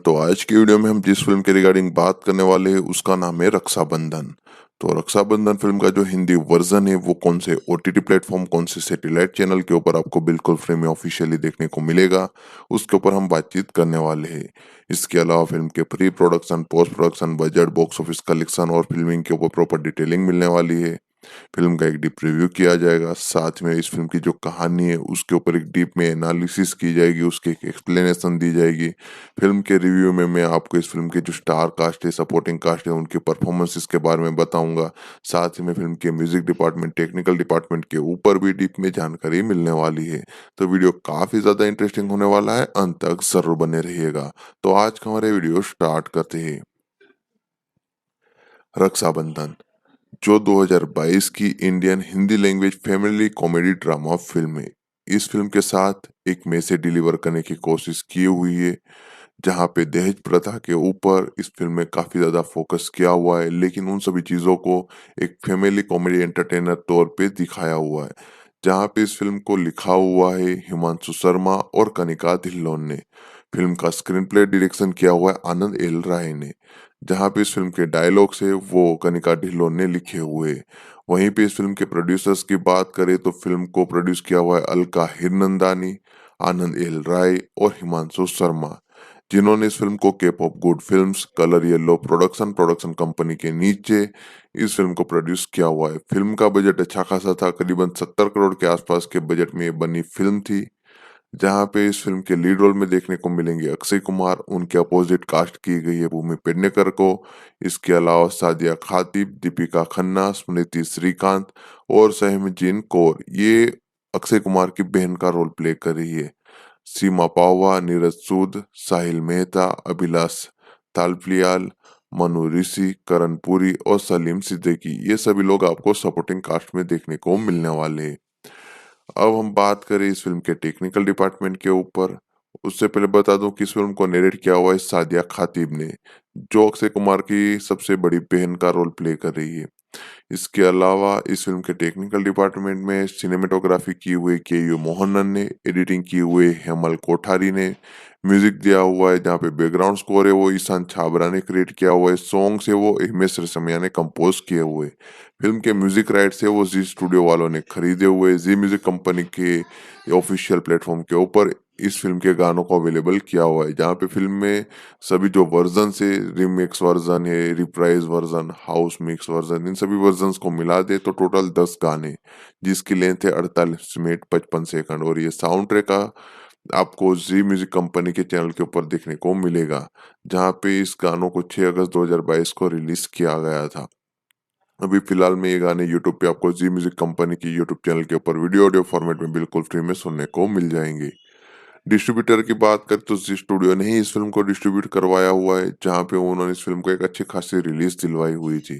तो आज की वीडियो में हम जिस फ़िल्म के रिगार्डिंग बात करने वाले हैं उसका नाम है रक्षाबंधन। तो रक्षाबंधन फ़िल्म का जो हिंदी वर्ज़न है वो कौन से ओटीटी प्लेटफ़ॉर्म, कौन से सैटेलाइट चैनल के ऊपर आपको बिल्कुल फ्री में ऑफ़िशियली देखने को मिलेगा, उसके ऊपर हम बातचीत करने वाले हैं। इसके अलावा फ़िल्म के pre production, post production, budget, box office collection और फ़िल्मिंग के ऊपर प्रॉपर डिटेलिंग मिलने वाली है। फ़िल्म का एक डीप रिव्यू किया जाएगा, साथ में इस फ़िल्म की जो कहानी है उसके ऊपर एक डीप में एनालिसिस की जाएगी, उसकी एक एक्सप्लेनेशन दी जाएगी। फ़िल्म के रिव्यू में मैं आपको इस फ़िल्म के जो स्टार कास्ट है, सपोर्टिंग कास्ट है, उनके परफॉर्मेंसेस के बारे में बताऊँगा। साथ ही में फ़िल्म के म्यूज़िक डिपार्टमेंट, टेक्निकल डिपार्टमेंट के ऊपर भी डीप में जानकारी मिलने वाली है। तो वीडियो काफ़ी ज़्यादा इंटरेस्टिंग होने वाला है, अंत तक ज़रूर बने रहिएगा। तो आज का हमारा वीडियो स्टार्ट करते हैं। रक्षाबंधन जो 2022 की Indian Hindi language family comedy drama film है। इस फिल्म के साथ एक मैसेज डिलीवर करने की कोशिश की हुई है, जहां पे दहेज प्रथा के ऊपर इस फिल्म में काफी ज्यादा फोकस किया हुआ है, लेकिन उन सभी चीजों को एक फैमिली कॉमेडी एंटरटेनर तौर पे दिखाया हुआ है। जहां पे इस फिल्म को लिखा हुआ है हिमांशु शर्मा और कनिका धिल्लोन ने। फिल्म का स्क्रीन प्ले डायरेक्शन किया हुआ है आनंद एल राय ने। जहाँ पे इस फ़िल्म के डायलॉग्स है वो कनिका ढिल्लोन ने लिखे हुए हैं। वहीं पे इस फ़िल्म के प्रोड्यूसर्स की बात करें तो फ़िल्म को प्रोड्यूस किया हुआ है अलका हिरनंदानी, आनंद एल राय और हिमांशु शर्मा, जिन्होंने इस फ़िल्म को Cape of Good Films, Colour Yellow production company के नीचे इस फ़िल्म को प्रोड्यूस किया हुआ है। फ़िल्म का बजट अच्छा खासा था, करीबन 70 करोड़ के आसपास के बजट में ये बनी फ़िल्म थी। जहाँ पे इस फ़िल्म के लीड रोल में देखने को मिलेंगे अक्षय कुमार, उनके अपोजिट कास्ट की गई है भूमि पेडनेकर को। इसके अलावा सादिया खातिब, दीपिका खन्ना, स्मृति श्रीकांत और सहमजीन कौर ये अक्षय कुमार की बहन का रोल प्ले कर रही है। सीमा पावा, नीरज सूद, साहिल मेहता, अभिलाष तालपियाल, मनु ऋषि, करण पुरी और सलीम सिद्दीकी ये सभी लोग आपको सपोर्टिंग कास्ट में देखने को मिलने वाले हैं। अब हम बात करें इस फ़िल्म के टेक्निकल डिपार्टमेंट के ऊपर, उससे पहले बता दूँ कि इस फ़िल्म को नैरेट किया हुआ है सादिया खातिब ने, जो अक्षय कुमार की सबसे बड़ी बहन का रोल प्ले कर रही है। इसके अलावा इस फ़िल्म के टेक्निकल डिपार्टमेंट में सिनेमेटोग्राफी की हुई के.यू. मोहनन ने, एडिटिंग की हुई हेमल कोठारी ने, म्यूज़िक दिया हुआ है जहाँ पे बैकग्राउंड स्कोर है वो ईशान छाबरा ने क्रिएट किया हुआ है, सॉन्ग्स है वो हिमेश रेशमिया ने कंपोज़ किए हुए। फ़िल्म के म्यूज़िक राइट्स है वो ज़ी स्टूडियो वालों ने खरीदे हुए, ज़ी म्यूज़िक कंपनी के ऑफिशियल प्लेटफ़ॉर्म के ऊपर इस फ़िल्म के गानों को अवेलेबल किया हुआ है, जहाँ पे फ़िल्म में सभी जो वर्ज़न्स है, रीमिक्स वर्ज़न है, reprise version, house mix version, इन सभी वर्ज़न्स को मिला दें तो टोटल 10 गाने, जिसकी लेंथ है 48 मिनट 55 सेकंड और ये साउंड ट्रैक का आपको ज़ी म्यूज़िक कंपनी के चैनल के ऊपर देखने को मिलेगा, जहाँ पे इस गानों को 6 अगस्त 2022 को रिलीज़ किया गया था। अभी फ़िलहाल में ये गाने यूट्यूब पे आपको ज़ी म्यूज़िक कंपनी की यूट्यूब चैनल के ऊपर वीडियो ऑडियो फॉर्मेट में बिल्कुल फ्री में सुनने को मिल जाएँगे। डिस्ट्रीब्यूटर की बात करें तो ज़ी स्टूडियो ने ही इस फ़िल्म को डिस्ट्रीब्यूट करवाया हुआ है, जहाँ पे उन्होंने इस फ़िल्म को एक अच्छी खासी रिलीज़ दिलवाई हुई थी।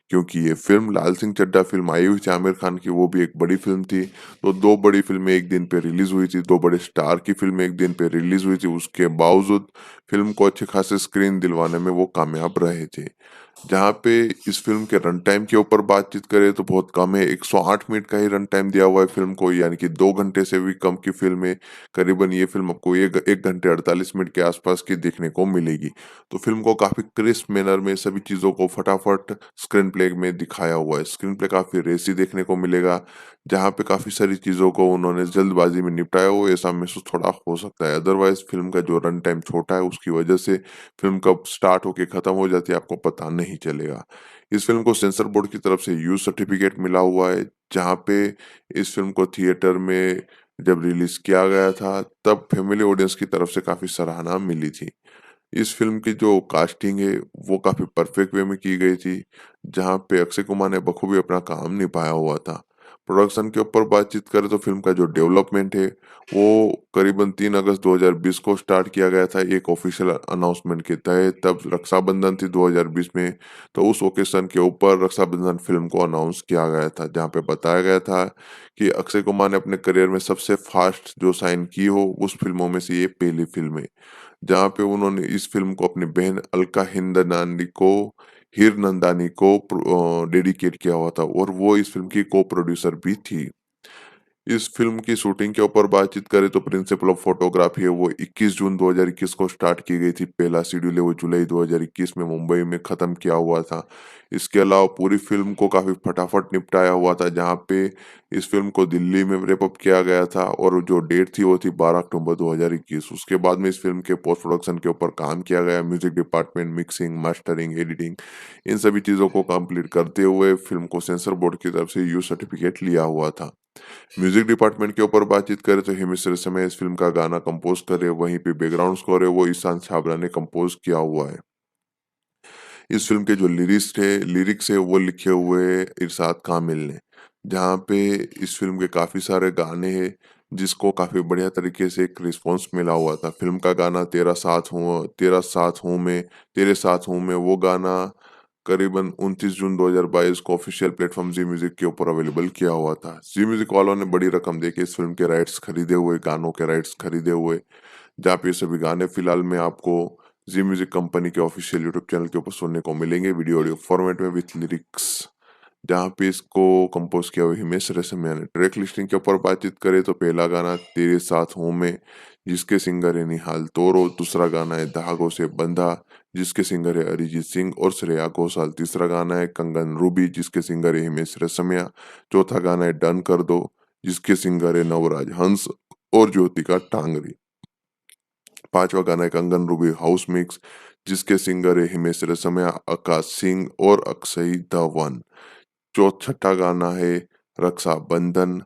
क्योंकि ये फ़िल्म लाल सिंह चड्ढा फ़िल्म आई हुई थी आमिर खान की, वो भी एक बड़ी फ़िल्म थी। तो 2 बड़ी फ़िल्में एक दिन पे रिलीज़ हुई थी, 2 बड़े स्टार की फ़िल्में एक दिन पे रिलीज़ हुई थी, उसके बावजूद फ़िल्म को अच्छे खासे स्क्रीन दिलवाने में वो कामयाब रहे थे। जहाँ पे इस फ़िल्म के रन टाइम के ऊपर बातचीत करें तो बहुत कम है, 108 मिनट का ही रन टाइम दिया हुआ है फ़िल्म को, यानी कि 2 घंटे से भी कम की फ़िल्म है। करीबन ये फ़िल्म आपको 1 घंटे 48 मिनट के आसपास की देखने को मिलेगी। तो फ़िल्म को काफ़ी क्रिस्प मैनर में सभी चीज़ों को फटाफट स्क्रीन प्ले में दिखाया हुआ है। स्क्रीन प्ले काफ़ी रेसी देखने को मिलेगा, जहाँ पे काफ़ी सारी चीज़ों को उन्होंने जल्दबाज़ी में निपटाया हो ऐसा महसूस थोड़ा हो सकता है। अदरवाइज़ फ़िल्म का जो रन टाइम छोटा है उसकी वजह से फ़िल्म कब स्टार्ट होके ख़त्म हो जाती है आपको पता नहीं चलेगा। इस फ़िल्म को सेंसर बोर्ड की तरफ से यू सर्टिफ़िकेट मिला हुआ है, जहाँ पे इस फ़िल्म को थिएटर में जब रिलीज़ किया गया था, तब फैमिली ऑडियंस की तरफ से काफ़ी सराहना मिली थी। इस फ़िल्म की जो कास्टिंग है, वो काफ़ी परफेक्ट वे में की गई थी, जहाँ पे अक्षय कुमार ने बखूबी अपना काम निभाया हुआ था। प्रोडक्शन के ऊपर बातचीत करें तो फ़िल्म का जो डेवलपमेंट है, वो करीबन 3 अगस्त 2020 को स्टार्ट किया गया था एक ऑफ़िशियल अनाउंसमेंट के तहत। तब रक्षाबंधन थी 2020 में, तो उस ओकेज़न के ऊपर रक्षाबंधन फ़िल्म को अनाउंस किया गया था, जहाँ पे बताया गया था कि अक्षय कुमार ने अपने करियर में सबसे फ़ास्ट जो साइन की हो, उस फ़िल्मों में से ये पहली फ़िल्म है। जहाँ पे उन्होंने इस फ़िल्म को अपनी बहन अलका हिरनंदानी को डेडिकेट किया हुआ था और वो इस फ़िल्म की को-प्रोड्यूसर भी थी। इस फ़िल्म की शूटिंग के ऊपर बातचीत करें तो प्रिंसिपल ऑफ फोटोग्राफी है वो 21 जून 2021 को स्टार्ट की गई थी। पहला शेड्यूल है वो जुलाई 2021 में मुंबई में ख़त्म किया हुआ था। इसके अलावा पूरी फ़िल्म को काफ़ी फटाफट निपटाया हुआ था, जहाँ पे इस फ़िल्म को दिल्ली में रैप अप किया गया था और जो डेट थी वो थी 12 अक्टूबर 2021। उसके बाद में इस फ़िल्म के पोस्ट प्रोडक्शन के ऊपर काम किया गया, music department, mixing, mastering, editing, इन सभी चीज़ों को कंप्लीट करते हुए फ़िल्म को सेंसर बोर्ड की तरफ से यू सर्टिफिकेट लिया हुआ था। म्यूजिक डिपार्टमेंट के ऊपर बातचीत करें तो हिमेश रेशमिया इस फिल्म का गाना कंपोज करे, वहीं पे बैकग्राउंड स्कोर है वो ईशान छाबरा ने कंपोज किया हुआ है। इस फिल्म के जो लिरिक्स है वो लिखे हुए इरशाद कामिल ने, जहाँ पे इस फिल्म के काफ़ी सारे गाने हैं जिसको काफ़ी बढ़िया तरीके से एक रिस्पॉन्स मिला हुआ था। फिल्म का गाना तेरे साथ हूँ मैं वो गाना करीबन 29 जून 2022 को ऑफिशियल प्लेटफ़ॉर्म ज़ी म्यूज़िक के ऊपर अवेलेबल किया हुआ था। ज़ी म्यूज़िक वालों ने बड़ी रकम देके इस फ़िल्म के राइट्स खरीदे हुए, गानों के राइट्स खरीदे हुए, जहाँ पे ये सभी गाने फ़िलहाल में आपको ज़ी म्यूज़िक कंपनी के ऑफिशियल यूट्यूब चैनल के ऊपर सुनने को मिलेंगे वीडियो ऑडियो फॉर्मेट में विथ लिरिक्स। जहाँ पे इसको कंपोज़ किया हुआ हिमेश रेशमिया ने। ट्रैक लिस्टिंग के ऊपर बातचीत करें तो पहला गाना तेरे साथ हूँ मैं, जिसके सिंगर है निहाल तोरो, दूसरा गाना है धागों से बंधा, जिसके सिंगर है अरिजीत सिंह और श्रेया घोषाल, तीसरा गाना है कंगन रूबी, जिसके सिंगर है हिमेश रेशमिया, चौथा गाना है डन कर दो, जिसके सिंगर है नवराज हंस और ज्योतिका टांगरी, पांचवा गाना है कंगन रूबी हाउस मिक्स, जिसके सिंगर है हिमेश रेशमिया, आकाश सिंह और अक्षय धवन। छठा गाना है रक्षाबंधन,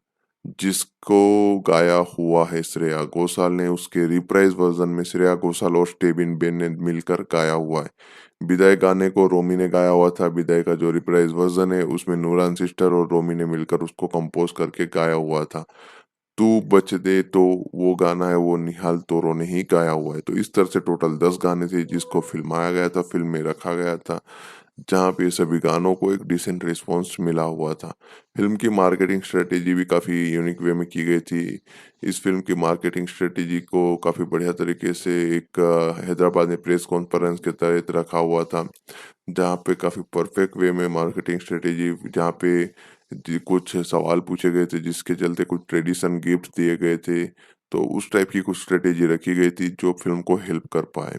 जिसको गाया हुआ है श्रेया घोषाल ने, उसके रिप्राइज वर्जन में श्रेया घोषाल और स्टेबिन बेन ने मिलकर गाया हुआ है। विदाई गाने को रोमी ने गाया हुआ था। विदाई का जो रिप्राइज वर्जन है उसमें नूरान सिस्टर और रोमी ने मिलकर उसको कंपोज करके गाया हुआ था। तू बच दे तो वो गाना है वो निहाल तोरो ने ही गाया हुआ है। तो इस तरह से टोटल 10 गाने थे जिसको फिल्माया गया था, फ़िल्म में रखा गया था, जहाँ पे सभी गानों को एक डिसेंट रिस्पॉन्स मिला हुआ था। फ़िल्म की मार्केटिंग स्ट्रैटेजी भी काफ़ी यूनिक वे में की गई थी। इस फ़िल्म की मार्केटिंग स्ट्रैटेजी को काफ़ी बढ़िया तरीके से एक हैदराबाद में प्रेस कॉन्फ्रेंस के तहत रखा हुआ था, जहाँ पे काफ़ी परफेक्ट वे में मार्केटिंग स्ट्रैटेजी, जहाँ पे जी कुछ सवाल पूछे गए थे जिसके चलते कुछ ट्रेडिशन गिफ्ट दिए गए थे, तो उस टाइप की कुछ स्ट्रैटेजी रखी गई थी जो फ़िल्म को हेल्प कर पाए।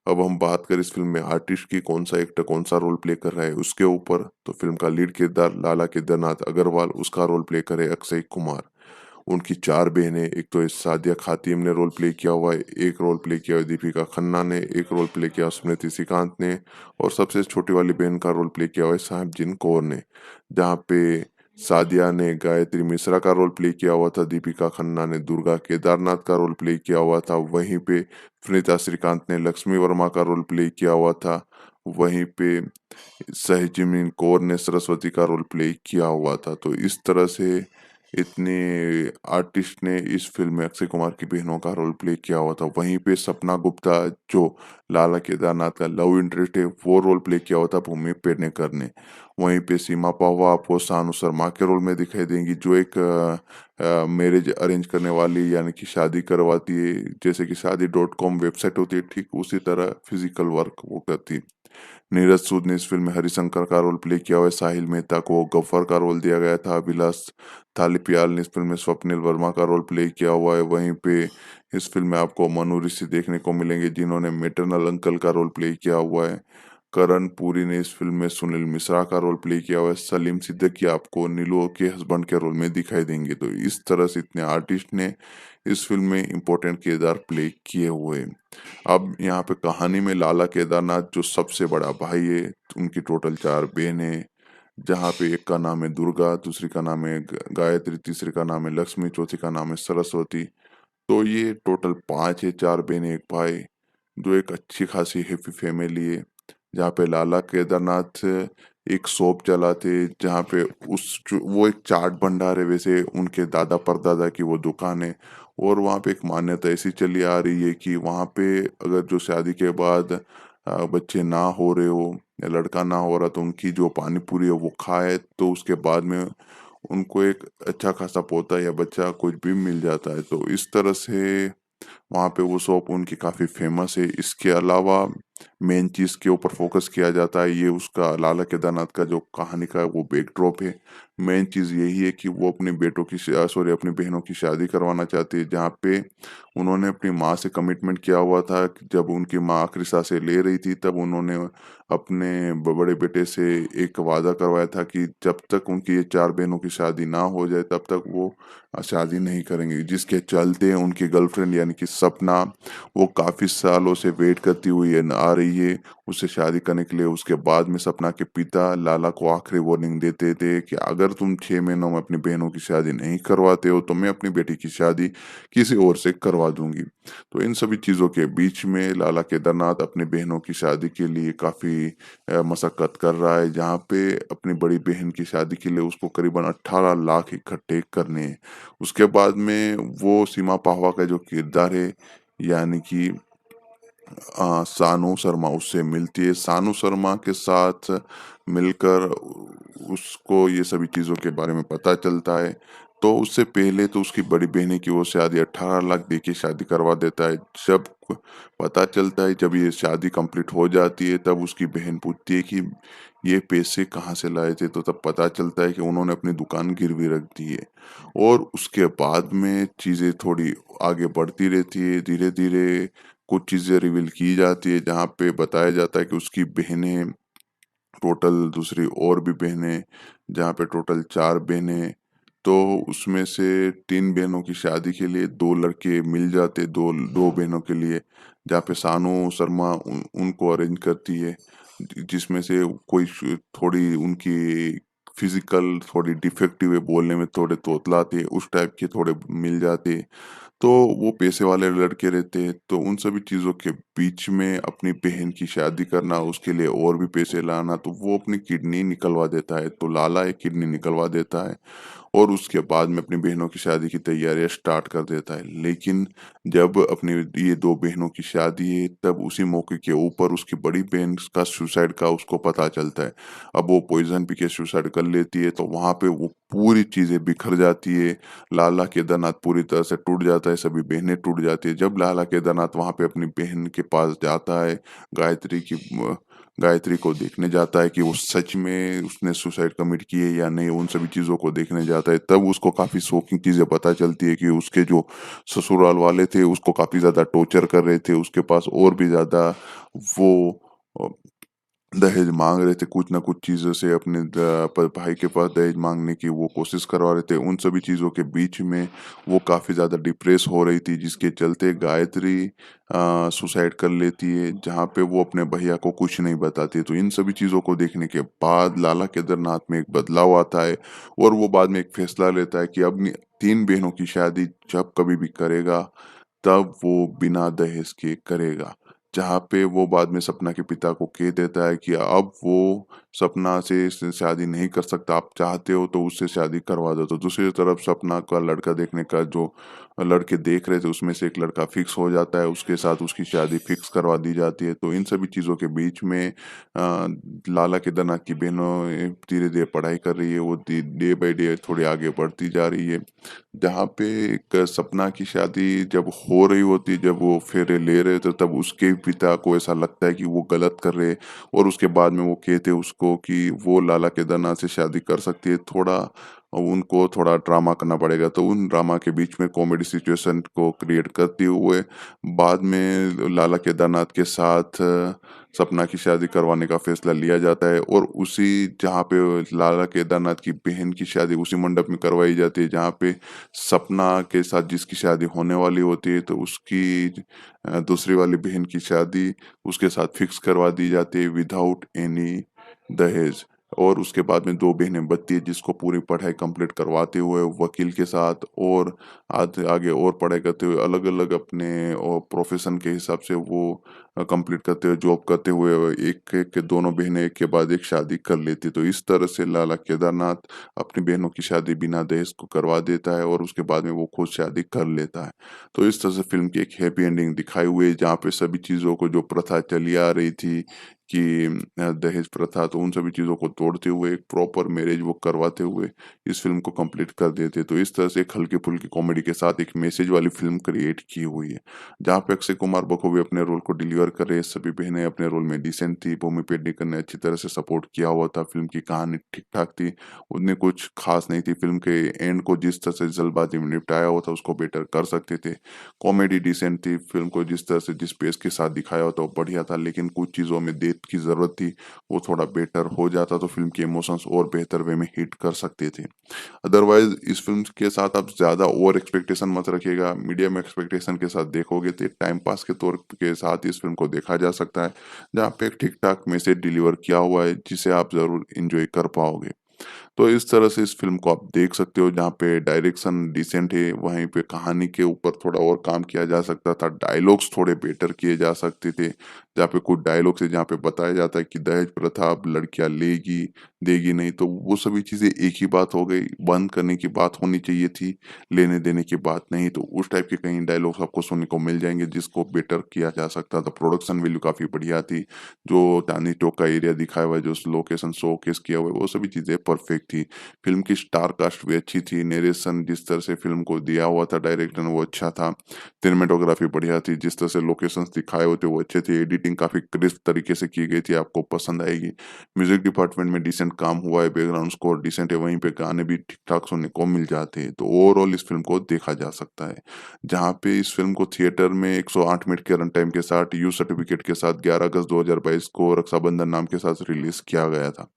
अब हम बात करें इस फ़िल्म में आर्टिस्ट की, कौन-सा एक्टर कौन-सा रोल प्ले कर रहा है उसके ऊपर, तो फ़िल्म का लीड किरदार लाला केदारनाथ अग्रवाल, उसका रोल प्ले करे अक्षय कुमार। उनकी 4 बहनें, एक तो सादिया खातिम ने रोल प्ले किया हुआ है, एक रोल प्ले किया हुआ है दीपिका खन्ना ने, एक रोल प्ले किया स्मृति श्रीकांत ने और सबसे छोटी वाली बहन का रोल प्ले किया हुआ है साहिबजान कौर ने। जहाँ पे सादिया ने गायत्री मिश्रा का रोल प्ले किया हुआ था, दीपिका खन्ना ने दुर्गा केदारनाथ का रोल प्ले किया हुआ था, वहीं पे सुनीता श्रीकांत ने लक्ष्मी वर्मा का रोल प्ले किया हुआ था, वहीं पे सहजमिन कौर ने सरस्वती का रोल प्ले किया हुआ था। तो इस तरह से इतने आर्टिस्ट ने इस फ़िल्म में अक्षय कुमार की बहनों का रोल प्ले किया हुआ था। वहीं पे सपना गुप्ता जो लाला केदारनाथ का लव इंटरेस्ट है वो रोल प्ले किया हुआ था भूमि पेडनेकर ने। वहीं पे सीमा पावा आपको सानू शर्मा के रोल में दिखाई देंगी जो एक मैरिज अरेंज करने वाली यानी कि शादी करवाती है। जैसे कि शादी डॉट कॉम वेबसाइट होती है ठीक उसी तरह फिज़िकल वर्क वो करती है। नीरज सूद ने इस फ़िल्म में हरिशंकर का रोल प्ले किया हुआ है, साहिल मेहता को गफ्फर का रोल दिया गया था, अभिलाष थालीपियाल ने इस फ़िल्म में स्वप्निल वर्मा का रोल प्ले किया हुआ है, वहीं पे इस फ़िल्म में आपको मनु ऋषि देखने को मिलेंगे जिन्होंने मैटरनल अंकल का रोल प्ले किया हुआ है। करण पुरी ने इस फ़िल्म में सुनील मिश्रा का रोल प्ले किया हुआ है, सलीम सिद्दीकी आपको नीलू के हस्बैंड के रोल में दिखाई देंगे। तो इस तरह से इतने आर्टिस्ट ने इस फ़िल्म में इम्पोर्टेंट किरदार प्ले किए हुए हैं। अब यहाँ पे कहानी में लाला केदारनाथ जो सबसे बड़ा भाई है, उनकी टोटल 4 बहनें, जहाँ पे एक का नाम है दुर्गा, दूसरी का नाम है गायत्री, तीसरी का नाम है लक्ष्मी, चौथी का नाम है सरस्वती। तो ये टोटल 5 है, 4 बहनें, 1 भाई, जो एक अच्छी खासी हैप्पी फैमिली है। जहाँ पे लाला केदारनाथ एक शॉप चलाते, जहाँ पे वो एक चाट भंडार है, वैसे उनके दादा परदादा की वो दुकान है। और वहाँ पे एक मान्यता ऐसी चली आ रही है कि वहाँ पे अगर जो शादी के बाद बच्चे ना हो रहे हो या लड़का ना हो रहा तो उनकी जो पानी पूरी है वो खाए तो उसके बाद में उनको एक अच्छा खासा पोता या बच्चा कुछ भी मिल जाता है। तो इस तरह से वहाँ पे वो शॉप उनकी काफ़ी फेमस है। इसके अलावा मेन चीज़ के ऊपर फ़ोकस किया जाता है, ये उसका लाला केदारनाथ का जो कहानी का वो बैकड्रॉप है। मेन चीज़ यही है कि वो अपने बेटों की सॉरी अपनी बहनों की शादी करवाना चाहती है, जहाँ पे उन्होंने अपनी माँ से कमिटमेंट किया हुआ था कि जब उनकी माँ आखिरी सांसें ले रही थी, तब उन्होंने अपने बड़े बेटे से एक वादा करवाया था कि जब तक उनकी ये 4 बहनों की शादी ना हो जाए, तब तक वो शादी नहीं करेंगे। जिसके चलते उनकी गर्लफ्रेंड यानी कि सपना, वो काफ़ी सालों से वेट करती हुई आ रही है उससे शादी करने के लिए। उसके बाद में सपना के पिता लाला को आखिरी वार्निंग देते थे कि अगर तुम 6 महीनों में अपनी बहनों की शादी नहीं करवाते हो, तो मैं अपनी बेटी की शादी किसी और से करवा दूँगी। तो इन सभी चीज़ों के बीच में लाला केदारनाथ अपनी बहनों की शादी के लिए काफ़ी मशक्कत कर रहा है, जहाँ पे अपनी बड़ी बहन की शादी के लिए उसको करीबन 18 लाख इकट्ठे करने हैं। उसके बाद में वो सीमा पाहवा का जो किरदार है, यानी कि सानू शर्मा उससे मिलती है। सानू शर्मा के साथ मिलकर उसको ये सभी चीज़ों के बारे में पता चलता है। तो उससे पहले तो उसकी बड़ी बहन की ओर से आधी 18 लाख दे के शादी करवा देता है। जब पता चलता है, जब ये शादी कंप्लीट हो जाती है, तब उसकी बहन पूछती है कि ये पैसे कहाँ से लाए थे? तो तब पता चलता है कि उन्होंने अपनी दुकान गिरवी रख दी है। और उसके बाद में चीज़ें थोड़ी आगे बढ़ती रहती है। धीरे-धीरे कुछ चीज़ें रिवील की जाती है, जहाँ पे बताया जाता है कि उसकी बहनें टोटल, दूसरी और भी बहनें, जहाँ पे टोटल 4 बहनें, तो उसमें से 3 बहनों की शादी के लिए 2 लड़के मिल जाते, 2 बहनों के लिए, जहाँ पे सानू शर्मा उनको अरेंज करती है। जिसमें से कोई थोड़ी उनकी फिजिकल थोड़ी डिफेक्टिव है, बोलने में थोड़े तोतलाते, उस टाइप के थोड़े मिल जाते। तो वो पैसे वाले लड़के रहते हैं, तो उन सभी चीज़ों के बीच में अपनी बहन की शादी करना, उसके लिए और भी पैसे लाना, तो वो अपनी किडनी निकलवा देता है। तो लाला एक किडनी निकलवा देता है और उसके बाद में अपनी बहनों की शादी की तैयारियां स्टार्ट कर देता है। लेकिन जब अपनी ये 2 बहनों की शादी है, तब उसी मौके के ऊपर उसकी बड़ी बहन का सुसाइड का उसको पता चलता है। अब वो पॉइज़न पी के सुसाइड कर लेती है, तो वहाँ पे वो पूरी चीज़ें बिखर जाती है। लाला केदारनाथ पूरी तरह से टूट जाता है, सभी बहनें टूट जाती है। जब लाला केदारनाथ वहाँ पे अपनी बहन के पास जाता है, गायत्री की गायत्री को देखने जाता है कि वो सच में उसने सुसाइड कमिट की है या नहीं, उन सभी चीज़ों को देखने जाता है। तब उसको काफ़ी शॉकिंग चीज़ें पता चलती है कि उसके जो ससुराल वाले थे, उसको काफ़ी ज़्यादा टॉर्चर कर रहे थे। उसके पास और भी ज़्यादा वो अ, दहेज माँग रहे थे, कुछ न कुछ चीज़ों से अपने भाई के पास दहेज माँगने की वो कोशिश करवा रहे थे। उन सभी चीज़ों के बीच में वो काफ़ी ज़्यादा डिप्रेस हो रही थी, जिसके चलते गायत्री सुसाइड कर लेती है, जहाँ पे वो अपने भैया को कुछ नहीं बताती। तो इन सभी चीज़ों को देखने के बाद लाला केदारनाथ में एक बदलाव आता है और वो बाद में एक फैसला लेता है कि अपनी 3 बहनों की शादी जब कभी भी करेगा, तब वो बिना दहेज के करेगा। जहाँ पे वो बाद में सपना के पिता को कह देता है कि अब वो सपना से शादी नहीं कर सकता, आप चाहते हो तो उससे शादी करवा दो। तो दूसरी तरफ सपना का लड़का देखने का जो लड़के देख रहे थे, उसमें से एक लड़का फिक्स हो जाता है, उसके साथ उसकी शादी फिक्स करवा दी जाती है। तो इन सभी चीज़ों के बीच में लाला केदारनाथ की बहनों धीरे-धीरे पढ़ाई कर रही है, वो डे बाय डे थोड़ी आगे बढ़ती जा रही है। जहाँ पे एक सपना की शादी जब हो रही होती है, जब वो फेरे ले रहे थे, तब उसके पिता को ऐसा लगता है कि वो गलत कर रहे हैं और उसके बाद में वो कहते उसको कि वो लाला केदारनाथ से शादी कर सकती है। थोड़ा उनको थोड़ा ड्रामा करना पड़ेगा, तो उन ड्रामा के बीच में कॉमेडी सिचुएशन को क्रिएट करते हुए बाद में लाला केदारनाथ के साथ सपना की शादी करवाने का फैसला लिया जाता है और उसी जहाँ पे लाला केदारनाथ की बहन की शादी उसी मंडप में करवाई जाती है, जहाँ पे सपना के साथ जिसकी शादी होने वाली होती है, तो उसकी दूसरी वाली बहन की शादी उसके साथ फिक्स करवा दी जाती है विदाउट एनी दहेज। और उसके बाद में 2 बहनें बचती है, जिसको पूरी पढ़ाई कंप्लीट करवाते हुए वकील के साथ और आगे और पढ़ाई करते हुए अलग-अलग अपने प्रोफ़ेशन के हिसाब से वो कंप्लीट करते हुए, जॉब करते हुए एक-एक के दोनों बहनें एक के बाद एक शादी कर लेती। तो इस तरह से लाला केदारनाथ अपनी बहनों की शादी बिना दहेज को करवा देता है और उसके बाद में वो खुद शादी कर लेता है। तो इस तरह से फ़िल्म की एक हैप्पी एंडिंग दिखाई हुई है, जहाँ पे सभी चीज़ों को जो प्रथा चली आ रही थी कि दहेज प्रथा, तो उन सभी चीज़ों को तोड़ते हुए एक प्रॉपर मैरिज वो करवाते हुए इस फ़िल्म को कंप्लीट कर देते। तो इस तरह से एक हल्की-फुल्की कॉमेडी के साथ एक मैसेज वाली फ़िल्म क्रिएट की हुई है, जहाँ पे अक्षय कुमार बखूबी अपने रोल को डिलीवर डिलीवर कर रही है, सभी बहनें अपने रोल में डिसेंट थी, भूमि पेडनेकर ने अच्छी तरह से सपोर्ट किया हुआ था, फ़िल्म की कहानी ठीक-ठाक थी, उतनी कुछ ख़ास नहीं थी, फ़िल्म के एंड को जिस तरह से जल्दबाज़ी में निपटाया हुआ था उसको बेटर कर सकते थे। कॉमेडी डिसेंट थी, फ़िल्म को जिस तरह से जिस पेस के साथ दिखाया हुआ था वो बढ़िया था, लेकिन कुछ चीज़ों में डेप्थ की ज़रूरत थी, वो थोड़ा बेटर हो जाता तो फ़िल्म के इमोशंस और बेहतर वे में हिट कर सकते थे। अदरवाइज़ इस फ़िल्म के साथ आप ज़्यादा ओवर एक्सपेक्टेशन मत रखिएगा, मीडियम एक्सपेक्टेशन के साथ देखोगे तो एक टाइम पास के तौर के साथ इस फ़िल्म को देखा जा सकता है, जहाँ पे एक ठीक-ठाक मैसेज डिलीवर किया हुआ है, जिसे आप ज़रूर एन्जॉय कर पाओगे। तो इस तरह से इस फ़िल्म को आप देख सकते हो, जहाँ पे डायरेक्शन डिसेंट है, वहीं पे कहानी के ऊपर थोड़ा और काम किया जा सकता था, डायलॉग्स थोड़े बेटर किए जा सकते थे, जहाँ पे कुछ डायलॉग्स है जहाँ पे बताया जाता है कि दहेज प्रथा अब लड़कियाँ लेगी, देगी नहीं, तो वो सभी चीज़ें एक ही बात हो गई, बंद करने की बात होनी चाहिए थी, लेने-देने की बात नहीं, तो उस टाइप के कई डायलॉग्स आपको सुनने को मिल जाएँगे जिसको बेटर किया जा सकता था। प्रोडक्शन वैल्यू काफ़ी बढ़िया थी, जो चांदनी चौक का एरिया दिखाया हुआ है, जो लोकेशन शोकेस किया हुआ है, वो सभी चीज़ें परफेक्ट थी। फ़िल्म की स्टार कास्ट भी अच्छी थी, नैरेशन जिस तरह से फ़िल्म को दिया हुआ था डायरेक्टर ने वो अच्छा था, सिनेमेटोग्राफी बढ़िया थी, जिस तरह से लोकेशंस दिखाए हुए थे वो अच्छे थे, एडिटिंग काफ़ी क्रिस्प तरीके से की गई थी, आपको पसंद आएगी। म्यूज़िक डिपार्टमेंट में डिसेंट काम हुआ है, बैकग्राउंड स्कोर डिसेंट है, वहीं पे गाने भी ठीक-ठाक सुनने को मिल जाते हैं, तो ओवरऑल इस फ़िल्म को देखा जा सकता है। जहाँ पे इस फ़िल्म को थिएटर में 108 मिनट के रन टाइम के साथ यू सर्टिफ़िकेट के साथ 11 अगस्त 2022 को रक्षाबंधन नाम के साथ रिलीज़ किया गया था।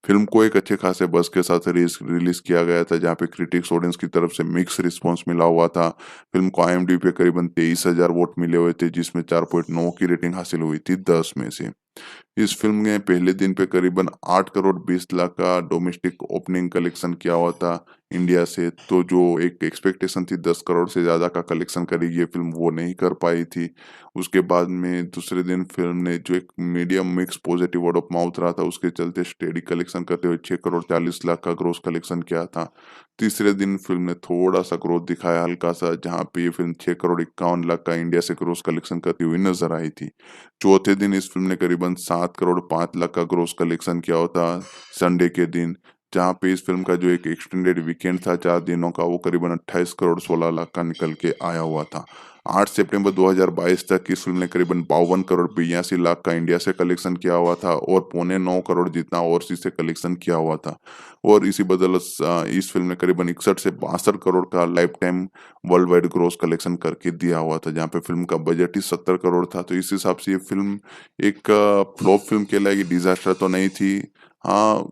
फ़िल्म को एक अच्छे खासे बज़ के साथ रिलीज़ किया गया था, जहाँ पे क्रिटिक्स ऑडियंस की तरफ से मिक्स रिस्पॉन्स मिला हुआ था। फ़िल्म को आईएमडीबी पे करीबन 23,000 वोट मिले हुए थे, जिसमें 4.9 की रेटिंग हासिल हुई थी 10 में से। इस फ़िल्म ने पहले दिन पे करीबन 8 करोड़ 20 लाख का डोमेस्टिक ओपनिंग कलेक्शन किया हुआ था इंडिया से, तो जो एक एक्सपेक्टेशन थी 10 करोड़ से ज़्यादा का कलेक्शन करेगी ये फ़िल्म, वो नहीं कर पाई थी। उसके बाद में दूसरे दिन फ़िल्म ने जो एक medium mix positive word of mouth रहा था, उसके चलते स्टेडी कलेक्शन करते हुए 6 करोड़ 40 लाख का ग्रॉस कलेक्शन किया था। तीसरे दिन फ़िल्म ने थोड़ा-सा ग्रोथ दिखाया हल्का-सा, जहाँ पे ये फ़िल्म 6 करोड़ 51 लाख का इंडिया से ग्रॉस कलेक्शन करती हुई नज़र आई थी। चौथे दिन इस फ़िल्म ने करीबन 7 करोड़ 5 लाख का ग्रॉस कलेक्शन किया हुआ था संडे के दिन, जहाँ पे इस फ़िल्म का जो एक एक्सटेंडेड वीकेंड था 4 दिनों का, वो करीबन 28 करोड़ 16 लाख का निकल के आया हुआ था। 8 सितंबर 2022 तक इस फ़िल्म ने करीबन 52 करोड़ 82 लाख का इंडिया से कलेक्शन किया हुआ था और पौने 9 करोड़ जितना ओवरसीज़ से कलेक्शन किया हुआ था। और इसी बदौलत इस फ़िल्म ने करीबन 61 से 62 करोड़ का life time world wide gross collection करके दिया हुआ था, जहाँ पे फ़िल्म का बजट ही 70 करोड़ था। तो इस हिसाब से ये फ़िल्म एक फ्लॉप फ़िल्म कहलाएगी, डिज़ास्टर तो नहीं थी। हाँ,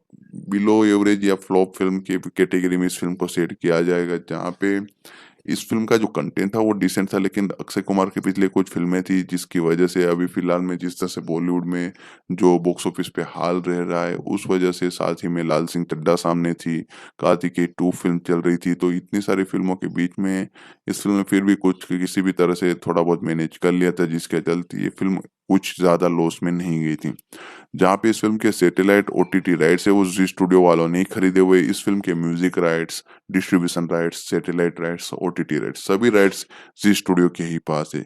बिलो एवरेज या फ्लॉप फ़िल्म की कैटेगरी में इस फ़िल्म को सेट किया जाएगा, जहाँ पे इस फ़िल्म का जो कंटेंट था वो डिसेंट था, लेकिन अक्षय कुमार की पिछले कुछ फ़िल्में थी जिसकी वजह से अभी फ़िलहाल में जिस तरह से बॉलीवुड में जो बॉक्स ऑफिस पे हाल रह रहा है, उस वजह से साथ ही में लाल सिंह चड्ढा सामने थी, कार्तिकेय 2 फ़िल्म चल रही थी, तो इतनी सारी फ़िल्मों के बीच में इस फ़िल्म ने फिर भी कुछ किसी भी तरह से थोड़ा बहुत मैनेज कर लिया था, जिसके चलते ये फ़िल्म कुछ ज़्यादा लॉस में नहीं गई थी। जहाँ पे इस फ़िल्म के सैटेलाइट ओटीटी राइट्स है वो ज़ी स्टूडियो वालों ने ही खरीदे हुए, इस फ़िल्म के music rights, distribution rights, satellite rights, OTT rights, सभी राइट्स ज़ी स्टूडियो के ही पास है।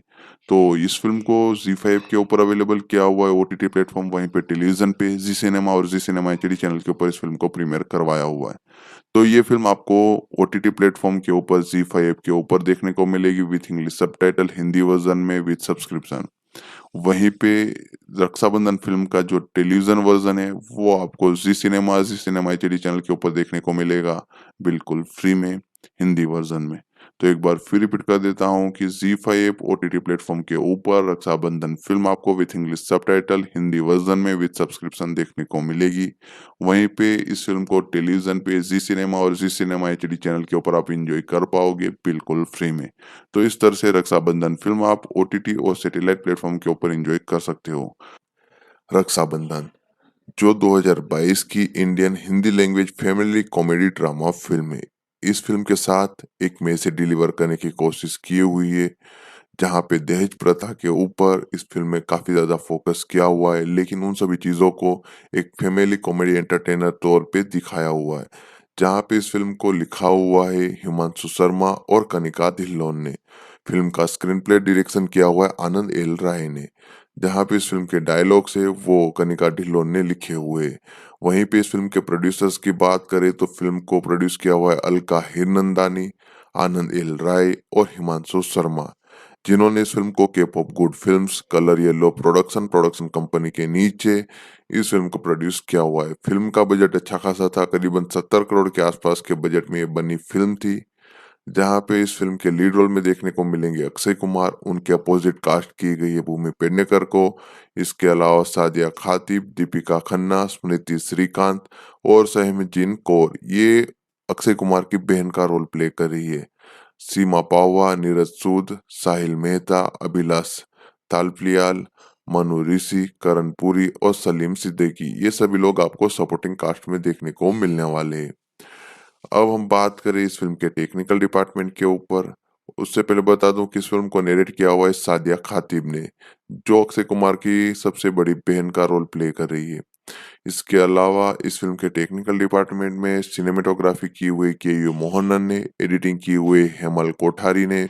तो इस फ़िल्म को ज़ी5 के ऊपर अवेलेबल किया हुआ है ओटीटी प्लेटफ़ॉर्म, वहीं पे टेलीविज़न पे ज़ी सिनेमा और ज़ी सिनेमा एचडी चैनल के ऊपर इस फ़िल्म को प्रीमियर करवाया हुआ है। तो ये फ़िल्म आपको ओटीटी प्लेटफ़ॉर्म के ऊपर ज़ी5 के ऊपर देखने को मिलेगी with English subtitle Hindi version में विथ सब्सक्रिप्शन। वहीं पे रक्षाबंधन फ़िल्म का जो टेलीविज़न वर्ज़न है, वो आपको ज़ी सिनेमा एचडी चैनल के ऊपर देखने को मिलेगा, बिल्कुल फ्री में, हिंदी वर्ज़न में। तो एक बार फिर रिपीट कर देता हूँ कि ज़ी5 ओटीटी प्लेटफ़ॉर्म के ऊपर रक्षाबंधन फ़िल्म आपको with English subtitle Hindi version में विथ सब्सक्रिप्शन देखने को मिलेगी। वहीं पे इस फ़िल्म को टेलीविज़न पे ज़ी सिनेमा और ज़ी सिनेमा एचडी चैनल के ऊपर आप एन्जॉय कर पाओगे, बिल्कुल फ्री में। तो इस तरह से रक्षाबंधन फ़िल्म आप ओटीटी और सैटेलाइट प्लेटफ़ॉर्म के ऊपर एन्जॉय कर सकते हो। रक्षाबंधन, जो 2022 की Indian Hindi language family comedy drama film है। इस फ़िल्म के साथ एक मैसेज डिलीवर करने की कोशिश की हुई है, जहाँ पे दहेज प्रथा के ऊपर इस फ़िल्म में काफ़ी ज़्यादा फ़ोकस किया हुआ है, लेकिन उन सभी चीज़ों को एक फैमिली कॉमेडी एंटरटेनर तौर पे दिखाया हुआ है। जहाँ पे इस फ़िल्म को लिखा हुआ है हिमांशु शर्मा और कनिका धिल्लोन ने। फ़िल्म का स्क्रीन प्ले डायरेक्शन किया हुआ है आनंद एल राय ने। जहाँ पे इस फ़िल्म के डायलॉग्स है वो कनिका ढिल्लोन ने लिखे हुए हैं। वहीं पे इस फ़िल्म के प्रोड्यूसर्स की बात करें तो फ़िल्म को प्रोड्यूस किया हुआ है अलका हिरनंदानी, आनंद एल राय और हिमांशु शर्मा। जिन्होंने इस फ़िल्म को Cape of Good Films, Colour Yellow production company के नीचे इस फ़िल्म को प्रोड्यूस किया हुआ है। फ़िल्म का बजट अच्छा खासा था, करीबन 70 करोड़ के आसपास के बजट में ये बनी फ़िल्म थी। जहाँ पे इस फ़िल्म के लीड रोल में देखने को मिलेंगे अक्षय कुमार, उनके अपोज़िट कास्ट की गई है भूमि पेडनेकर को। इसके अलावा सादिया खातिब, दीपिका खन्ना, स्मृति श्रीकांत और सहमजीन कौर, ये अक्षय कुमार की बहन का रोल प्ले कर रही है। सीमा पावा, नीरज सूद, साहिल मेहता, अभिलाष तालपियाल, मनु ऋषि, करण पुरी और सलीम सिद्दीकी, ये सभी लोग आपको सपोर्टिंग कास्ट में देखने को मिलने वाले हैं। अब हम बात करें इस फ़िल्म के टेक्निकल डिपार्टमेंट के ऊपर, उससे पहले बता दूँ कि इस फ़िल्म को नैरेट किया हुआ है सादिया खातिब ने, जो अक्षय कुमार की सबसे बड़ी बहन का रोल प्ले कर रही है। इसके अलावा इस फ़िल्म के टेक्निकल डिपार्टमेंट में सिनेमेटोग्राफी की हुई के.यू. मोहनन ने, एडिटिंग की हुई हेमल कोठारी ने,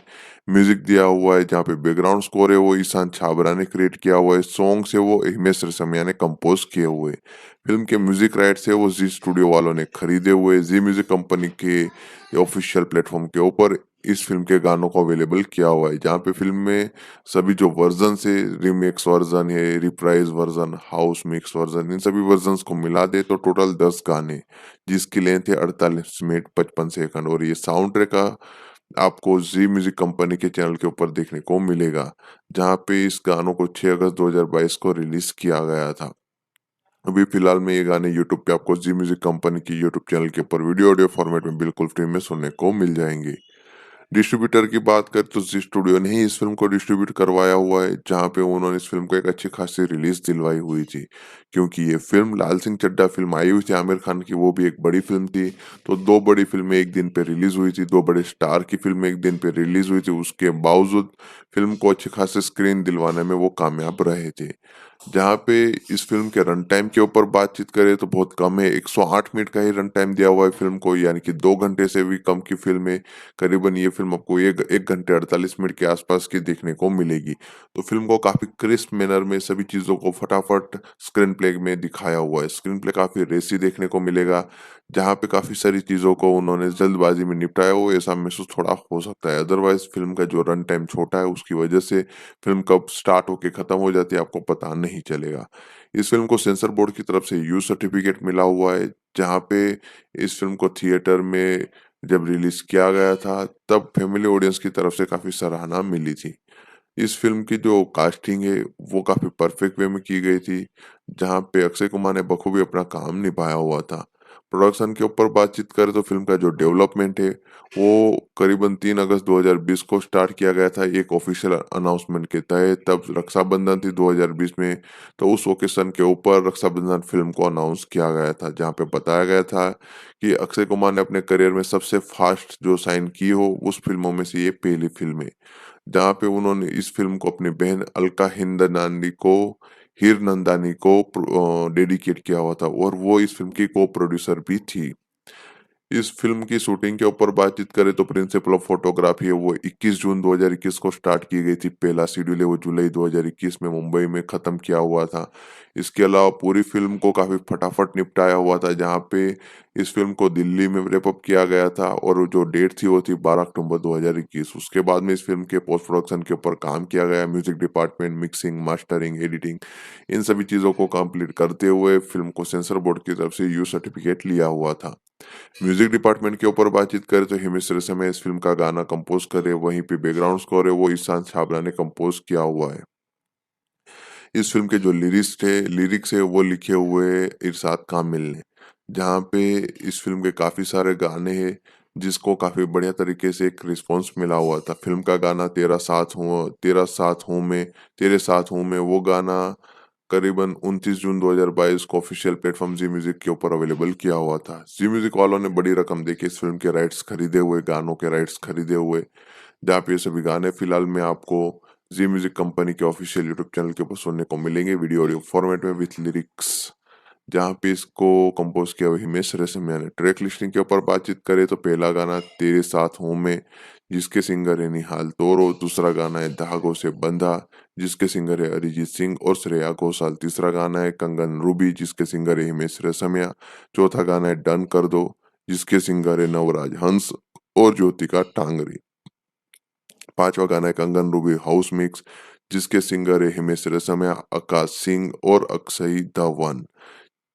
म्यूज़िक दिया हुआ है जहाँ पे बैकग्राउंड स्कोर है वो ईशान छाबरा ने क्रिएट किया हुआ है, सॉन्ग्स है वो हिमेश रेशमिया ने कंपोज़ किए हुए हैं। फ़िल्म के म्यूज़िक राइट्स है वो ज़ी स्टूडियो वालों ने खरीदे हुए, ज़ी म्यूज़िक कंपनी के ऑफिशियल प्लेटफ़ॉर्म के ऊपर इस फ़िल्म के गानों को अवेलेबल किया हुआ है, जहाँ पे फ़िल्म में सभी जो वर्ज़न्स है, रीमिक्स वर्ज़न है, reprise version, house mix version, इन सभी वर्ज़न्स को मिला दें तो टोटल 10 गाने, जिसकी लेंथ है 48 मिनट 55 सेकंड, और ये साउंड ट्रैक का आपको ज़ी म्यूज़िक कंपनी के चैनल के ऊपर देखने को मिलेगा, जहाँ पे इस गानों को 6 अगस्त 2022 को रिलीज़ किया गया था। अभी फ़िलहाल में ये गाने यूट्यूब पे आपको ज़ी म्यूज़िक कंपनी की यूट्यूब चैनल के ऊपर वीडियो ऑडियो फॉर्मेट में बिल्कुल फ्री में सुनने को मिल जाएँगे। डिस्ट्रीब्यूटर की बात करें तो ज़ी स्टूडियो ने ही इस फ़िल्म को डिस्ट्रीब्यूट करवाया हुआ है, जहाँ पे उन्होंने इस फ़िल्म को एक अच्छी खासी रिलीज़ दिलवाई हुई थी। क्योंकि ये फ़िल्म लाल सिंह चड्ढा फ़िल्म आई हुई थी आमिर खान की, वो भी एक बड़ी फ़िल्म थी, तो 2 बड़ी फ़िल्में एक दिन पे रिलीज़ हुई थी, 2 बड़े स्टार की फ़िल्में एक दिन पे रिलीज़ हुई थी, उसके बावजूद फ़िल्म को अच्छे खासे स्क्रीन दिलवाने में वो कामयाब रहे थे। जहाँ पे इस फ़िल्म के रन टाइम के ऊपर बातचीत करें तो बहुत कम है, 108 मिनट का ही रन टाइम दिया हुआ है फ़िल्म को, यानी कि 2 घंटे से भी कम की फ़िल्म है। करीबन ये फ़िल्म आपको 1 घंटे 48 मिनट के आसपास की देखने को मिलेगी। तो फ़िल्म को काफ़ी क्रिस्प मैनर में सभी चीज़ों को फटाफट स्क्रीन प्ले में दिखाया हुआ है। स्क्रीन प्ले काफ़ी रेसी देखने को मिलेगा, जहाँ पे काफ़ी सारी चीज़ों को उन्होंने जल्दबाज़ी में निपटाया हो, ऐसा महसूस थोड़ा हो सकता है। अदरवाइज़ फ़िल्म का जो रन टाइम छोटा है, उसकी वजह से फ़िल्म कब स्टार्ट होके ख़त्म हो जाती है, आपको पता नहीं चलेगा। इस फ़िल्म को सेंसर बोर्ड की तरफ से यू सर्टिफ़िकेट मिला हुआ है, जहाँ पे इस फ़िल्म को थिएटर में जब रिलीज़ किया गया था, तब फैमिली ऑडियंस की तरफ से काफ़ी सराहना मिली थी। इस फ़िल्म की जो कास्टिंग है, वो काफ़ी परफेक्ट वे में की गई थी, जहाँ पे अक्षय कुमार ने बखूबी अपना काम निभाया हुआ था। प्रोडक्शन के ऊपर बातचीत करें तो फ़िल्म का जो डेवलपमेंट है, वो करीबन 3 अगस्त 2020 को स्टार्ट किया गया था एक ऑफ़िशियल अनाउंसमेंट के तहत। तब रक्षाबंधन थी 2020 में, तो उस ओकेज़न के ऊपर रक्षाबंधन फ़िल्म को अनाउंस किया गया था, जहाँ पे बताया गया था कि अक्षय कुमार ने अपने करियर में सबसे फ़ास्ट जो साइन की हो, उस फ़िल्मों में से ये पहली फ़िल्म है। जहाँ पे उन्होंने इस फ़िल्म को अपनी बहन अलका हिंदनानी को हीरनंदानी को डेडिकेट किया हुआ था, और वो इस फ़िल्म की को-प्रोड्यूसर भी थी। इस फ़िल्म की शूटिंग के ऊपर बातचीत करें तो प्रिंसिपल ऑफ फोटोग्राफी है वो 21 जून 2021 को स्टार्ट की गई थी। पहला शेड्यूल है वो जुलाई 2021 में मुंबई में ख़त्म किया हुआ था। इसके अलावा पूरी फ़िल्म को काफ़ी फटाफट निपटाया हुआ था, जहाँ पे इस फ़िल्म को दिल्ली में रैप अप किया गया था, और जो डेट थी वो थी 12 अक्टूबर 2021। उसके बाद में इस फ़िल्म के पोस्ट प्रोडक्शन के ऊपर काम किया गया, music department, mixing, mastering, editing, इन सभी चीज़ों को कंप्लीट करते हुए फ़िल्म को सेंसर बोर्ड की तरफ से यू सर्टिफ़िकेट लिया हुआ था। म्यूजिक डिपार्टमेंट के ऊपर बातचीत करें तो हिमेश रेशमिया इस फिल्म का गाना कंपोज करे, वहीं पे बैकग्राउंड स्कोर है वो ईशान छाबरा ने कंपोज किया हुआ है। इस फिल्म के जो लिरिक्स है वो लिखे हुए हैं इरशाद कामिल ने, जहाँ पे इस फिल्म के काफ़ी सारे गाने हैं, जिसको काफ़ी बढ़िया तरीके से एक रिस्पॉन्स मिला हुआ था। फिल्म का गाना तेरे साथ हूँ मैं, वो गाना करीबन 29 जून 2022 को ऑफिशियल प्लेटफ़ॉर्म ज़ी म्यूज़िक के ऊपर अवेलेबल किया हुआ था। ज़ी म्यूज़िक वालों ने बड़ी रकम देके इस फ़िल्म के राइट्स खरीदे हुए, गानों के राइट्स खरीदे हुए, जहाँ पे ये सभी गाने फ़िलहाल में आपको ज़ी म्यूज़िक कंपनी के ऑफिशियल यूट्यूब चैनल के ऊपर सुनने को मिलेंगे वीडियो ऑडियो फॉर्मेट में विथ लिरिक्स। जहाँ पे इसको कंपोज़ किया हुआ हिमेश रेशमिया ने। ट्रैक लिस्टिंग के ऊपर बातचीत करें तो पहला गाना तेरे साथ हूँ मैं, जिसके सिंगर है निहाल तोरो, दूसरा गाना है धागों से बंधा, जिसके सिंगर है अरिजीत सिंह और श्रेया घोषाल, तीसरा गाना है कंगन रूबी, जिसके सिंगर है हिमेश रेशमिया, चौथा गाना है डन कर दो, जिसके सिंगर है नवराज हंस और ज्योतिका टांगरी। पांचवा गाना है कंगन रूबी हाउस मिक्स, जिसके सिंगर है हिमेश रेशमिया, आकाश सिंह और अक्षय धवन।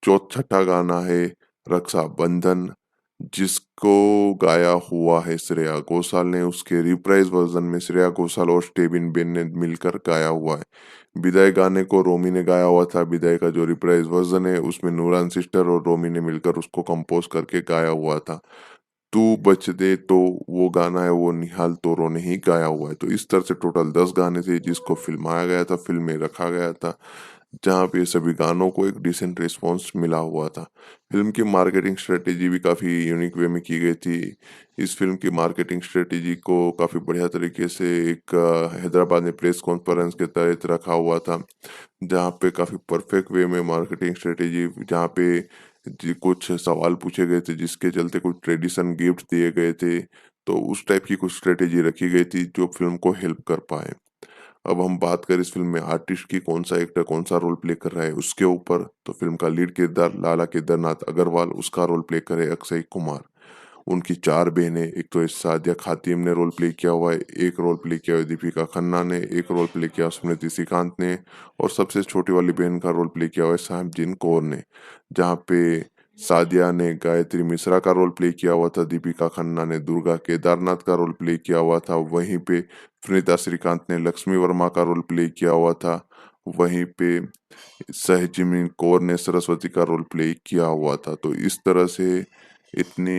छठा गाना है रक्षा बंधन, जिसको गाया हुआ है श्रेया घोषाल ने। उसके रिप्राइज वर्जन में श्रेया घोषाल और स्टेबिन बेन ने मिलकर गाया हुआ है। विदाई गाने को रोमी ने गाया हुआ था। विदाई का जो रिप्राइज वर्जन है उसमें नूरान सिस्टर और रोमी ने मिलकर उसको कंपोज करके गाया हुआ था। तू बच दे तो वो गाना है वो निहाल तोरो ने ही गाया हुआ है। तो इस तरह से टोटल 10 गाने थे जिसको फिल्माया गया था, फिल्म में रखा गया था, जहाँ पे सभी गानों को एक डिसेंट रिस्पॉन्स मिला हुआ था। फिल्म की मार्केटिंग स्ट्रेटेजी भी काफ़ी यूनिक वे में की गई थी। इस फिल्म की मार्केटिंग स्ट्रेटेजी को काफ़ी बढ़िया तरीके से एक हैदराबाद में प्रेस कॉन्फ्रेंस के तहत रखा हुआ था, जहाँ पे काफ़ी परफेक्ट वे में मार्केटिंग स्ट्रेटेजी, जहाँ पे कुछ सवाल पूछे गए थे जिसके चलते कुछ ट्रेडिशन गिफ्ट दिए गए थे। तो उस टाइप की कुछ स्ट्रेटेजी रखी गई थी जो फिल्म को हेल्प कर पाए। अब हम बात करें इस फ़िल्म में आर्टिस्ट की, कौन-सा एक्टर कौन-सा रोल प्ले कर रहा है उसके ऊपर, तो फ़िल्म का लीड किरदार लाला केदारनाथ अग्रवाल, उसका रोल प्ले करे अक्षय कुमार। उनकी 4 बहनें, एक तो सादिया खातिम ने रोल प्ले किया हुआ है, एक रोल प्ले किया हुआ है दीपिका खन्ना ने, एक रोल प्ले किया स्मृति श्रीकांत ने और सबसे छोटी वाली बहन का रोल प्ले किया हुआ है साहबजीन कौर ने। जहाँ पे सादिया ने गायत्री मिश्रा का रोल प्ले किया हुआ था, दीपिका खन्ना ने दुर्गा केदारनाथ का रोल प्ले किया हुआ था, वहीं पे सुनीता श्रीकांत ने लक्ष्मी वर्मा का रोल प्ले किया हुआ था, वहीं पे सहजिमिन कौर ने सरस्वती का रोल प्ले किया हुआ था। तो इस तरह से इतने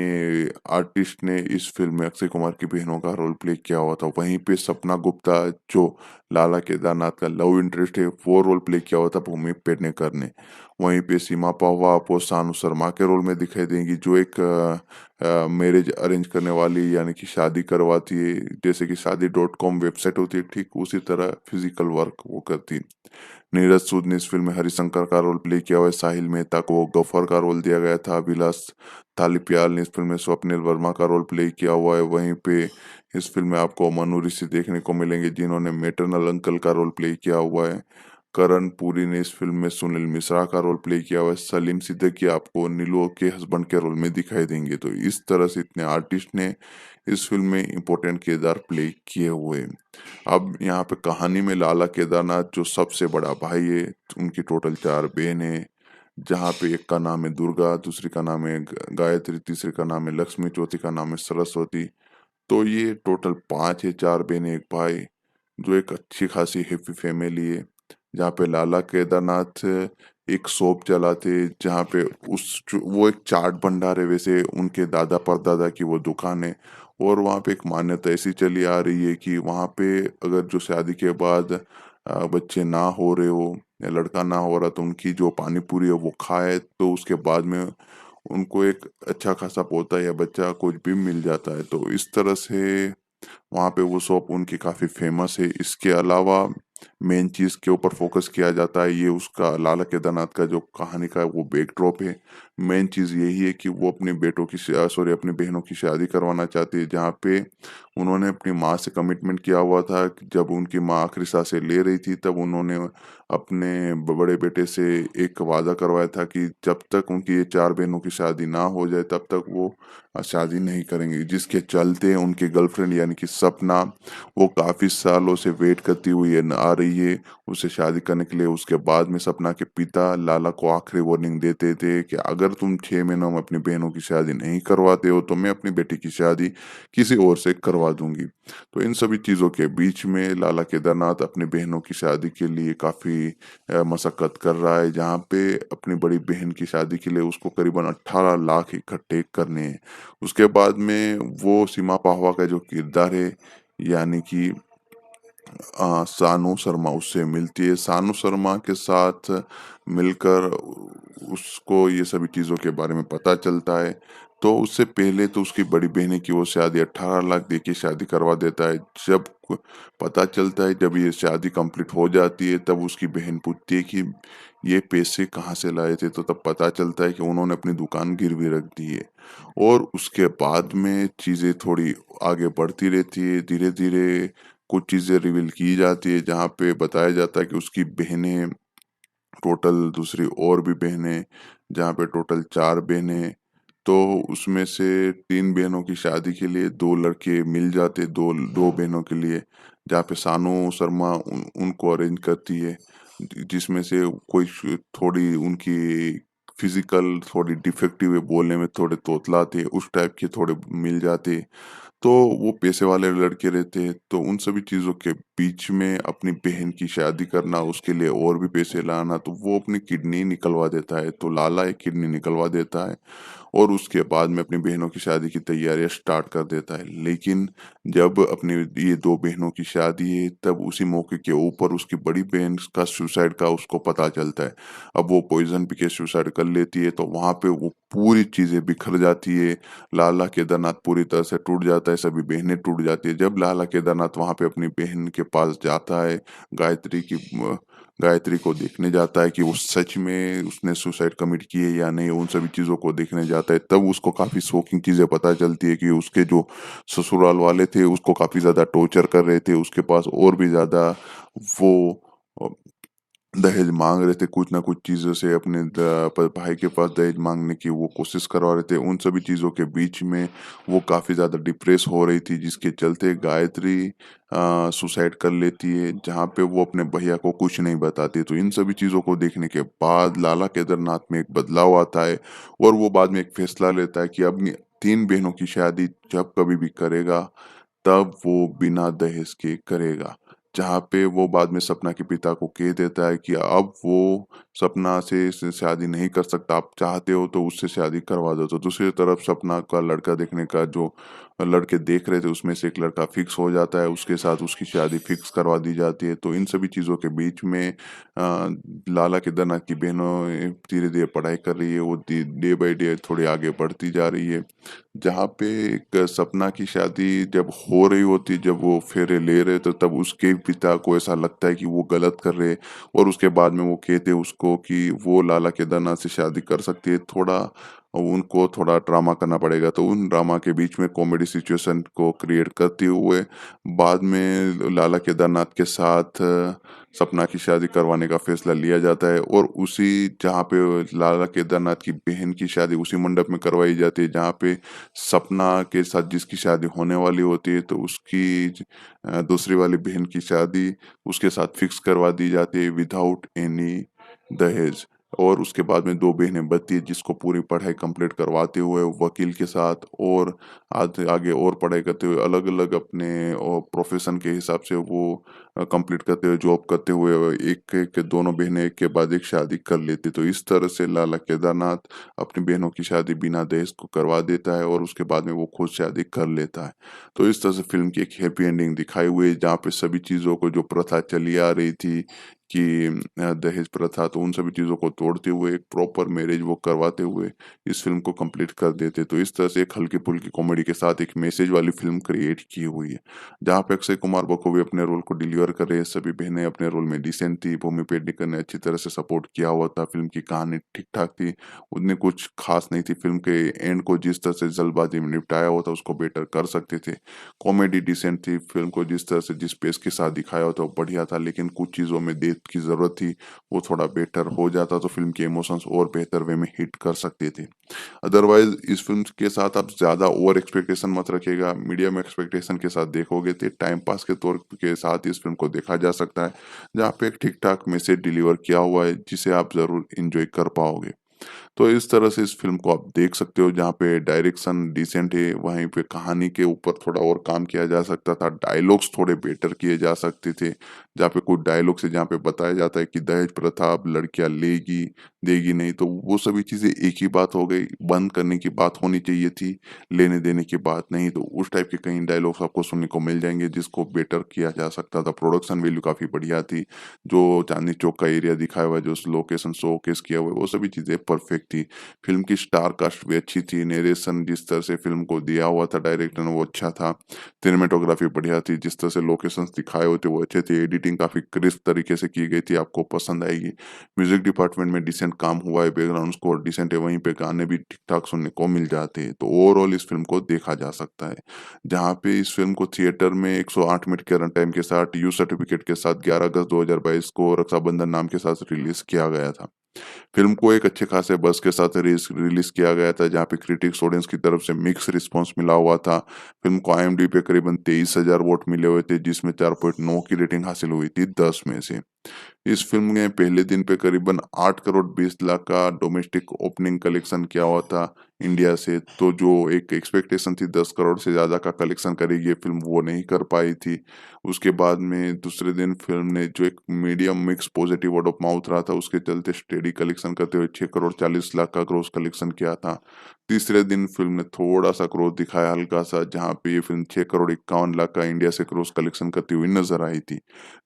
आर्टिस्ट ने इस फ़िल्म में अक्षय कुमार की बहनों का रोल प्ले किया हुआ था। वहीं पे सपना गुप्ता, जो लाला केदारनाथ का लव इंटरेस्ट है, वो रोल प्ले किया हुआ था भूमि पेडनेकर ने। वहीं पे सीमा पाववा आपको सानू शर्मा के रोल में दिखाई देंगी, जो एक मैरिज अरेंज करने वाली यानी कि शादी करवाती है। जैसे कि शादी डॉट कॉम वेबसाइट होती है, ठीक उसी तरह फिजिकल वर्क वो करती है। नीरज सूद ने इस फ़िल्म में हरिशंकर का रोल प्ले किया हुआ है, साहिल मेहता को गफ्फर का रोल दिया गया था, अभिलाष तालिपियाल ने इस फ़िल्म में स्वप्निल वर्मा का रोल प्ले किया हुआ है। वहीं पे इस फ़िल्म में आपको मनु ऋषि देखने को मिलेंगे जिन्होंने मैटरनल अंकल का रोल प्ले किया हुआ है। करण पुरी ने इस फ़िल्म में सुनील मिश्रा का रोल प्ले किया हुआ है। सलीम सिद्दीकी आपको नीलू के हस्बैंड के रोल में दिखाई देंगे। तो इस तरह से इतने आर्टिस्ट ने इस फ़िल्म में इम्पोर्टेंट किरदार प्ले किए हुए हैं। अब यहाँ पे कहानी में लाला केदारनाथ जो सबसे बड़ा भाई है, उनकी टोटल 4 बहनें, जहाँ पे एक का नाम है दुर्गा, दूसरी का नाम है गायत्री, तीसरी का नाम है लक्ष्मी, चौथी का नाम है सरस्वती। तो ये टोटल 5 है, 4 बहनें, 1 भाई, जो एक अच्छी खासी हैप्पी फैमिली है। जहाँ पे लाला केदारनाथ एक शॉप चलाते, जहाँ पे वो एक चाट भंडार है, वैसे उनके दादा परदादा की वो दुकान है। और वहाँ पे एक मान्यता ऐसी चली आ रही है कि वहाँ पे अगर जो शादी के बाद बच्चे ना हो रहे हो या लड़का ना हो रहा, तो उनकी जो पानी पूरी है वो खाए तो उसके बाद में उनको एक अच्छा खासा पोता या बच्चा कुछ भी मिल जाता है। तो इस तरह से वहाँ पे वो शॉप उनकी काफ़ी फ़ेमस है। इसके अलावा मेन चीज़ के ऊपर फ़ोकस किया जाता है, ये उसका लाला केदारनाथ का जो कहानी का वो बैकड्रॉप है। मेन चीज़ यही है कि वो अपने बेटों की सॉरी अपनी बहनों की शादी करवाना चाहती है, जहाँ पे उन्होंने अपनी माँ से कमिटमेंट किया हुआ था कि जब उनकी माँ आखिरी साँसें ले रही थी, तब उन्होंने अपने बड़े बेटे से एक वादा करवाया था कि जब तक उनकी ये 4 बहनों की शादी ना हो जाए, तब तक वो शादी नहीं करेंगे। जिसके चलते उनकी गर्लफ्रेंड यानी कि सपना, वो काफ़ी सालों से वेट करती हुई है आ रही है उससे शादी करने के लिए। उसके बाद में सपना के पिता लाला को आखिरी वार्निंग देते थे कि अगर तुम 6 महीनों में अपनी बहनों की शादी नहीं करवाते हो, तो मैं अपनी बेटी की शादी किसी और से करवा दूँगी। तो इन सभी चीज़ों के बीच में लाला केदारनाथ अपनी बहनों की शादी के लिए काफ़ी मशक्कत कर रहा है, जहाँ पे अपनी बड़ी बहन की शादी के लिए उसको करीबन 18 लाख इकट्ठे करने हैं। उसके बाद में वो सीमा पाहवा का जो किरदार है, यानी कि सानू शर्मा, उससे मिलती है। सानू शर्मा के साथ मिलकर उसको ये सभी चीज़ों के बारे में पता चलता है। तो उससे पहले तो उसकी बड़ी बहन की वो शादी 18 लाख दे के शादी करवा देता है। जब पता चलता है, जब ये शादी कंप्लीट हो जाती है, तब उसकी बहन पूछती है कि ये पैसे कहाँ से लाए थे? तो तब पता चलता है कि उन्होंने अपनी दुकान गिरवी रख दी है। और उसके बाद में चीज़ें थोड़ी आगे बढ़ती रहती है, धीरे-धीरे कुछ चीज़ें रिवील की जाती है, जहाँ पे बताया जाता है कि उसकी बहनें टोटल, दूसरी और भी बहनें, जहाँ पे टोटल 4 बहनें, तो उसमें से 3 बहनों की शादी के लिए 2 लड़के मिल जाते, 2 बहनों के लिए, जहाँ पे सानू शर्मा उनको अरेंज करती है। जिसमें से कोई थोड़ी उनकी फिजिकल थोड़ी डिफेक्टिव है, बोलने में थोड़े तोतला थे, उस टाइप के थोड़े मिल जाते। तो वो पैसे वाले लड़के रहते हैं, तो उन सभी चीज़ों के बीच में अपनी बहन की शादी करना, उसके लिए और भी पैसे लाना, तो वो अपनी किडनी निकलवा देता है। तो लाला एक किडनी निकलवा देता है और उसके बाद में अपनी बहनों की शादी की तैयारियां स्टार्ट कर देता है। लेकिन जब अपनी ये 2 बहनों की शादी है, तब उसी मौके के ऊपर उसकी बड़ी बहन का सुसाइड का उसको पता चलता है। अब वो पॉइज़न पी के सुसाइड कर लेती है, तो वहाँ पे वो पूरी चीज़ें बिखर जाती है। लाला केदारनाथ पूरी तरह से टूट जाता है, सभी बहनें टूट जाती है। जब लाला केदारनाथ वहाँ पे अपनी बहन के पास जाता है, गायत्री की गायत्री को देखने जाता है कि वो सच में उसने सुसाइड कमिट की है या नहीं, उन सभी चीज़ों को देखने जाता है। तब उसको काफ़ी शॉकिंग चीज़ें पता चलती है कि उसके जो ससुराल वाले थे, उसको काफ़ी ज़्यादा टॉर्चर कर रहे थे। उसके पास और भी ज़्यादा वो अ, दहेज माँग रहे थे, कुछ ना कुछ चीज़ों से अपने भाई के पास दहेज माँगने की वो कोशिश करवा रहे थे। उन सभी चीज़ों के बीच में वो काफ़ी ज़्यादा डिप्रेस हो रही थी, जिसके चलते गायत्री सुसाइड कर लेती है, जहाँ पे वो अपने भैया को कुछ नहीं बताती। तो इन सभी चीज़ों को देखने के बाद लाला केदारनाथ में एक बदलाव आता है और वो बाद में एक फैसला लेता है कि अपनी 3 बहनों की शादी जब कभी भी करेगा, तब वो बिना दहेज के करेगा। जहाँ पे वो बाद में सपना के पिता को कह देता है कि अब वो सपना से शादी नहीं कर सकता, आप चाहते हो तो उससे शादी करवा दो। तो दूसरी तरफ सपना का लड़का देखने का जो लड़के देख रहे थे, उसमें से एक लड़का फिक्स हो जाता है, उसके साथ उसकी शादी फिक्स करवा दी जाती है। तो इन सभी चीज़ों के बीच में लाला केदारनाथ की बहनों धीरे-धीरे पढ़ाई कर रही है, वो डे बाय डे थोड़ी आगे बढ़ती जा रही है। जहाँ पे एक सपना की शादी जब हो रही होती, जब वो फेरे ले रहे, तो तब उसके पिता को ऐसा लगता है कि वो गलत कर रहे हैं और उसके बाद में वो कहते उसको कि वो लाला केदारनाथ से शादी कर सकती है। थोड़ा उनको थोड़ा ड्रामा करना पड़ेगा, तो उन ड्रामा के बीच में कॉमेडी सिचुएशन को क्रिएट करते हुए बाद में लाला केदारनाथ के साथ सपना की शादी करवाने का फैसला लिया जाता है और उसी जहाँ पे लाला केदारनाथ की बहन की शादी उसी मंडप में करवाई जाती है, जहाँ पे सपना के साथ जिसकी शादी होने वाली होती है, तो उसकी दूसरी वाली बहन की शादी उसके साथ फिक्स करवा दी जाती है विदाउट एनी दहेज। और उसके बाद में 2 बहनें बचती है, जिसको पूरी पढ़ाई कंप्लीट करवाते हुए वकील के साथ और आगे और पढ़ाई करते हुए अलग-अलग अपने प्रोफ़ेशन के हिसाब से वो कंप्लीट करते हुए, जॉब करते हुए एक-एक दोनों बहनें एक के बाद एक शादी कर लेती। तो इस तरह से लाला केदारनाथ अपनी बहनों की शादी बिना दहेज को करवा देता है और उसके बाद में वो खुद शादी कर लेता है। तो इस तरह से फ़िल्म की एक हैप्पी एंडिंग दिखाई हुई है, जहाँ पे सभी चीज़ों को जो प्रथा चली आ रही थी कि दहेज प्रथा, तो उन सभी चीज़ों को तोड़ते हुए एक प्रॉपर मैरिज वो करवाते हुए इस फ़िल्म को कंप्लीट कर देते। तो इस तरह से एक हल्की-फुल्की कॉमेडी के साथ एक मैसेज वाली फ़िल्म क्रिएट की हुई है। जहाँ पे अक्षय कुमार बखूबी अपने रोल को डिलीवर कर रहे हैं, सभी बहनें अपने रोल में डिसेंट थी, भूमि पेडनेकर ने अच्छी तरह से सपोर्ट किया हुआ था, फ़िल्म की कहानी ठीक-ठाक थी, उतनी कुछ ख़ास नहीं थी। फ़िल्म के एंड को जिस तरह से जल्दबाज़ी में निपटाया हुआ था, उसको बेटर कर सकते थे। कॉमेडी डिसेंट थी, फ़िल्म को जिस तरह से जिस पेस के साथ दिखाया हुआ था वो बढ़िया था, लेकिन कुछ चीज़ों में डेप्थ की ज़रूरत थी, वो थोड़ा बेटर हो जाता तो फ़िल्म के इमोशंस और बेहतर वे में हिट कर सकते थे। अदरवाइज़ इस फ़िल्म के साथ आप ज़्यादा ओवर एक्सपेक्टेशन मत रखिएगा, मीडियम एक्सपेक्टेशन के साथ देखोगे तो टाइम पास के तौर के साथ इस फ़िल्म को देखा जा सकता है, जहाँ पे एक ठीक-ठाक मैसेज डिलीवर किया हुआ है, जिसे आप ज़रूर एन्जॉय कर पाओगे। तो इस तरह से इस फ़िल्म को आप देख सकते हो, जहाँ पे डायरेक्शन डिसेंट है, वहीं पे कहानी के ऊपर थोड़ा और काम किया जा सकता था, डायलॉग्स थोड़े बेटर किए जा सकते थे, जहाँ पे कुछ डायलॉग्स है जहाँ पे बताया जाता है कि दहेज प्रथा अब लड़कियाँ लेगी, देगी नहीं, तो वो सभी चीज़ें एक ही बात हो गई, बंद करने की बात होनी चाहिए थी, लेने-देने की बात नहीं। तो उस टाइप के कई डायलॉग्स आपको सुनने को मिल जाएँगे, जिसको बेटर किया जा सकता था। प्रोडक्शन वैल्यू काफ़ी बढ़िया थी, जो चांदनी चौक का एरिया दिखाया हुआ है, जो लोकेशन शोकेस किया हुआ है, वो सभी चीज़ें परफेक्ट थी। फ़िल्म की स्टार कास्ट भी अच्छी थी, नैरेशन जिस तरह से फ़िल्म को दिया हुआ था डायरेक्टर ने वो अच्छा था, सिनेमेटोग्राफी बढ़िया थी, जिस तरह से लोकेशंस दिखाए हुए थे वो अच्छे थे, एडिटिंग काफ़ी क्रिस्प तरीके से की गई थी, आपको पसंद आएगी। म्यूज़िक डिपार्टमेंट में डिसेंट काम हुआ है, बैकग्राउंड स्कोर डिसेंट है, वहीं पे गाने भी ठीक-ठाक सुनने को मिल जाते हैं। तो ओवरऑल इस फ़िल्म को देखा जा सकता है। जहाँ पे इस फ़िल्म को थिएटर में 108 मिनट के रन टाइम के साथ, यू सर्टिफ़िकेट के साथ 11 अगस्त 2022 को रक्षाबंधन नाम के साथ रिलीज़ किया गया था। फ़िल्म को एक अच्छे खासे बज़ के साथ रिलीज़ किया गया था, जहाँ पे क्रिटिक्स ऑडियंस की तरफ से मिक्स रिस्पॉन्स मिला हुआ था। फ़िल्म को आईएमडीबी पे करीबन 23,000 वोट मिले हुए थे, जिसमें 4.9 की रेटिंग हासिल हुई थी 10 में से। इस फ़िल्म ने पहले दिन पे करीबन 8 करोड़ 20 लाख का डोमेस्टिक ओपनिंग कलेक्शन किया हुआ था इंडिया से, तो जो एक एक्सपेक्टेशन थी 10 करोड़ से ज़्यादा का कलेक्शन करेगी ये फ़िल्म, वो नहीं कर पाई थी। उसके बाद में दूसरे दिन फ़िल्म ने जो एक medium mix positive word of mouth रहा था, उसके चलते स्टेडी कलेक्शन करते हुए 6 करोड़ 40 लाख का ग्रॉस कलेक्शन किया था। तीसरे दिन फ़िल्म ने थोड़ा-सा ग्रोथ दिखाया हल्का-सा, जहाँ पे ये फ़िल्म 6 करोड़ 51 लाख का इंडिया से ग्रॉस कलेक्शन करती हुई नज़र आई थी।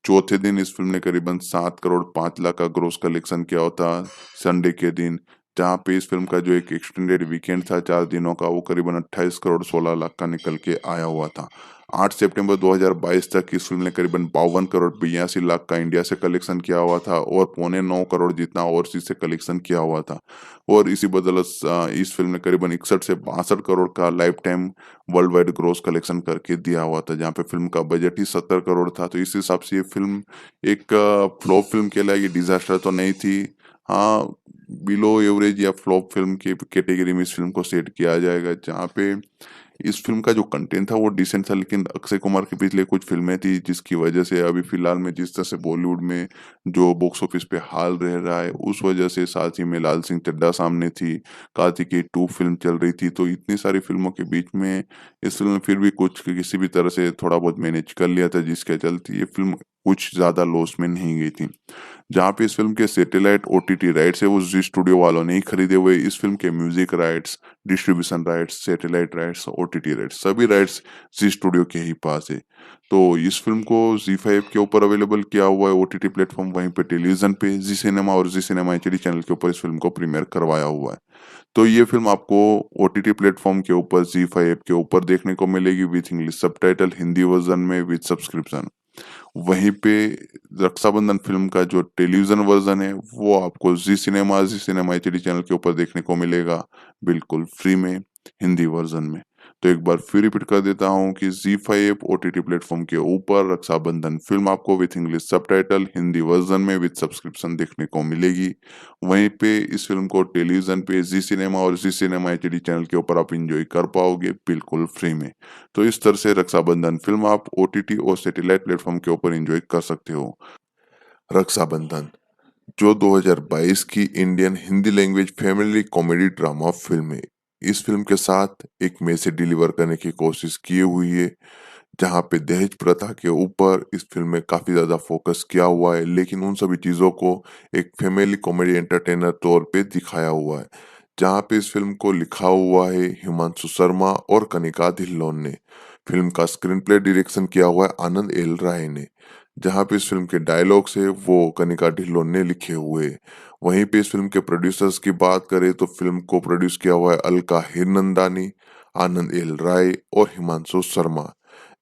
चौथे दिन इस फ़िल्म ने करीबन 7 करोड़ 5 लाख का ग्रॉस कलेक्शन किया होता संडे के दिन, जहाँ पे इस फ़िल्म का जो एक एक्सटेंडेड वीकेंड था 4 दिनों का, वो करीबन 28 करोड़ 16 लाख का निकल के आया हुआ था। 8 सितंबर 2022 तक इस फ़िल्म ने करीबन 52 करोड़ 82 लाख का इंडिया से कलेक्शन किया हुआ था और पौने 9 करोड़ जितना ओवरसीज़ से कलेक्शन किया हुआ था। और इसी बदौलत इस फ़िल्म ने करीबन 61 से 62 करोड़ का life time world wide gross collection करके दिया हुआ था, जहाँ पे फ़िल्म का बजट ही 70 करोड़ था। तो इस हिसाब से ये फ़िल्म एक फ्लॉप फ़िल्म कहलाएगी, डिज़ास्टर तो नहीं थी। हाँ, बिलो एवरेज या फ्लॉप फ़िल्म की कैटेगरी में इस फ़िल्म को सेट किया जाएगा, जहाँ पे इस फ़िल्म का जो कंटेंट था वो डिसेंट था, लेकिन अक्षय कुमार की पिछले कुछ फ़िल्में थी जिसकी वजह से अभी फ़िलहाल में जिस तरह से बॉलीवुड में जो बॉक्स ऑफिस पे हाल रह रहा है, उस वजह से, साथ ही में लाल सिंह चड्ढा सामने थी, कार्तिकेय 2 फ़िल्म चल रही थी, तो इतनी सारी फ़िल्मों के बीच में इस फ़िल्म ने फिर भी कुछ किसी भी तरह से थोड़ा बहुत मैनेज कर लिया था, जिसके चलते ये फ़िल्म कुछ ज़्यादा लॉस में नहीं गई थी। जहाँ पे इस फ़िल्म के सैटेलाइट ओटीटी राइट्स है वो ज़ी स्टूडियो वालों ने ही खरीदे हुए, इस फ़िल्म के music rights, distribution rights, satellite rights, OTT rights, सभी राइट्स ज़ी स्टूडियो के ही पास है। तो इस फ़िल्म को ज़ी5 के ऊपर अवेलेबल किया हुआ है ओटीटी प्लेटफ़ॉर्म, वहीं पे टेलीविज़न पे ज़ी सिनेमा और ज़ी सिनेमा एचडी चैनल के ऊपर इस फ़िल्म को प्रीमियर करवाया हुआ है। तो ये फ़िल्म आपको ओटीटी प्लेटफ़ॉर्म के ऊपर ज़ी5 के ऊपर देखने को मिलेगी with English subtitle Hindi version में विथ सब्सक्रिप्शन। वहीं पे रक्षाबंधन फ़िल्म का जो टेलीविज़न वर्ज़न है, वो आपको ज़ी सिनेमा एचडी चैनल के ऊपर देखने को मिलेगा, बिल्कुल फ्री में, हिंदी वर्ज़न में। तो एक बार फिर रिपीट कर देता हूँ कि ज़ी5 ओटीटी प्लेटफ़ॉर्म के ऊपर रक्षाबंधन फ़िल्म आपको with English subtitle Hindi version में विथ सब्सक्रिप्शन देखने को मिलेगी। वहीं पे इस फ़िल्म को टेलीविज़न पे ज़ी सिनेमा और ज़ी सिनेमा एचडी चैनल के ऊपर आप एन्जॉय कर पाओगे, बिल्कुल फ्री में। तो इस तरह से रक्षाबंधन फ़िल्म आप ओटीटी और सैटेलाइट प्लेटफ़ॉर्म के ऊपर एन्जॉय कर सकते हो। रक्षाबंधन, जो 2022 की Indian Hindi language family comedy drama film है। इस फ़िल्म के साथ एक मैसेज डिलीवर करने की कोशिश की हुई है, जहाँ पे दहेज प्रथा के ऊपर इस फ़िल्म में काफ़ी ज़्यादा फ़ोकस किया हुआ है, लेकिन उन सभी चीज़ों को एक फैमिली कॉमेडी एंटरटेनर तौर पे दिखाया हुआ है। जहाँ पे इस फ़िल्म को लिखा हुआ है हिमांशु शर्मा और कनिका धिल्लोन ने। फ़िल्म का स्क्रीन प्ले डायरेक्शन किया हुआ है आनंद एल राय ने। जहाँ पे इस फ़िल्म के डायलॉग्स है वो कनिका ढिल्लोन ने लिखे हुए हैं। वहीं पे इस फ़िल्म के प्रोड्यूसर्स की बात करें तो फ़िल्म को प्रोड्यूस किया हुआ है अलका हिरनंदानी, आनंद एल राय और हिमांशु शर्मा,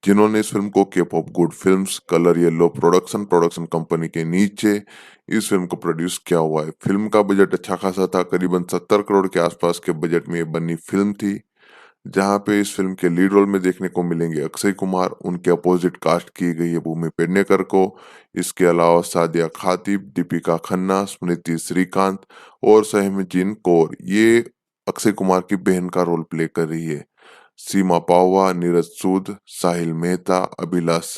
जिन्होंने इस फ़िल्म को Cape of Good Films, Colour Yellow production company के नीचे इस फ़िल्म को प्रोड्यूस किया हुआ है। फ़िल्म का बजट अच्छा खासा था, करीबन 70 करोड़ के आसपास के बजट में ये बनी फ़िल्म थी। जहाँ पे इस फ़िल्म के लीड रोल में देखने को मिलेंगे अक्षय कुमार, उनके अपोज़िट कास्ट की गई है भूमि पेडनेकर को। इसके अलावा सादिया खातिब, दीपिका खन्ना, स्मृति श्रीकांत और सहमजीन कौर, ये अक्षय कुमार की बहन का रोल प्ले कर रही है। सीमा पाववा, नीरज सूद, साहिल मेहता, अभिलाष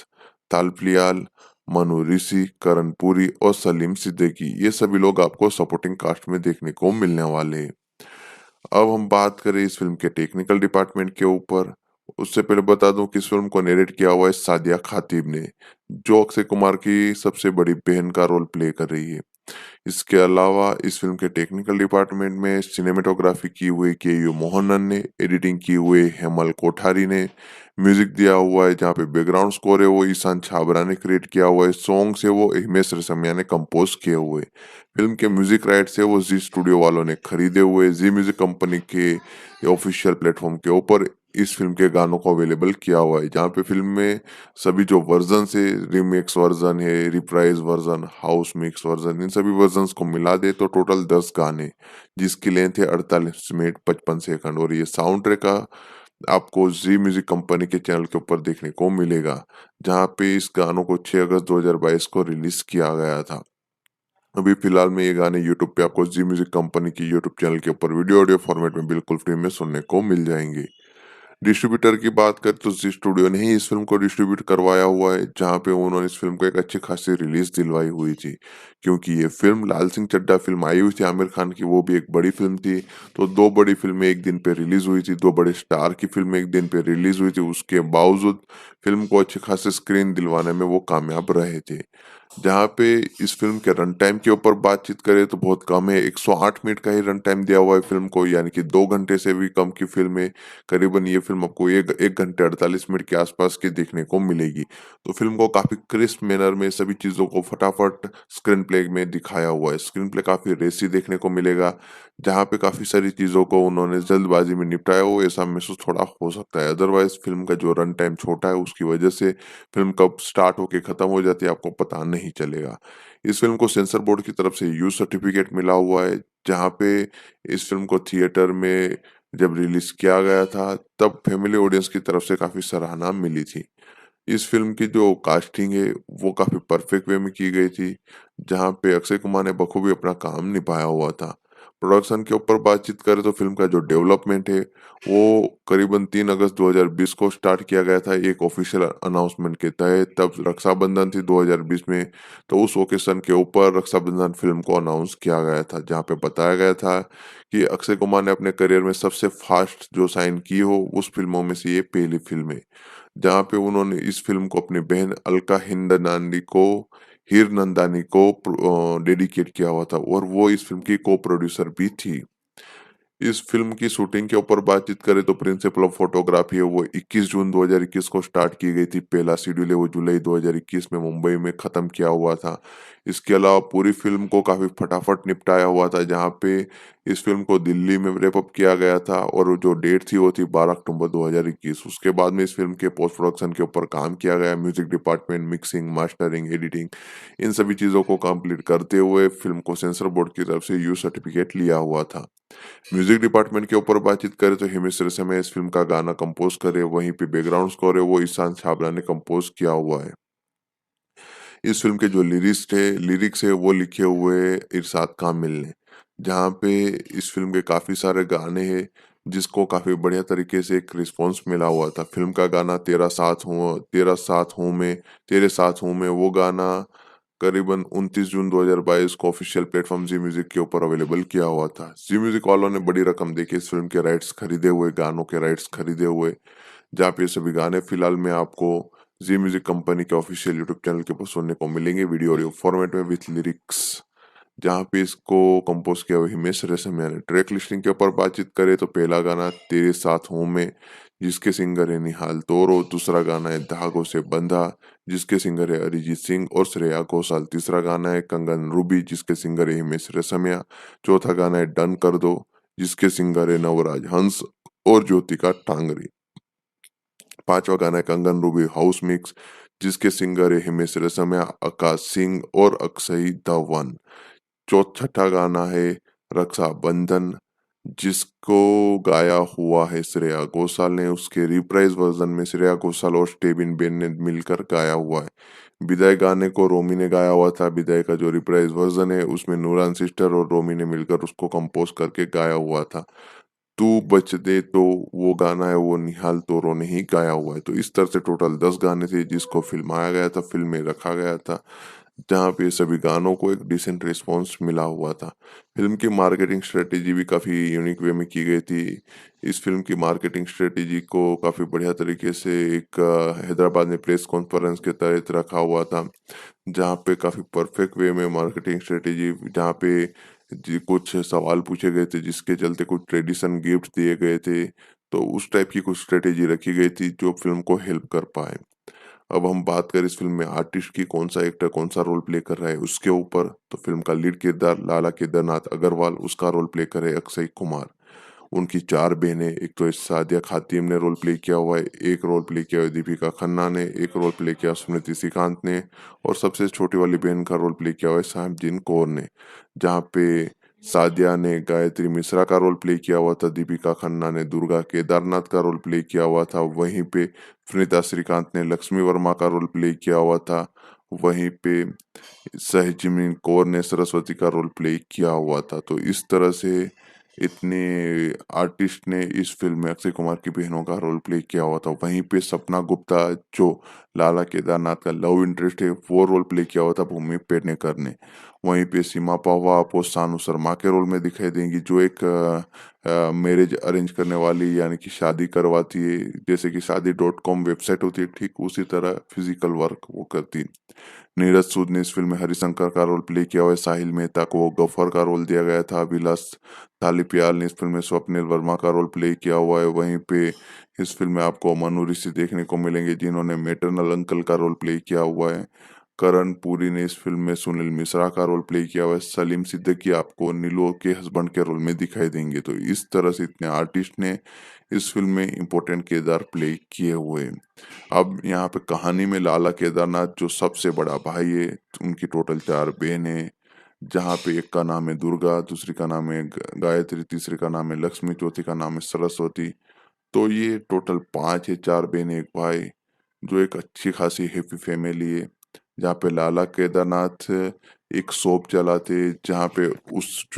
तालपियाल, मनु ऋषि, करण पुरी और सलीम सिद्दीकी, ये सभी लोग आपको सपोर्टिंग कास्ट में देखने को मिलने वाले हैं। अब हम बात करें इस फ़िल्म के टेक्निकल डिपार्टमेंट के ऊपर, उससे पहले बता दूँ कि इस फ़िल्म को नैरेट किया हुआ है सादिया खातिब ने, जो अक्षय कुमार की सबसे बड़ी बहन का रोल प्ले कर रही है। इसके अलावा इस फ़िल्म के टेक्निकल डिपार्टमेंट में सिनेमेटोग्राफी की हुई के.यू. मोहनन ने, एडिटिंग की हुई हेमल कोठारी ने, म्यूज़िक दिया हुआ है जहाँ पे बैकग्राउंड स्कोर है वो ईशान छाबरा ने क्रिएट किया हुआ है, सॉन्ग्स है वो हिमेश रेशमिया ने कंपोज़ किए हुए। फ़िल्म के म्यूज़िक राइट्स है वो ज़ी स्टूडियो वालों ने खरीदे हुए, ज़ी म्यूज़िक कंपनी के ऑफिशियल प्लेटफ़ॉर्म के ऊपर इस फ़िल्म के गानों को अवेलेबल किया हुआ है, जहाँ पे फ़िल्म में सभी जो वर्ज़न्स है, रीमिक्स वर्ज़न है, reprise version, house mix version, इन सभी वर्ज़न्स को मिला दें तो टोटल 10 गाने, जिसकी लेंथ है 48 मिनट 55 सेकंड, और ये साउंड ट्रैक का आपको ज़ी म्यूज़िक कंपनी के चैनल के ऊपर देखने को मिलेगा, जहाँ पे इस गानों को 6 अगस्त 2022 को रिलीज़ किया गया था। अभी फिलहाल में ये गाने यूट्यूब पे आपको जी म्यूजिक कंपनी की यूट्यूब चैनल के ऊपर वीडियो ऑडियो फॉर्मेट में बिल्कुल फ्री में सुनने को मिल जाएंगे। डिस्ट्रीब्यूटर की बात करें तो जी स्टूडियो ने ही इस फ़िल्म को डिस्ट्रीब्यूट करवाया हुआ है, जहाँ पे उन्होंने इस फ़िल्म को एक अच्छी खासी रिलीज़ दिलवाई हुई थी। क्योंकि ये फ़िल्म लाल सिंह चड्ढा फ़िल्म आई हुई थी आमिर खान की, वो भी एक बड़ी फ़िल्म थी। तो 2 बड़ी फ़िल्में एक दिन पे रिलीज़ हुई थी, 2 बड़े स्टार की फ़िल्में एक दिन पे रिलीज़ हुई थी। उसके बावजूद फ़िल्म को अच्छे खासे स्क्रीन दिलवाने में वो कामयाब रहे थे। जहाँ पे इस फ़िल्म के रन टाइम के ऊपर बातचीत करें तो बहुत कम है, 108 मिनट का ही रन टाइम दिया हुआ है फ़िल्म को, यानी कि 2 घंटे से भी कम की फ़िल्म है। करीबन ये फ़िल्म आपको 1 घंटे 48 मिनट के आसपास की देखने को मिलेगी। तो फ़िल्म को काफ़ी क्रिस्प मैनर में सभी चीज़ों को फटाफट स्क्रीन प्ले में दिखाया हुआ है। स्क्रीन प्ले काफ़ी रेसी देखने को मिलेगा, जहाँ पे काफ़ी सारी चीज़ों को उन्होंने जल्दबाज़ी में निपटाया हो, ऐसा महसूस थोड़ा हो सकता है। अदरवाइज़ फ़िल्म का जो रन टाइम छोटा है, उसकी वजह से फ़िल्म कब स्टार्ट होके ख़त्म हो जाती है, आपको पता नहीं चलेगा। इस फ़िल्म को सेंसर बोर्ड की तरफ से यू सर्टिफ़िकेट मिला हुआ है, जहाँ पे इस फ़िल्म को थिएटर में जब रिलीज़ किया गया था, तब फैमिली ऑडियंस की तरफ से काफ़ी सराहना मिली थी। इस फ़िल्म की जो कास्टिंग है, वो काफ़ी परफेक्ट वे में की गई थी, जहाँ पे अक्षय कुमार ने बखूबी अपना काम निभाया हुआ था। प्रोडक्शन के ऊपर बातचीत करें तो फ़िल्म का जो डेवलपमेंट है, वो करीबन 3 अगस्त 2020 को स्टार्ट किया गया था एक ऑफ़िशियल अनाउंसमेंट के तहत। तब रक्षाबंधन थी 2020 में, तो उस ओकेज़न के ऊपर रक्षाबंधन फ़िल्म को अनाउंस किया गया था, जहाँ पे बताया गया था कि अक्षय कुमार ने अपने करियर में सबसे फ़ास्ट जो साइन की हो, उस फ़िल्मों में से ये पहली फ़िल्म है। जहाँ पे उन्होंने इस फ़िल्म को अपनी बहन अलका हिंदानी को हीरनंदानी को डेडिकेट किया हुआ था और वो इस फ़िल्म की को-प्रोड्यूसर भी थी। इस फ़िल्म की शूटिंग के ऊपर बातचीत करें तो प्रिंसिपल ऑफ फोटोग्राफी है वो 21 जून 2021 को स्टार्ट की गई थी। पहला शेड्यूल है वो जुलाई 2021 में मुंबई में ख़त्म किया हुआ था। इसके अलावा पूरी फ़िल्म को काफ़ी फटाफट निपटाया हुआ था, जहाँ पे इस फ़िल्म को दिल्ली में रैप अप किया गया था और जो डेट थी वो थी 12 अक्टूबर 2021। उसके बाद में इस फ़िल्म के पोस्ट प्रोडक्शन के ऊपर काम किया गया। Music department, mixing, mastering, editing, इन सभी चीज़ों को कंप्लीट करते हुए फ़िल्म को सेंसर बोर्ड की तरफ से यू सर्टिफ़िकेट लिया हुआ था। म्यूजिक डिपार्टमेंट के ऊपर बातचीत करें तो हिमेश रेशमिया इस फिल्म का गाना कंपोज करे, वहीं पे बैकग्राउंड स्कोर है वो ईशान छाबड़ा ने कंपोज किया हुआ है। इस फिल्म के जो लिरिक्स है वो लिखे हुए इरशाद कामिल ने, जहाँ पे इस फिल्म के काफ़ी सारे गाने हैं, जिसको काफ़ी बढ़िया तरीके से एक रिस्पॉन्स मिला हुआ था। फिल्म का गाना तेरे साथ हूँ मैं, वो गाना करीबन 29 जून 2022 को ऑफिशियल प्लेटफ़ॉर्म ज़ी म्यूज़िक के ऊपर अवेलेबल किया हुआ था। ज़ी म्यूज़िक वालों ने बड़ी रकम देके इस फ़िल्म के राइट्स खरीदे हुए, गानों के राइट्स खरीदे हुए, जहाँ पे ये सभी गाने फ़िलहाल में आपको ज़ी म्यूज़िक कंपनी के ऑफिशियल यूट्यूब चैनल के ऊपर सुनने को मिलेंगे वीडियो ऑडियो फॉर्मेट में विथ लिरिक्स। जहाँ पे इसको कंपोज़ किया हुआ हिमेश रेशमिया ने। ट्रैक लिस्टिंग के ऊपर बातचीत करें तो पहला गाना तेरे साथ हूँ मैं, जिसके सिंगर है निहाल तोरो। दूसरा गाना है धागों से बंधा, जिसके सिंगर है अरिजीत सिंह और श्रेया घोषाल। तीसरा गाना है कंगन रूबी, जिसके सिंगर है हिमेश रेशमिया। चौथा गाना है डन कर दो, जिसके सिंगर है नवराज हंस और ज्योतिका टांगरी। पांचवा गाना है कंगन रूबी हाउस मिक्स, जिसके सिंगर है हिमेश रेशमिया, आकाश सिंह और अक्षय धवन। छठा गाना है रक्षाबंधन, जिसको गाया हुआ है श्रेया घोषाल ने। उसके रिप्राइज वर्जन में श्रेया घोषाल और स्टेबिन बेन ने मिलकर गाया हुआ है। विदाई गाने को रोमी ने गाया हुआ था। विदाई का जो रिप्राइज वर्जन है उसमें नूरान सिस्टर और रोमी ने मिलकर उसको कंपोज करके गाया हुआ था। तू बच दे तो वो गाना है वो निहाल तोरो ने ही गाया हुआ है। तो इस तरह से टोटल 10 गाने थे जिसको फिल्माया गया था, फिल्म में रखा गया था, जहाँ पे सभी गानों को एक डिसेंट रिस्पॉन्स मिला हुआ था। फिल्म की मार्केटिंग स्ट्रेटेजी भी काफ़ी यूनिक वे में की गई थी। इस फिल्म की मार्केटिंग स्ट्रेटेजी को काफ़ी बढ़िया तरीके से एक हैदराबाद में प्रेस कॉन्फ्रेंस के तहत रखा हुआ था, जहाँ पे काफ़ी परफेक्ट वे में मार्केटिंग स्ट्रेटेजी, जहाँ पे जी कुछ सवाल पूछे गए थे जिसके चलते कुछ ट्रेडिशन गिफ्ट दिए गए थे। तो उस टाइप की कुछ स्ट्रेटेजी रखी गई थी जो फ़िल्म को हेल्प कर पाए। अब हम बात करें इस फ़िल्म में आर्टिस्ट की, कौन-सा एक्टर कौन-सा रोल प्ले कर रहा है उसके ऊपर, तो फ़िल्म का लीड किरदार लाला केदारनाथ अग्रवाल, उसका रोल प्ले कर रहे हैं अक्षय कुमार। उनकी 4 बहनें, एक तो सादिया खातिम ने रोल प्ले किया हुआ है, एक रोल प्ले किया हुआ है दीपिका खन्ना ने, एक रोल प्ले किया स्मृति श्रीकांत ने और सबसे छोटी वाली बहन का रोल प्ले किया हुआ है साहबजीन कौर ने। जहाँ पे सादिया ने गायत्री मिश्रा का रोल प्ले किया हुआ था, दीपिका खन्ना ने दुर्गा केदारनाथ का रोल प्ले किया हुआ था, वहीं पे सुनीता श्रीकांत ने लक्ष्मी वर्मा का रोल प्ले किया हुआ था वहीं पे सहजमिन कौर ने सरस्वती का रोल प्ले किया हुआ था। तो इस तरह से इतने आर्टिस्ट ने इस फ़िल्म में अक्षय कुमार की बहनों का रोल प्ले किया हुआ था। वहीं पे सपना गुप्ता जो लाला केदारनाथ का लव इंटरेस्ट है, वो रोल प्ले किया हुआ था भूमि पेडनेकर ने। वहीं पे सीमा पावा आपको सानू शर्मा के रोल में दिखाई देंगी, जो एक मैरिज अरेंज करने वाली यानी कि शादी करवाती है। जैसे कि शादी डॉट कॉम वेबसाइट होती है, ठीक उसी तरह फिज़िकल वर्क वो करती है। नीरज सूद ने इस फ़िल्म में हरिशंकर का रोल प्ले किया हुआ है, साहिल मेहता को गफ्फर का रोल दिया गया था, अभिलाष थालीपयाल ने इस फ़िल्म में स्वप्निल वर्मा का रोल प्ले किया हुआ है। वहीं पे इस फ़िल्म में आपको मनु ऋषि देखने को मिलेंगे, जिन्होंने मैटरनल अंकल का रोल प्ले किया हुआ है। करण पुरी ने इस फ़िल्म में सुनील मिश्रा का रोल प्ले किया हुआ है। सलीम सिद्दीकी आपको नीलू के हस्बैंड के रोल में दिखाई देंगे। तो इस तरह से इतने आर्टिस्ट ने इस फ़िल्म में इम्पोर्टेंट किरदार प्ले किए हुए हैं। अब यहाँ पे कहानी में लाला केदारनाथ जो सबसे बड़ा भाई है, उनकी टोटल 4 बहनें, जहाँ पे एक का नाम है दुर्गा, दूसरी का नाम है गायत्री, तीसरी का नाम है लक्ष्मी, चौथी का नाम है सरस्वती। तो ये टोटल 5 है, 4 बहनें, 1 भाई, जो एक अच्छी खासी हैप्पी फैमिली है। जहाँ पे लाला केदारनाथ एक शॉप चलाते, जहाँ पे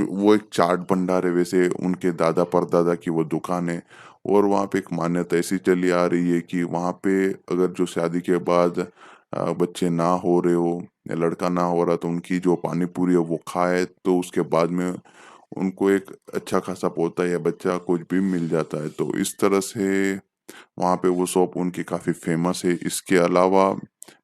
वो एक चाट भंडार है, वैसे उनके दादा परदादा की वो दुकान है। और वहाँ पे एक मान्यता ऐसी चली आ रही है कि वहाँ पे अगर जो शादी के बाद बच्चे ना हो रहे हो या लड़का ना हो रहा, तो उनकी जो पानी पूरी है वो खाए, तो उसके बाद में उनको एक अच्छा खासा पोता या बच्चा कुछ भी मिल जाता है। तो इस तरह से वहाँ पे वो शॉप उनकी काफ़ी फ़ेमस है। इसके अलावा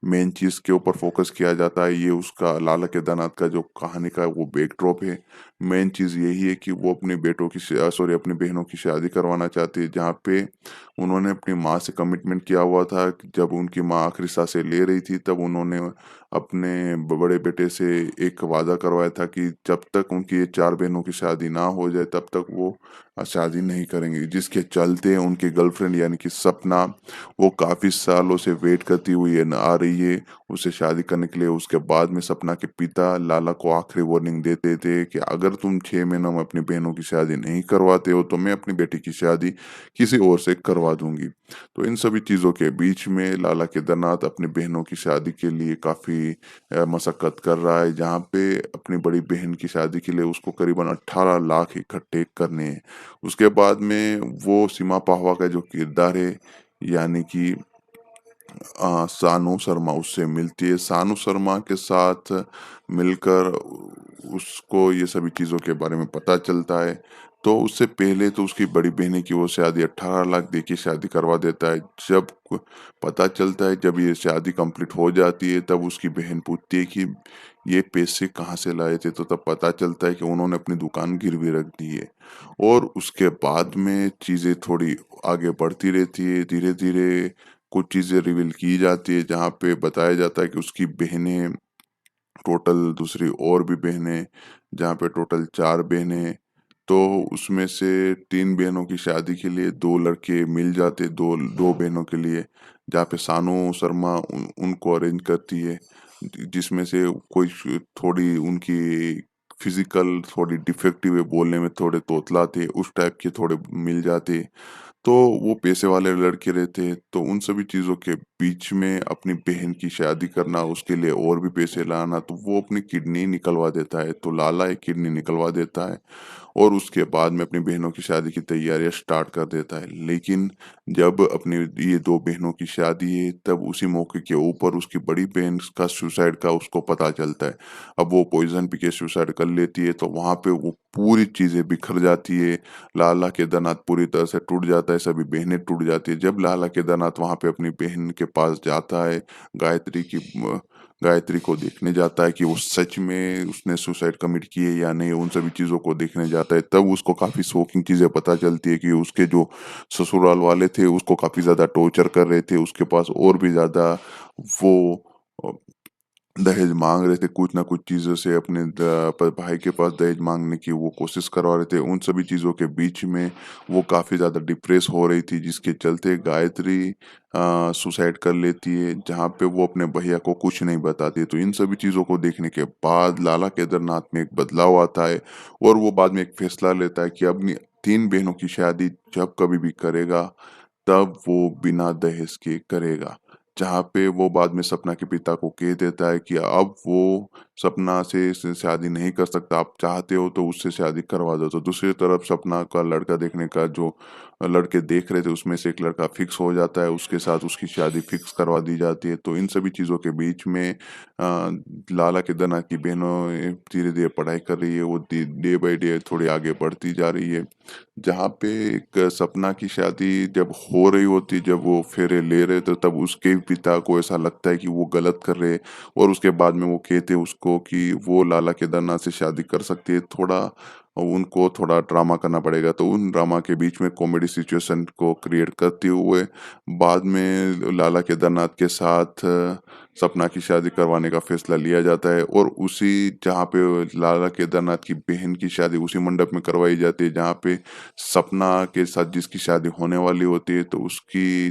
मेन चीज़ के ऊपर फ़ोकस किया जाता है, ये उसका लाला केदारनाथ का जो कहानी का वो बैकड्रॉप है। मेन चीज़ यही है कि वो अपने बेटों की सॉरी अपनी बहनों की शादी करवाना चाहती है, जहाँ पे उन्होंने अपनी माँ से कमिटमेंट किया हुआ था कि जब उनकी माँ आखिरी साँसें ले रही थी, तब उन्होंने अपने बड़े बेटे से एक वादा करवाया था कि जब तक उनकी ये 4 बहनों की शादी ना हो जाए, तब तक वो शादी नहीं करेंगे। जिसके चलते उनकी गर्लफ्रेंड यानी कि सपना, वो काफ़ी सालों से वेट करती हुई है, आ रही है उससे शादी करने के लिए। उसके बाद में सपना के पिता लाला को आखिरी वार्निंग देते थे कि अगर तुम 6 महीनों में अपनी बहनों की शादी नहीं करवाते हो, तो मैं अपनी बेटी की शादी किसी और से करवा दूँगी। तो इन सभी चीज़ों के बीच में लाला केदारनाथ अपनी बहनों की शादी के लिए काफ़ी मशक्कत कर रहा है, जहाँ पे अपनी बड़ी बहन की शादी के लिए उसको करीबन 18 लाख इकट्ठे करने हैं। उसके बाद में वो सीमा पाहवा का जो किरदार है, यानी कि सानू शर्मा, उससे मिलती है। सानू शर्मा के साथ मिलकर उसको ये सभी चीज़ों के बारे में पता चलता है। तो उससे पहले तो उसकी बड़ी बहन की वो शादी 18 लाख दे के शादी करवा देता है। जब पता चलता है, जब ये शादी कंप्लीट हो जाती है, तब उसकी बहन पूछती है कि ये पैसे कहाँ से लाए थे? तो तब पता चलता है कि उन्होंने अपनी दुकान गिरवी रख दी है। और उसके बाद में चीज़ें थोड़ी आगे बढ़ती रहती है, धीरे-धीरे कुछ चीज़ें रिवील की जाती है, जहाँ पे बताया जाता है कि उसकी बहनें टोटल, दूसरी और भी बहनें, जहाँ पे टोटल 4 बहनें, तो उसमें से 3 बहनों की शादी के लिए 2 लड़के मिल जाते, 2 बहनों के लिए, जहाँ पे सानू शर्मा उनको अरेंज करती है। जिसमें से कोई थोड़ी उनकी फिजिकल थोड़ी डिफेक्टिव है, बोलने में थोड़े तोतला थे, उस टाइप के थोड़े मिल जाते। तो वो पैसे वाले लड़के रहते, तो उन सभी चीज़ों के बीच में अपनी बहन की शादी करना, उसके लिए और भी पैसे लाना, तो वो अपनी किडनी निकलवा देता है। तो लाला एक किडनी निकलवा देता है और उसके बाद में अपनी बहनों की शादी की तैयारियां स्टार्ट कर देता है। लेकिन जब अपनी ये 2 बहनों की शादी है, तब उसी मौके के ऊपर उसकी बड़ी बहन का सुसाइड का उसको पता चलता है। अब वो पॉइज़न पी के सुसाइड कर लेती है, तो वहाँ पे वो पूरी चीज़ें बिखर जाती है। लाला केदारनाथ पूरी तरह से टूट जाता है, सभी बहनें टूट जाती है। जब लाला केदारनाथ वहाँ पे अपनी बहन के पास जाता है, गायत्री की गायत्री को देखने जाता है कि वो सच में उसने सुसाइड कमिट की है या नहीं, उन सभी चीज़ों को देखने जाता है। तब उसको काफ़ी शॉकिंग चीज़ें पता चलती है कि उसके जो ससुराल वाले थे, उसको काफ़ी ज़्यादा टॉर्चर कर रहे थे। उसके पास और भी ज़्यादा वो अ, दहेज माँग रहे थे, कुछ ना कुछ चीज़ों से अपने भाई के पास दहेज माँगने की वो कोशिश करवा रहे थे। उन सभी चीज़ों के बीच में वो काफ़ी ज़्यादा डिप्रेस हो रही थी, जिसके चलते गायत्री सुसाइड कर लेती है, जहाँ पे वो अपने भैया को कुछ नहीं बताती है। तो इन सभी चीज़ों को देखने के बाद लाला केदारनाथ में एक बदलाव आता है और वो बाद में एक फैसला लेता है कि अपनी 3 बहनों की शादी जब कभी भी करेगा, तब वो बिना दहेज के करेगा। जहाँ पे वो बाद में सपना के पिता को कह देता है कि अब वो सपना से शादी नहीं कर सकता, आप चाहते हो तो उससे शादी करवा दो। तो दूसरी तरफ सपना का लड़का देखने का जो लड़के देख रहे थे उसमें से एक लड़का फिक्स हो जाता है, उसके साथ उसकी शादी फिक्स करवा दी जाती है। तो इन सभी चीज़ों के बीच में लाला केदारनाथ की बहनों धीरे-धीरे पढ़ाई कर रही है, वो डे बाय डे थोड़ी आगे बढ़ती जा रही है। जहाँ पे एक सपना की शादी जब हो रही होती, जब वो फेरे ले रहे थे, तब उसके पिता को ऐसा लगता है कि वो गलत कर रहे हैं और उसके बाद में वो कहते उसको कि वो लाला केदारनाथ से शादी कर सकती है। थोड़ा उनको थोड़ा ड्रामा करना पड़ेगा, तो उन ड्रामा के बीच में कॉमेडी सिचुएशन को क्रिएट करते हुए बाद में लाला केदारनाथ के साथ सपना की शादी करवाने का फैसला लिया जाता है और उसी जहाँ पे लाला केदारनाथ की बहन की शादी उसी मंडप में करवाई जाती है जहाँ पे सपना के साथ जिसकी शादी होने वाली होती है, तो उसकी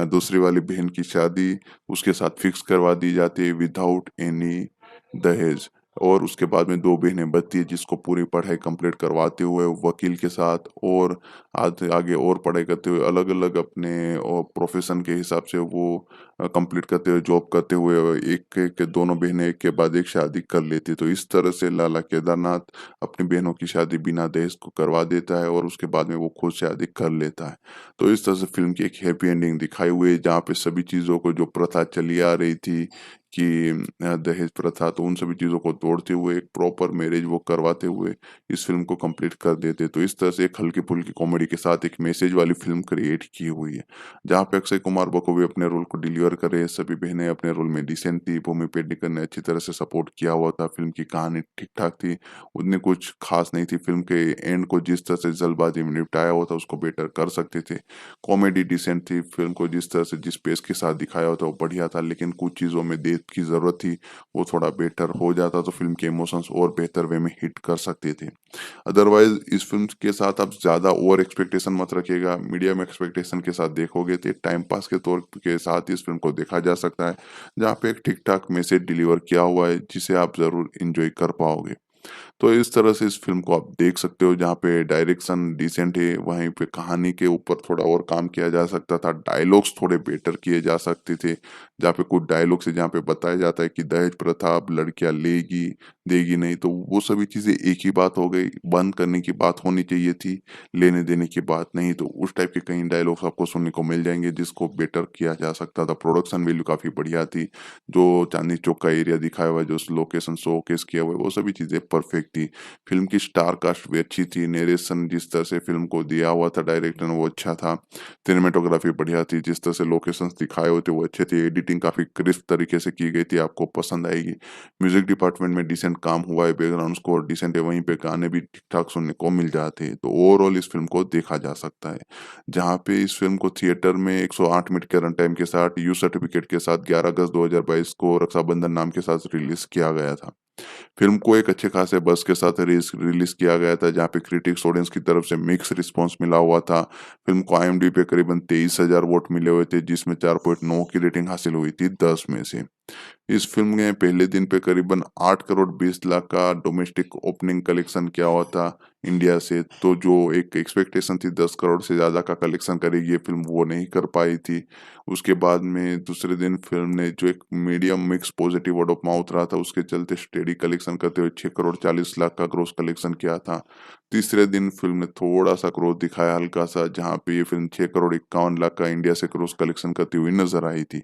दूसरी वाली बहन की शादी उसके साथ फिक्स करवा दी जाती है विदाउट एनी दहेज। और उसके बाद में 2 बहनें बचती है जिसको पूरी पढ़ाई कंप्लीट करवाते हुए वकील के साथ और आगे आगे और पढ़ाई करते हुए अलग-अलग अपने प्रोफ़ेशन के हिसाब से वो कंप्लीट करते हुए जॉब करते हुए एक-एक दोनों बहनें एक के बाद एक शादी कर लेती है। तो इस तरह से लाला केदारनाथ अपनी बहनों की शादी बिना दहेज को करवा देता है और उसके बाद में वो खुद शादी कर लेता है। तो इस तरह से फ़िल्म की एक हैप्पी एंडिंग दिखाई हुई है जहाँ पे सभी चीज़ों को जो प्रथा चली आ रही थी कि दहेज प्रथा, तो उन सभी चीज़ों को तोड़ते हुए एक प्रॉपर मैरिज वो करवाते हुए इस फ़िल्म को कंप्लीट कर देते। तो इस तरह से एक हल्की-फुल्की कॉमेडी के साथ एक मैसेज वाली फ़िल्म क्रिएट की हुई है। जहाँ पे अक्षय कुमार बखूबी अपने रोल को डिलीवर कर रहे हैं, सभी बहनें अपने रोल में डिसेंट थी, भूमि पेडनेकर ने अच्छी तरह से सपोर्ट किया हुआ था, फ़िल्म की कहानी ठीक-ठाक थी, उतनी कुछ ख़ास नहीं थी। फ़िल्म के एंड को जिस तरह से जल्दबाज़ी में निपटाया हुआ था उसको बेटर कर सकते थे। कॉमेडी डिसेंट थी, फ़िल्म को जिस तरह से जिस पेस के साथ दिखाया हुआ था वो बढ़िया था, लेकिन कुछ चीज़ों में डेप्थ की ज़रूरत थी, वो थोड़ा बेटर हो जाता तो फ़िल्म के इमोशंस और बेहतर वे में हिट कर सकते थे। अदरवाइज़ इस फ़िल्म के साथ आप ज़्यादा ओवर एक्सपेक्टेशन मत रखिएगा, मीडियम एक्सपेक्टेशन के साथ देखोगे तो टाइम पास के तौर के साथ इस फ़िल्म को देखा जा सकता है, जहाँ पे एक ठीक-ठाक मैसेज डिलीवर किया हुआ है, जिसे आप ज़रूर एन्जॉय कर पाओगे। तो इस तरह से इस फ़िल्म को आप देख सकते हो जहाँ पे डायरेक्शन डिसेंट है, वहीं पे कहानी के ऊपर थोड़ा और काम किया जा सकता था, डायलॉग्स थोड़े बेटर किए जा सकते थे, जहाँ पे कुछ डायलॉग्स है जहाँ पे बताया जाता है कि दहेज प्रथा अब लड़कियाँ लेगी, देगी नहीं, तो वो सभी चीज़ें एक ही बात हो गई, बंद करने की बात होनी चाहिए थी, लेने-देने की बात नहीं। तो उस टाइप के कई डायलॉग्स आपको सुनने को मिल जाएँगे जिसको बेटर किया जा सकता था। प्रोडक्शन वैल्यू काफ़ी बढ़िया थी, जो चांदनी चौक का एरिया दिखाया हुआ है, जो लोकेशन शोकेस किया हुआ है, वो सभी चीज़ें परफेक्ट थी। फ़िल्म की स्टार कास्ट भी अच्छी थी, नैरेशन जिस तरह से फ़िल्म को दिया हुआ था डायरेक्टर ने वो अच्छा था, सिनेमेटोग्राफी बढ़िया थी, जिस तरह से लोकेशंस दिखाए हुए थे वो अच्छे थे, एडिटिंग काफ़ी क्रिस्प तरीके से की गई थी, आपको पसंद आएगी। म्यूज़िक डिपार्टमेंट में डिसेंट काम हुआ है, बैकग्राउंड स्कोर डिसेंट है, वहीं पे गाने भी ठीक-ठाक सुनने को मिल जाते हैं, तो ओवरऑल इस फ़िल्म को देखा जा सकता है। जहाँ पे इस फ़िल्म को थिएटर में 108 मिनट के रन टाइम के साथ यू सर्टिफ़िकेट के साथ 11 अगस्त 2022 को रक्षाबंधन नाम के साथ रिलीज़ किया गया था। फ़िल्म को एक अच्छे खासे बज़ के साथ रिलीज़ किया गया था, जहाँ पे क्रिटिक्स ऑडियंस की तरफ से मिक्स रिस्पॉन्स मिला हुआ था। फ़िल्म को आईएमडीबी पे करीबन 23,000 वोट मिले हुए थे, जिसमें 4.9 की रेटिंग हासिल हुई थी 10 में से। इस फ़िल्म ने पहले दिन पे करीबन 8 करोड़ 20 लाख का डोमेस्टिक ओपनिंग कलेक्शन किया हुआ था इंडिया से, तो जो एक एक्सपेक्टेशन थी 10 करोड़ से ज़्यादा का कलेक्शन करेगी ये फ़िल्म, वो नहीं कर पाई थी। उसके बाद में दूसरे दिन फ़िल्म ने जो एक medium mix positive word of mouth रहा था, उसके चलते स्टेडी कलेक्शन करते हुए 6 करोड़ 40 लाख का ग्रॉस कलेक्शन किया था। तीसरे दिन फ़िल्म ने थोड़ा-सा ग्रोथ दिखाया हल्का-सा, जहाँ पे ये फ़िल्म 6 करोड़ 51 लाख का इंडिया से ग्रॉस कलेक्शन करती हुई नज़र आई थी।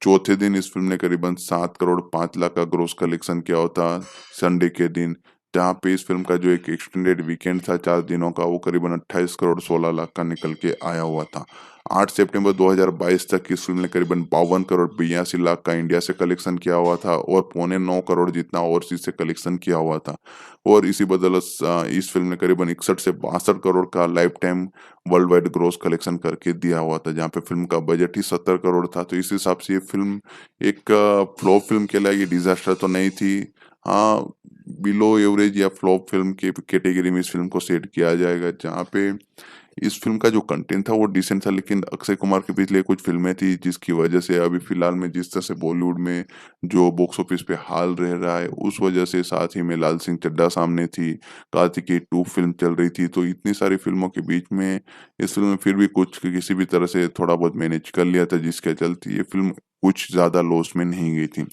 चौथे दिन इस फ़िल्म ने करीबन 7 करोड़ 5 लाख का ग्रॉस कलेक्शन किया होता संडे के दिन, जहाँ पे इस फ़िल्म का जो एक एक्सटेंडेड वीकेंड था 4 दिनों का, वो करीबन 28 करोड़ 16 लाख का निकल के आया हुआ था। 8 सितंबर 2022 तक इस फ़िल्म ने करीबन 52 करोड़ 82 लाख का इंडिया से कलेक्शन किया हुआ था और पौने 9 करोड़ जितना ओवरसीज़ से कलेक्शन किया हुआ था। और इसी बदौलत इस फ़िल्म ने करीबन 61 से 62 करोड़ का life time world wide gross collection करके दिया हुआ था, जहाँ पे फ़िल्म का बजट ही 70 करोड़ था। तो इस हिसाब से ये फ़िल्म एक फ्लॉप फ़िल्म कहलाएगी, डिज़ास्टर तो नहीं थी। हाँ, बिलो एवरेज या फ्लॉप फ़िल्म के कैटेगरी में इस फ़िल्म को सेट किया जाएगा, जहाँ पे इस फ़िल्म का जो कंटेंट था वो डिसेंट था, लेकिन अक्षय कुमार की पिछले कुछ फ़िल्में थी जिसकी वज़ह से अभी फ़िलहाल में जिस तरह से बॉलीवुड में जो बॉक्स ऑफिस पे हाल रह रहा है, उस वज़ह से साथ ही में लाल सिंह चड्ढा सामने थी, कार्तिकेय 2 फ़िल्म चल रही थी, तो इतनी सारी फ़िल्मों के बीच में इस फ़िल्म में फिर भी कुछ किसी भी तरह से थोड़ा बहुत मैनेज कर लिया था, जिसके चलते ये फ़िल्म कुछ ज़्यादा लॉस में नहीं गई थी।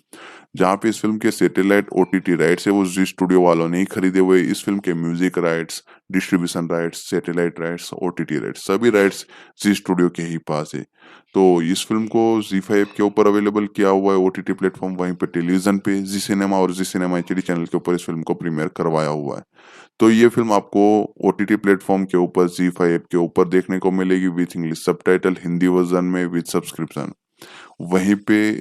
जहाँ पे इस फ़िल्म के सैटेलाइट ओटीटी राइट्स है वो ज़ी स्टूडियो वालों ने ही खरीदे हुए, इस फ़िल्म के music rights, distribution rights, satellite rights, OTT rights सभी राइट्स ज़ी स्टूडियो के ही पास है। तो इस फ़िल्म को ज़ी5 के ऊपर अवेलेबल किया हुआ है ओटीटी प्लेटफ़ॉर्म, वहीं पे टेलीविज़न पे ज़ी सिनेमा और ज़ी सिनेमा एचडी चैनल के ऊपर इस फ़िल्म को प्रीमियर करवाया हुआ है। तो ये फ़िल्म आपको ओटीटी प्लेटफ़ॉर्म के ऊपर ज़ी5 के ऊपर देखने को मिलेगी with English subtitle Hindi version में विथ सब्सक्रिप्शन। वहीं पे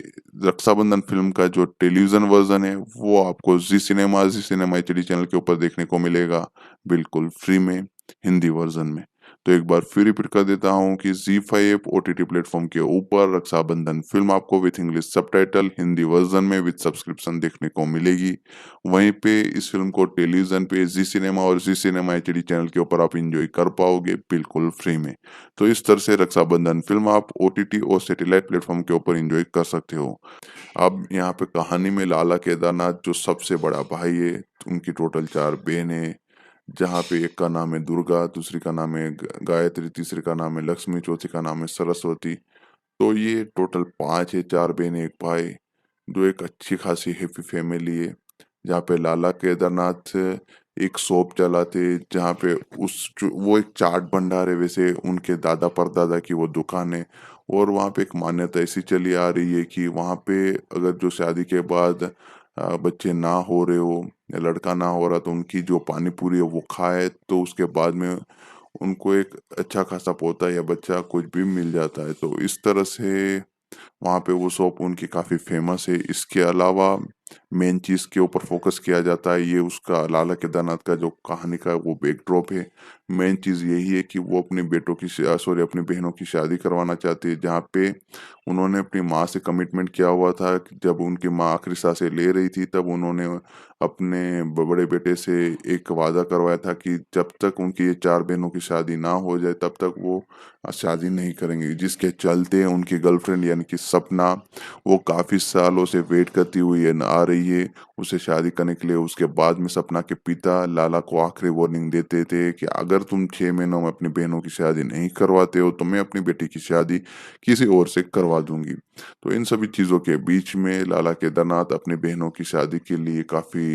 रक्षाबंधन फ़िल्म का जो टेलीविज़न वर्ज़न है, वो आपको ज़ी सिनेमा एचडी चैनल के ऊपर देखने को मिलेगा, बिल्कुल फ्री में, हिंदी वर्ज़न में। तो एक बार फिर रिपीट कर देता हूँ कि ज़ी5 ओटीटी प्लेटफ़ॉर्म के ऊपर रक्षाबंधन फ़िल्म आपको with English subtitle Hindi version में विथ सब्सक्रिप्शन देखने को मिलेगी। वहीं पे इस फ़िल्म को टेलीविज़न पे ज़ी सिनेमा और ज़ी सिनेमा एचडी चैनल के ऊपर आप एन्जॉय कर पाओगे, बिल्कुल फ्री में। तो इस तरह से रक्षाबंधन फ़िल्म आप ओटीटी और सैटेलाइट प्लेटफ़ॉर्म के ऊपर एन्जॉय कर सकते हो। अब यहाँ पे कहानी में लाला केदारनाथ जो सबसे बड़ा भाई है, उनकी टोटल 4 बहनें, जहाँ पे एक का नाम है दुर्गा, दूसरी का नाम है गायत्री, तीसरी का नाम है लक्ष्मी, चौथी का नाम है सरस्वती। तो ये टोटल 5 है, 4 बहनें, 1 भाई, जो एक अच्छी खासी हैप्पी फैमिली है। जहाँ पे लाला केदारनाथ एक शॉप चलाते, जहाँ पे वो एक चाट भंडार है, वैसे उनके दादा परदादा की वो दुकान है। और वहाँ पे एक मान्यता ऐसी चली आ रही है कि वहाँ पे अगर जो शादी के बाद बच्चे ना हो रहे हो या लड़का ना हो रहा, तो उनकी जो पानी पूरी है वो खाए, तो उसके बाद में उनको एक अच्छा खासा पोता या बच्चा कुछ भी मिल जाता है। तो इस तरह से वहाँ पे वो शॉप उनकी काफ़ी फ़ेमस है। इसके अलावा मेन चीज़ के ऊपर फ़ोकस किया जाता है, ये उसका लाला केदारनाथ का जो कहानी का वो बैकड्रॉप है। मेन चीज़ यही है कि वो अपने बेटों की सॉरी अपनी बहनों की शादी करवाना चाहती है, जहाँ पे उन्होंने अपनी माँ से कमिटमेंट किया हुआ था कि जब उनकी माँ आखिरी साँसें ले रही थी, तब उन्होंने अपने बड़े बेटे से एक वादा करवाया था कि जब तक उनकी ये 4 बहनों की शादी ना हो जाए, तब तक वो शादी नहीं करेंगे। जिसके चलते उनकी गर्लफ्रेंड यानी कि सपना, वो काफ़ी सालों से वेट करती हुई है आ रही है उसे शादी करने के लिए। उसके बाद में सपना के पिता लाला को आखिरी वार्निंग देते थे कि अगर तुम 6 महीनों में अपनी बहनों की शादी नहीं करवाते हो, तो मैं अपनी बेटी की शादी किसी और से करवा दूँगी। तो इन सभी चीज़ों के बीच में लाला केदारनाथ अपनी बहनों की शादी के लिए काफ़ी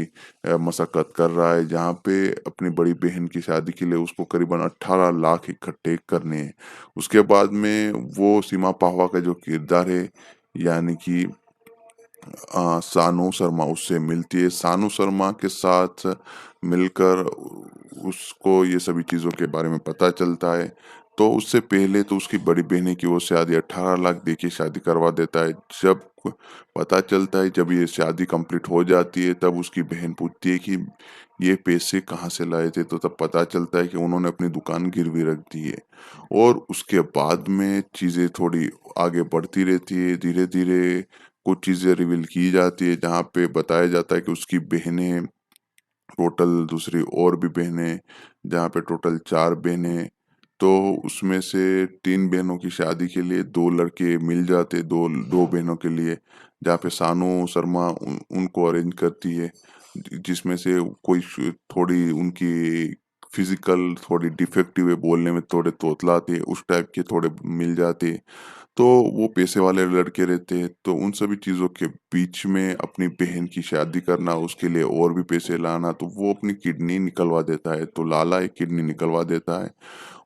मशक्कत कर रहा है, जहाँ पे अपनी बड़ी बहन की शादी के लिए उसको करीबन 18 लाख इकट्ठे करने हैं। उसके बाद में वो सीमा पाहवा का जो किरदार है, यानी कि सानू शर्मा उससे मिलती है। सानू शर्मा के साथ मिलकर उसको ये सभी चीज़ों के बारे में पता चलता है। तो उससे पहले तो उसकी बड़ी बहन की वो शादी 18 लाख दे के शादी करवा देता है। जब पता चलता है, जब ये शादी कंप्लीट हो जाती है, तब उसकी बहन पूछती है कि ये पैसे कहाँ से लाए थे? तो तब पता चलता है कि उन्होंने अपनी दुकान गिरवी रख दी है। और उसके बाद में चीज़ें थोड़ी आगे बढ़ती रहती है, धीरे-धीरे कुछ चीज़ें रिवील की जाती है, जहाँ पे बताया जाता है कि उसकी बहनें टोटल, दूसरी और भी बहनें, जहाँ पे टोटल 4 बहनें, तो उसमें से 3 बहनों की शादी के लिए 2 लड़के मिल जाते, 2 बहनों के लिए, जहाँ पे सानू शर्मा उनको अरेंज करती है। जिसमें से कोई थोड़ी उनकी फिज़िकल थोड़ी डिफेक्टिव है, बोलने में थोड़े तोतला थे, उस टाइप के थोड़े मिल जाते। तो वो पैसे वाले लड़के रहते हैं, तो उन सभी चीज़ों के बीच में अपनी बहन की शादी करना, उसके लिए और भी पैसे लाना, तो वो अपनी किडनी निकलवा देता है। तो लाला एक किडनी निकलवा देता है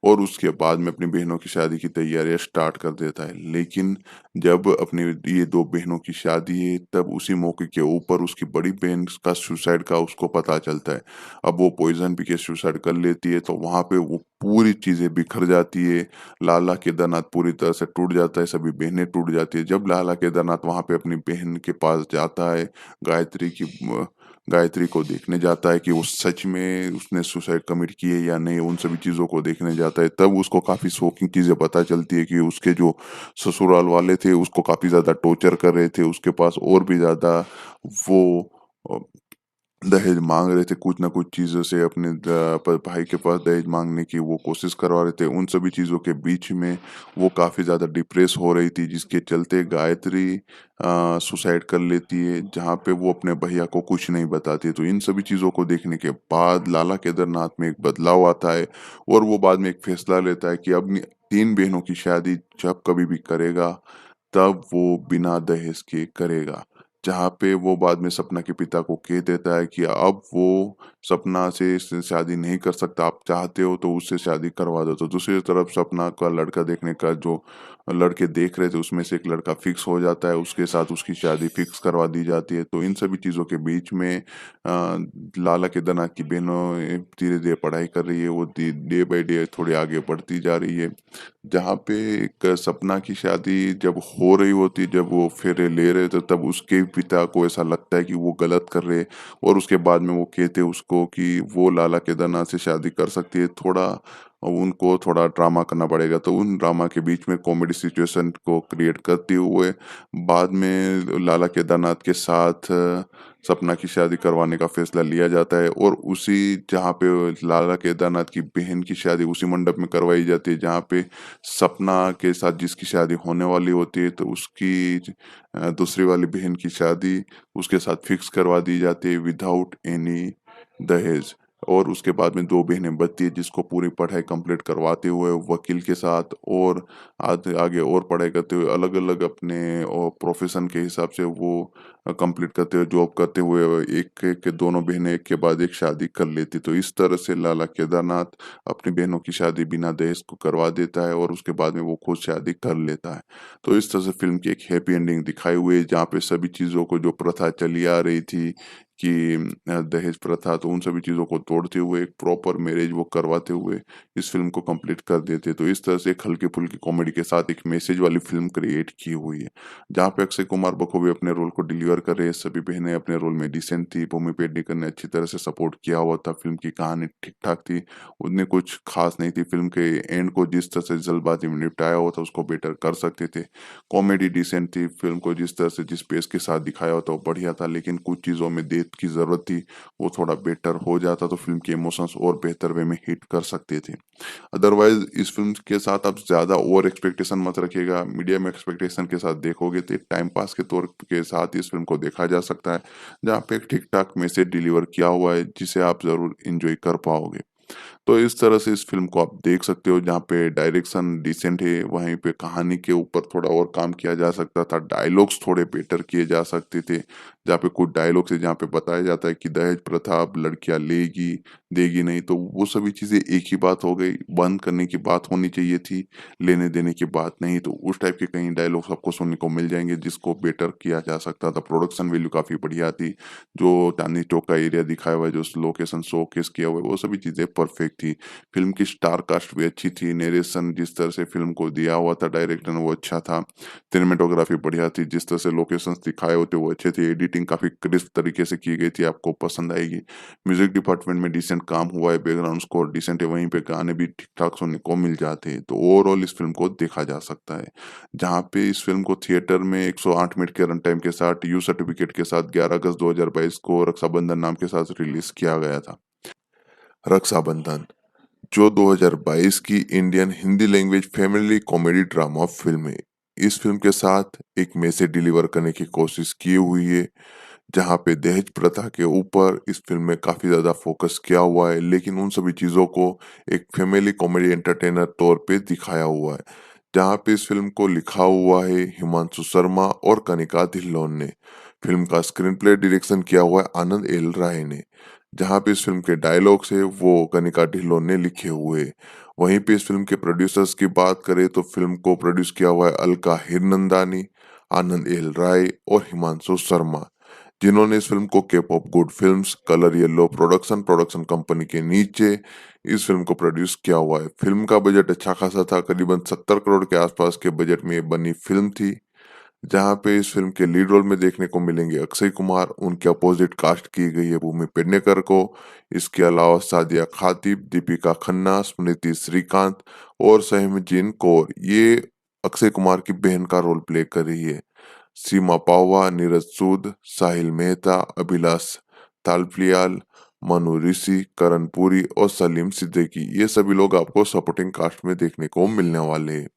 और उसके बाद में अपनी बहनों की शादी की तैयारियाँ स्टार्ट कर देता है। लेकिन जब अपनी ये 2 बहनों की शादी है, तब उसी मौके के ऊपर उसकी बड़ी बहन का सुसाइड का उसको पता चलता है। अब वो पॉइज़न पी के सुसाइड कर लेती है, तो वहाँ पे वो पूरी चीज़ें बिखर जाती है। लाला केदारनाथ पूरी तरह से टूट जाता है, सभी बहनें टूट जाती है। जब लाला केदारनाथ वहाँ पे अपनी बहन के पास जाता है, गायत्री की गायत्री को देखने जाता है कि वो सच में उसने सुसाइड कमिट की है या नहीं, उन सभी चीज़ों को देखने जाता है। तब उसको काफ़ी शॉकिंग चीज़ें पता चलती है कि उसके जो ससुराल वाले थे, उसको काफ़ी ज़्यादा टॉर्चर कर रहे थे, उसके पास और भी ज़्यादा वो अ दहेज माँग रहे थे, कुछ ना कुछ चीज़ों से अपने भाई के पास दहेज माँगने की वो कोशिश करवा रहे थे। उन सभी चीज़ों के बीच में वो काफ़ी ज़्यादा डिप्रेस हो रही थी, जिसके चलते गायत्री सुसाइड कर लेती है, जहाँ पे वो अपने भैया को कुछ नहीं बताती है। तो इन सभी चीज़ों को देखने के बाद लाला केदारनाथ में एक बदलाव आता है और वो बाद में एक फैसला लेता है कि अपनी 3 बहनों की शादी जब कभी भी करेगा, तब वो बिना दहेज के करेगा। जहाँ पे वो बाद में सपना के पिता को कह देता है कि अब वो सपना से शादी नहीं कर सकता, आप चाहते हो तो उससे शादी करवा दो। तो दूसरी तरफ सपना का लड़का देखने का जो लड़के देख रहे थे उसमें से एक लड़का फिक्स हो जाता है, उसके साथ उसकी शादी फिक्स करवा दी जाती है। तो इन सभी चीज़ों के बीच में लाला केदारनाथ की बहनों धीरे-धीरे पढ़ाई कर रही है, वो डे बाय डे थोड़ी आगे बढ़ती जा रही है। जहाँ पे एक सपना की शादी जब हो रही होती है, जब वो फेरे ले रहे थे, तब उसके पिता को ऐसा लगता है कि वो गलत कर रहे हैं और उसके बाद में वो कहते हैं उसको कि वो लाला केदारनाथ से शादी कर सकती है। थोड़ा उनको थोड़ा ड्रामा करना पड़ेगा, तो उन ड्रामा के बीच में कॉमेडी सिचुएशन को क्रिएट करते हुए बाद में लाला केदारनाथ के साथ सपना की शादी करवाने का फैसला लिया जाता है और उसी जहाँ पे लाला केदारनाथ की बहन की शादी उसी मंडप में करवाई जाती है, जहाँ पे सपना के साथ जिसकी शादी होने वाली होती है, तो उसकी दूसरी वाली बहन की शादी उसके साथ फिक्स करवा दी जाती है विदाउट एनी दहेज। और उसके बाद में 2 बहनें बचती है जिसको पूरी पढ़ाई कंप्लीट करवाते हुए वकील के साथ और आगे आगे और पढ़ाई करते हुए अलग-अलग अपने प्रोफ़ेशन के हिसाब से वो कंप्लीट करते हुए जॉब करते हुए एक-एक दोनों बहनें एक के बाद एक शादी कर लेती। तो इस तरह से लाला केदारनाथ अपनी बहनों की शादी बिना दहेज को करवा देता है और उसके बाद में वो खुद शादी कर लेता है। तो इस तरह से फ़िल्म की एक हैप्पी एंडिंग दिखाई हुई है, जहाँ पे सभी चीज़ों को जो प्रथा चली आ रही थी कि दहेज प्रथा, तो उन सभी चीज़ों को तोड़ते हुए एक प्रॉपर मैरिज वो करवाते हुए इस फ़िल्म को कंप्लीट कर देते। तो इस तरह से एक हल्की-फुल्की कॉमेडी के साथ एक मैसेज वाली फ़िल्म क्रिएट की हुई है, जहाँ पे अक्षय कुमार बखूबी अपने रोल को डिलीवर कर रहे हैं, सभी बहनें अपने रोल में डिसेंट थी, भूमि पेडनेकर ने अच्छी तरह से सपोर्ट किया हुआ था, फ़िल्म की कहानी ठीक-ठाक थी, उतनी कुछ ख़ास नहीं थी। फ़िल्म के एंड को जिस तरह से जल्दबाज़ी में निपटाया हुआ था, उसको बेटर कर सकते थे। कॉमेडी डिसेंट थी, फ़िल्म को जिस तरह से जिस पेस के साथ दिखाया हुआ था वो बढ़िया था, लेकिन कुछ चीज़ों में डेप्थ की ज़रूरत थी, वो थोड़ा बेटर हो जाता तो फ़िल्म के इमोशंस और बेहतर वे में हिट कर सकते थे। अदरवाइज़ इस फ़िल्म के साथ आप ज़्यादा ओवर एक्सपेक्टेशन मत रखिएगा, मीडियम एक्सपेक्टेशन के साथ देखोगे तो एक टाइम पास के तौर के साथ इस फ़िल्म को देखा जा सकता है, जहाँ पे एक ठीक-ठाक मैसेज डिलीवर किया हुआ है, जिसे आप ज़रूर एन्जॉय कर पाओगे। तो इस तरह से इस फ़िल्म को आप देख सकते हो, जहाँ पे डायरेक्शन डिसेंट है, वहीं पे कहानी के ऊपर थोड़ा और काम किया जा सकता था, डायलॉग्स थोड़े बेटर किए जा सकते थे, जहाँ पे कुछ डायलॉग्स है जहाँ पे बताया जाता है कि दहेज प्रथा अब लड़कियाँ लेगी, देगी नहीं, तो वो सभी चीज़ें एक ही बात हो गई, बंद करने की बात होनी चाहिए थी, लेने-देने की बात नहीं। तो उस टाइप के कहीं डायलॉग्स आपको सुनने को मिल जाएँगे, जिसको बेटर किया जा सकता था। प्रोडक्शन वैल्यू काफ़ी बढ़िया थी, जो चांदनी चौक का एरिया दिखाया हुआ है, जो लोकेशन शोकेस किया हुआ है, वो सभी चीज़ें परफेक्ट थी। फ़िल्म की स्टार कास्ट भी अच्छी थी, नैरेशन जिस तरह से फ़िल्म को दिया हुआ था डायरेक्टर ने वो अच्छा था, सिनेमेटोग्राफी बढ़िया थी, जिस तरह से लोकेशंस दिखाए होते वो अच्छे थे, एडिटिंग काफ़ी क्रिस्प तरीके से की गई थी, आपको पसंद आएगी। म्यूज़िक डिपार्टमेंट में डिसेंट काम हुआ है, बैकग्राउंड स्कोर डिसेंट है, वहीं पे गाने भी ठीक-ठाक सुनने को मिल जाते हैं, तो ओवरऑल इस फ़िल्म को देखा जा सकता है। जहाँ पे इस फ़िल्म को थिएटर में 108 मिनट के रन टाइम के साथ यू सर्टिफ़िकेट के साथ 11 अगस्त 2022 को रक्षाबंधन नाम के साथ रिलीज़ किया गया था। रक्षाबंधन, जो 2022 की Indian Hindi language family comedy drama film है। इस फिल्म के साथ एक मैसेज डिलीवर करने की कोशिश की हुई है, जहाँ पे दहेज प्रथा के ऊपर इस फिल्म में काफ़ी ज़्यादा फ़ोकस किया हुआ है, लेकिन उन सभी चीज़ों को एक फैमिली कॉमेडी एंटरटेनर तौर पे दिखाया हुआ है। जहाँ पे इस फिल्म को लिखा हुआ है हिमांशु शर्मा और कनिका धिल्लोन ने। फिल्म का स्क्रीन प्ले डायरेक्शन किया हुआ है आनंद एल राय ने। जहाँ पे इस फिल्म के डायलॉग्स है वो कनिका ढिल्लोन ने लिखे हुए हैं। वहीं पे इस फिल्म के प्रोड्यूसर्स की बात करें तो फिल्म को प्रोड्यूस किया हुआ है अलका हिरनंदानी, आनंद एल राय और हिमांशु शर्मा, जिन्होंने इस फ़िल्म को Cape of Good Films, Colour Yellow production company के नीचे इस फ़िल्म को प्रोड्यूस किया हुआ है। फ़िल्म का बजट अच्छा खासा था, करीबन 70 करोड़ के आसपास के बजट में ये बनी फ़िल्म थी, जहाँ पे इस फ़िल्म के लीड रोल में देखने को मिलेंगे अक्षय कुमार, उनके अपोज़िट कास्ट की गई है भूमि पेडनेकर को। इसके अलावा सादिया खातिब, दीपिका खन्ना, स्मृति श्रीकांत और सहमजीन कौर, ये अक्षय कुमार की बहन का रोल प्ले कर रही है। सीमा पाववा, नीरज सूद, साहिल मेहता, अभिलाष तालफलियाल, मनु ऋषि, करण पुरी और सलीम सिद्दीकी, ये सभी लोग आपको सपोर्टिंग कास्ट में देखने को मिलने वाले हैं।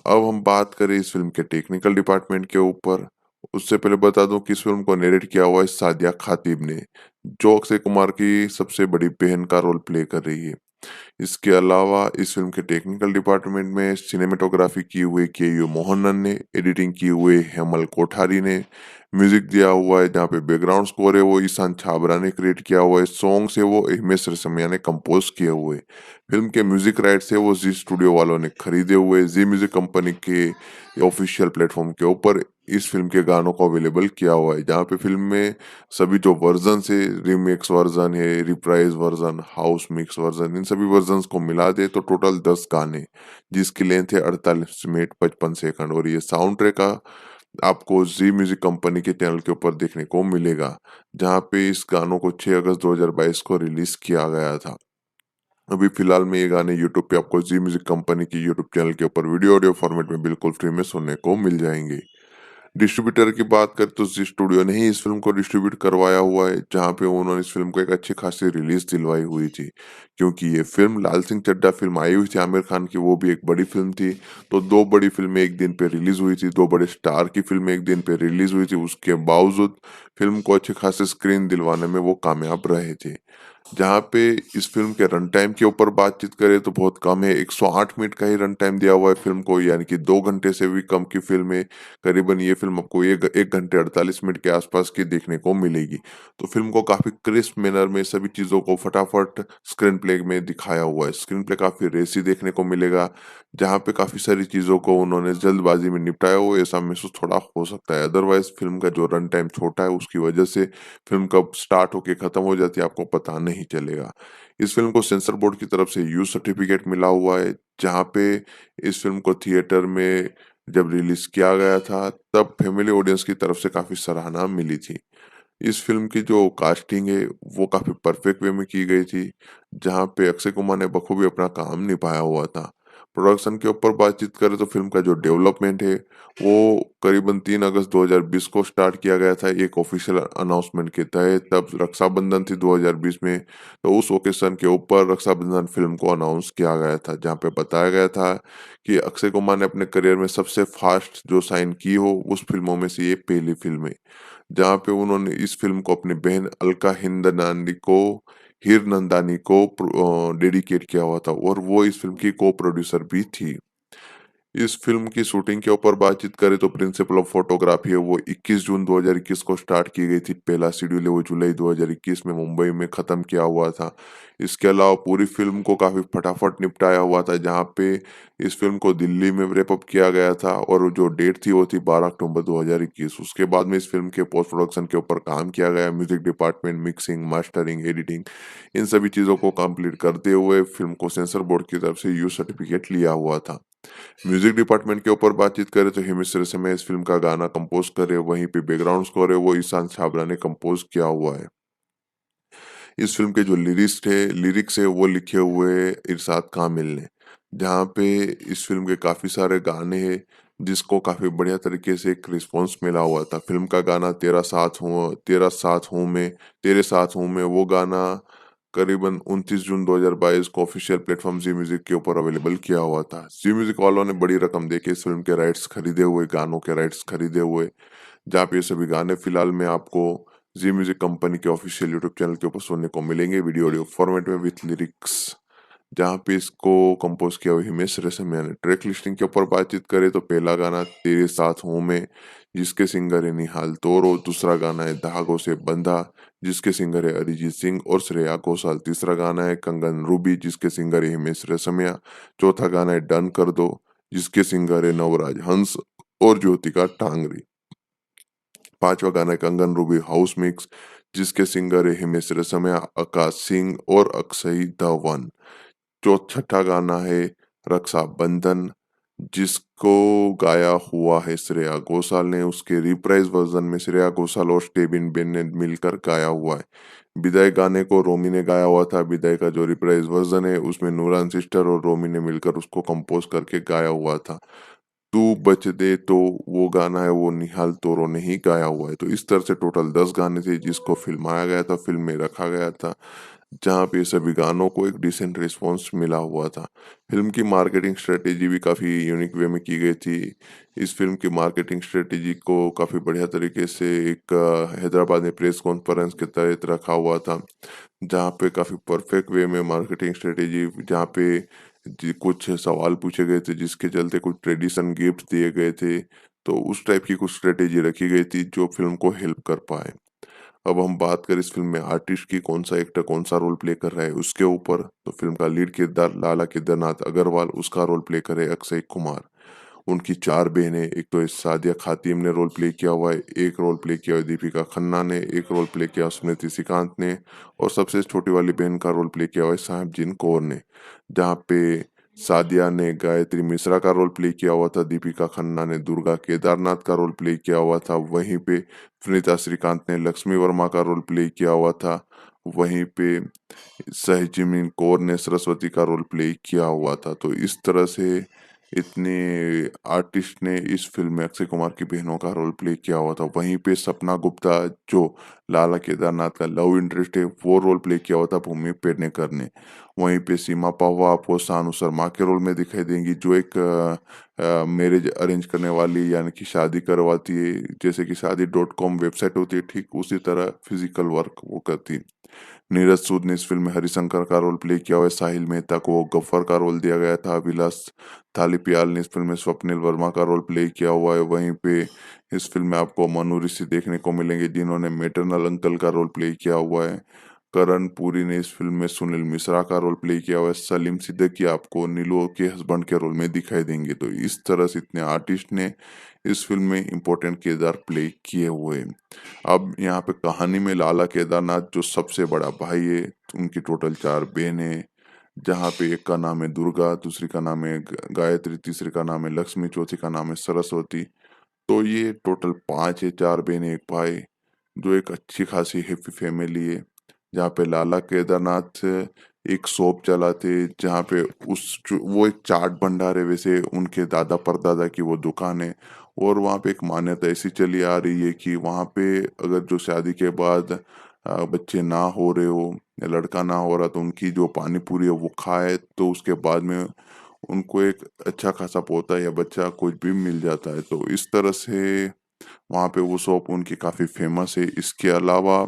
अब हम बात करें इस फ़िल्म के टेक्निकल डिपार्टमेंट के ऊपर, उससे पहले बता दूँ कि इस फ़िल्म को नैरेट किया हुआ है सादिया खातिब ने, जो अक्षय कुमार की सबसे बड़ी बहन का रोल प्ले कर रही है। इसके अलावा इस फ़िल्म के टेक्निकल डिपार्टमेंट में सिनेमेटोग्राफी की हुई के.यू. मोहनन ने, एडिटिंग की हुई हेमल कोठारी ने, म्यूज़िक दिया हुआ है जहाँ पे बैकग्राउंड स्कोर है वो ईशान छाबरा ने क्रिएट किया हुआ है, सॉन्ग्स है वो हिमेश रेशमिया ने कंपोज़ किए हुए हैं। फ़िल्म के म्यूज़िक राइट्स है वो ज़ी स्टूडियो वालों ने खरीदे हुए, ज़ी म्यूज़िक कंपनी के ऑफिशियल प्लेटफ़ॉर्म के ऊपर इस फ़िल्म के गानों को अवेलेबल किया हुआ है, जहाँ पे फ़िल्म में सभी जो वर्ज़न्स है, रीमिक्स वर्ज़न है, reprise version, house mix version, इन सभी वर्ज़न्स को मिला दें तो टोटल 10 गाने, जिसकी लेंथ है 48 मिनट 55 सेकंड, और ये साउंड ट्रैक आपको ज़ी म्यूज़िक कंपनी के चैनल के ऊपर देखने को मिलेगा, जहाँ पे इस गानों को 6 अगस्त 2022 को रिलीज़ किया गया था। अभी फ़िलहाल में ये गाने यूट्यूब पे आपको ज़ी म्यूज़िक कंपनी की यूट्यूब चैनल के ऊपर वीडियो ऑडियो फॉर्मेट में बिल्कुल फ्री में सुनने को मिल जाएँगे। डिस्ट्रीब्यूटर की बात करें तो ज़ी स्टूडियो ने ही इस फ़िल्म को डिस्ट्रीब्यूट करवाया हुआ है, जहाँ पे उन्होंने इस फ़िल्म को एक अच्छी खासी रिलीज़ दिलवाई हुई थी। क्योंकि ये फ़िल्म लाल सिंह चड्ढा फ़िल्म आई हुई थी आमिर खान की, वो भी एक बड़ी फ़िल्म थी, तो 2 बड़ी फ़िल्में एक दिन पे रिलीज़ हुई थी, 2 बड़े स्टार की फ़िल्में एक दिन पे रिलीज़ हुई थी, उसके बावजूद फ़िल्म को अच्छे खासे स्क्रीन दिलवाने में वो कामयाब रहे थे। जहाँ पे इस फ़िल्म के रन टाइम के ऊपर बातचीत करें तो बहुत कम है, 108 मिनट का ही रन टाइम दिया हुआ है फ़िल्म को, यानी कि 2 घंटे से भी कम की फ़िल्म है। करीबन ये फ़िल्म आपको 1 घंटे 48 मिनट के आसपास की देखने को मिलेगी। तो फ़िल्म को काफ़ी क्रिस्प मैनर में सभी चीज़ों को फटाफट स्क्रीन प्ले में दिखाया हुआ है। स्क्रीन प्ले काफ़ी रेसी देखने को मिलेगा, जहाँ पे काफ़ी सारी चीज़ों को उन्होंने जल्दबाज़ी में निपटाया हो, ऐसा महसूस थोड़ा हो सकता है। अदरवाइज़ फ़िल्म का जो रन टाइम छोटा है, उसकी वजह से फ़िल्म कब स्टार्ट होके खत्म हो जाती है, आपको पता नहीं चलेगा। इस फ़िल्म को सेंसर बोर्ड की तरफ से यू सर्टिफ़िकेट मिला हुआ है, जहाँ पे इस फ़िल्म को थिएटर में जब रिलीज़ किया गया था, तब फैमिली ऑडियंस की तरफ से काफ़ी सराहना मिली थी। इस फ़िल्म की जो कास्टिंग है, वो काफ़ी परफेक्ट वे में की गई थी, जहाँ पे अक्षय कुमार ने बखूबी अपना काम निभाया हुआ था। प्रोडक्शन के ऊपर बातचीत करें तो फ़िल्म का जो डेवलपमेंट है, वो करीबन 3 अगस्त 2020 को स्टार्ट किया गया था एक ऑफ़िशियल अनाउंसमेंट के तहत। तब रक्षाबंधन थी 2020 में, तो उस ओकेज़न के ऊपर रक्षाबंधन फ़िल्म को अनाउंस किया गया था, जहाँ पे बताया गया था कि अक्षय कुमार ने अपने करियर में सबसे फ़ास्ट जो साइन की हो, उस फ़िल्मों में से ये पहली फ़िल्म है। जहाँ पे उन्होंने इस फ़िल्म को अपनी बहन अलका हिंदनानी को हीरनंदानी को डेडिकेट किया हुआ था, और वो इस फ़िल्म की को-प्रोड्यूसर भी थी। इस फ़िल्म की शूटिंग के ऊपर बातचीत करें तो प्रिंसिपल ऑफ फोटोग्राफी है वो 21 जून 2021 को स्टार्ट की गई थी। पहला शेड्यूल है वो जुलाई 2021 में मुंबई में ख़त्म किया हुआ था। इसके अलावा पूरी फ़िल्म को काफ़ी फटाफट निपटाया हुआ था, जहाँ पे इस फ़िल्म को दिल्ली में रैप अप किया गया था, और जो डेट थी वो थी 12 अक्टूबर 2021। उसके बाद में इस फ़िल्म के पोस्ट प्रोडक्शन के ऊपर काम किया गया। Music department, mixing, mastering, editing, इन सभी चीज़ों को कंप्लीट करते हुए फ़िल्म को सेंसर बोर्ड की तरफ से यू सर्टिफ़िकेट लिया हुआ था। म्यूजिक डिपार्टमेंट के ऊपर बातचीत करें तो हिमेश रेशमिया इस फिल्म का गाना कंपोज करे, वहीं पे बैकग्राउंड स्कोर है वो ईशान छाबरा ने कंपोज किया हुआ है। इस फिल्म के जो लिरिक्स है वो लिखे हुए इरशाद कामिल ने, जहाँ पे इस फिल्म के काफ़ी सारे गाने हैं, जिसको काफ़ी बढ़िया तरीके से एक रिस्पॉन्स मिला हुआ था। फिल्म का गाना तेरे साथ हूँ मैं, वो गाना करीबन 29 जून 2022 को ऑफिशियल प्लेटफ़ॉर्म ज़ी म्यूज़िक के ऊपर अवेलेबल किया हुआ था। ज़ी म्यूज़िक वालों ने बड़ी रकम देके इस फ़िल्म के राइट्स खरीदे हुए, गानों के राइट्स खरीदे हुए, जहाँ पे ये सभी गाने फ़िलहाल में आपको ज़ी म्यूज़िक कंपनी के ऑफिशियल यूट्यूब चैनल के ऊपर सुनने को मिलेंगे वीडियो ऑडियो फॉर्मेट में विथ लिरिक्स। जहाँ पे इसको कंपोज किया हुआ हिमेश रेशमिया ने। ट्रैक लिस्टिंग के ऊपर बातचीत करें तो पहला गाना तेरे साथ हूँ मैं, जिसके सिंगर है निहाल तोरो। दूसरा गाना है धागों से बंधा, जिसके सिंगर है अरिजीत सिंह और श्रेया घोषाल। तीसरा गाना है कंगन रूबी, जिसके सिंगर है हिमेश रेशमिया। चौथा गाना है डन कर दो, जिसके सिंगर है नवराज हंस और ज्योतिका टांगरी। पांचवा गाना है कंगन रूबी हाउस मिक्स, जिसके सिंगर है हिमेश रेशमिया, आकाश सिंह और अक्षय धवन। छठा गाना है रक्षाबंधन, जिसको गाया हुआ है श्रेया घोषाल ने। उसके रिप्राइज वर्जन में श्रेया घोषाल और स्टेबिन बेन ने मिलकर गाया हुआ है। विदाई गाने को रोमी ने गाया हुआ था। विदाई का जो रिप्राइज वर्जन है उसमें नूरान सिस्टर और रोमी ने मिलकर उसको कंपोज करके गाया हुआ था। तू बच दे तो वो गाना है वो निहाल तोरो ने ही गाया हुआ है। तो इस तरह से टोटल 10 गाने थे जिसको फ़िल्माया गया था, फ़िल्म में रखा गया था, जहाँ पे सभी गानों को एक डिसेंट रिस्पॉन्स मिला हुआ था। फ़िल्म की मार्केटिंग स्ट्रैटेजी भी काफ़ी यूनिक वे में की गई थी। इस फ़िल्म की मार्केटिंग स्ट्रैटेजी को काफ़ी बढ़िया तरीके से एक हैदराबाद में प्रेस कॉन्फ्रेंस के तहत रखा हुआ था, जहाँ पे काफ़ी परफेक्ट वे में मार्केटिंग स्ट्रैटेजी जहाँ पे जी कुछ सवाल पूछे गए थे जिसके चलते कुछ ट्रेडिशन गिफ्ट दिए गए थे। तो उस टाइप की कुछ स्ट्रैटेजी रखी गई थी जो फ़िल्म को हेल्प कर पाए। अब हम बात करें इस फ़िल्म में आर्टिस्ट की कौन-सा एक्टर कौन-सा रोल प्ले कर रहा है उसके ऊपर, तो फ़िल्म का लीड किरदार लाला केदारनाथ अग्रवाल उसका रोल प्ले कर रहे हैं अक्षय कुमार। उनकी 4 बहनें, एक तो सादिया खातिम ने रोल प्ले किया हुआ है, एक रोल प्ले किया हुआ है दीपिका खन्ना ने, एक रोल प्ले किया स्मृति श्रीकांत ने और सबसे छोटी वाली बहन का रोल प्ले किया हुआ है साहिबजान कौर ने। जहाँ पे सादिया ने गायत्री मिश्रा का रोल प्ले किया हुआ था, दीपिका खन्ना ने दुर्गा केदारनाथ का रोल प्ले किया हुआ था, वहीं पे सुनीता श्रीकांत ने लक्ष्मी वर्मा का रोल प्ले किया हुआ था, वहीं पे सहजिमिन कौर ने सरस्वती का रोल प्ले किया हुआ था। तो इस तरह से इतने आर्टिस्ट ने इस फ़िल्म में अक्षय कुमार की बहनों का रोल प्ले किया हुआ था। वहीं पे सपना गुप्ता जो लाला केदारनाथ का लव इंटरेस्ट है, वो रोल प्ले किया हुआ था भूमि पेडनेकर ने। वहीं पे सीमा पावा आपको सानू शर्मा के रोल में दिखाई देंगी जो एक मैरिज अरेंज करने वाली यानी कि शादी करवाती है। जैसे कि शादी डॉट कॉम वेबसाइट होती है, ठीक उसी तरह फिज़िकल वर्क वो करती है। नीरज सूद ने इस फ़िल्म में हरिशंकर का रोल प्ले किया हुआ है, साहिल मेहता को गफ्फर का रोल दिया गया था, विलास थालीपियाल ने इस फ़िल्म में स्वप्निल वर्मा का रोल प्ले किया हुआ है, वहीं पे इस फ़िल्म में आपको मनु ऋषि देखने को मिलेंगे जिन्होंने मैटरनल अंकल का रोल प्ले किया हुआ है। करण पुरी ने इस फ़िल्म में सुनील मिश्रा का रोल प्ले किया हुआ है, सलीम सिद्दीकी आपको नीलू के हस्बैंड के रोल में दिखाई देंगे। तो इस तरह से इतने आर्टिस्ट ने इस फ़िल्म में इम्पोर्टेंट किरदार प्ले किए हुए हैं। अब यहाँ पे कहानी में लाला केदारनाथ जो सबसे बड़ा भाई है, उनकी टोटल 4 बहनें, जहाँ पे एक का नाम है दुर्गा, दूसरी का नाम है गायत्री, तीसरी का नाम है लक्ष्मी, चौथी का नाम है सरस्वती। तो ये टोटल 5 है, 4 बहनें, 1 भाई, जो एक अच्छी खासी हैप्पी फैमिली है। जहाँ पे लाला केदारनाथ एक शॉप चलाते, जहाँ पे वो एक चाट भंडार है, वैसे उनके दादा परदादा की वो दुकान है। और वहाँ पे एक मान्यता ऐसी चली आ रही है कि वहाँ पे अगर जो शादी के बाद बच्चे ना हो रहे हो या लड़का ना हो रहा तो उनकी जो पानी पूरी है वो खाए तो उसके बाद में उनको एक अच्छा खासा पोता या बच्चा कुछ भी मिल जाता है। तो इस तरह से वहाँ पे वो शॉप उनकी काफ़ी फ़ेमस है। इसके अलावा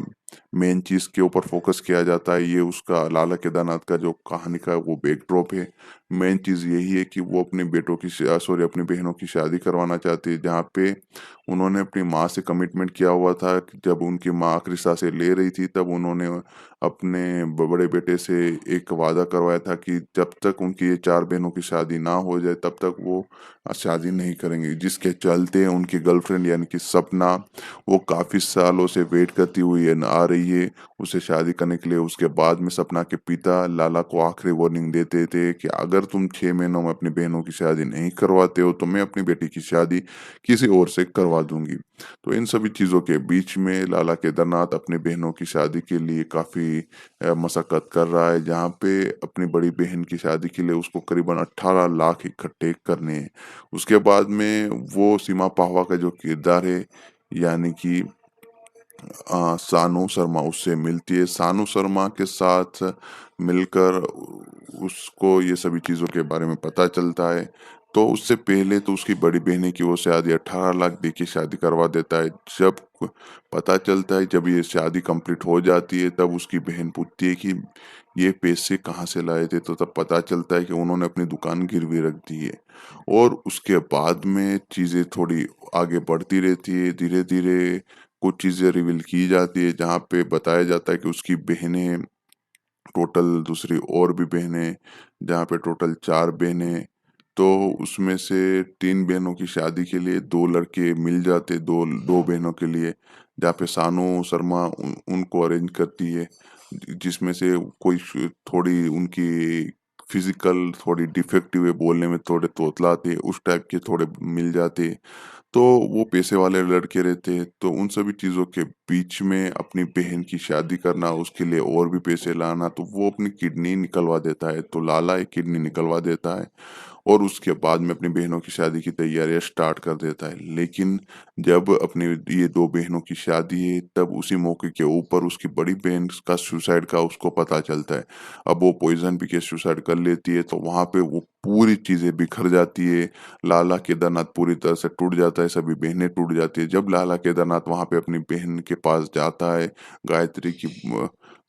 मेन चीज़ के ऊपर फ़ोकस किया जाता है, ये उसका लाला केदारनाथ का जो कहानी का वो बैकड्रॉप है। मेन चीज़ यही है कि वो अपने बेटों की सॉरी अपनी बहनों की शादी करवाना चाहती है, जहाँ पे उन्होंने अपनी माँ से कमिटमेंट किया हुआ था कि जब उनकी माँ आखिरी साँसें ले रही थी, तब उन्होंने अपने बड़े बेटे से एक वादा करवाया था कि जब तक उनकी ये 4 बहनों की शादी ना हो जाए, तब तक वो शादी नहीं करेंगे। जिसके चलते उनकी गर्लफ्रेंड यानी कि सपना, वो काफ़ी सालों से वेट करती हुई आ रही है उसे शादी करने के लिए। उसके बाद में सपना के पिता लाला को आखिरी वार्निंग देते थे कि अगर तुम 6 महीनों में अपनी बहनों की शादी नहीं करवाते हो, तो मैं अपनी बेटी की शादी किसी और से करवा दूँगी। तो इन सभी चीज़ों के बीच में लाला केदारनाथ अपनी बहनों की शादी के लिए काफ़ी मशक्कत कर रहा है, जहाँ पे अपनी बड़ी बहन की शादी के लिए उसको करीबन 18 लाख इकट्ठे करने हैं। उसके बाद में वो सीमा पाहवा का जो किरदार है यानी कि सानू शर्मा उससे मिलती है। सानू शर्मा के साथ मिलकर उसको ये सभी चीज़ों के बारे में पता चलता है। तो उससे पहले तो उसकी बड़ी बहन की ओर से आधी 18 लाख दे के शादी करवा देता है। जब पता चलता है, जब ये शादी कंप्लीट हो जाती है, तब उसकी बहन पूछती है कि ये पैसे कहाँ से लाए थे? तो तब पता चलता है कि उन्होंने अपनी दुकान गिरवी रख दी है। और उसके बाद में चीज़ें थोड़ी आगे बढ़ती रहती है। धीरे-धीरे कुछ चीज़ें रिवील की जाती है, जहाँ पे बताया जाता है कि उसकी बहनें टोटल दूसरी और भी बहनें, जहाँ पे टोटल 4 बहनें, तो उसमें से 3 बहनों की शादी के लिए 2 लड़के मिल जाते, 2 बहनों के लिए, जहाँ पे सानू शर्मा उनको अरेंज करती है। जिसमें से कोई थोड़ी उनकी फिज़िकल थोड़ी डिफेक्टिव है, बोलने में थोड़े तोतलाते, उस टाइप के थोड़े मिल जाते। तो वो पैसे वाले लड़के रहते हैं, तो उन सभी चीज़ों के बीच में अपनी बहन की शादी करना, उसके लिए और भी पैसे लाना, तो वो अपनी किडनी निकलवा देता है। तो लाला एक किडनी निकलवा देता है और उसके बाद में अपनी बहनों की शादी की तैयारियाँ स्टार्ट कर देता है। लेकिन जब अपनी ये 2 बहनों की शादी है, तब उसी मौके के ऊपर उसकी बड़ी बहन का सुसाइड का उसको पता चलता है। अब वो पॉइज़न पी के सुसाइड कर लेती है, तो वहाँ पे वो पूरी चीज़ें बिखर जाती है। लाला केदारनाथ पूरी तरह से टूट जाता है, सभी बहनें टूट जाती है। जब लाला केदारनाथ वहाँ पे अपनी बहन के पास जाता है, गायत्री की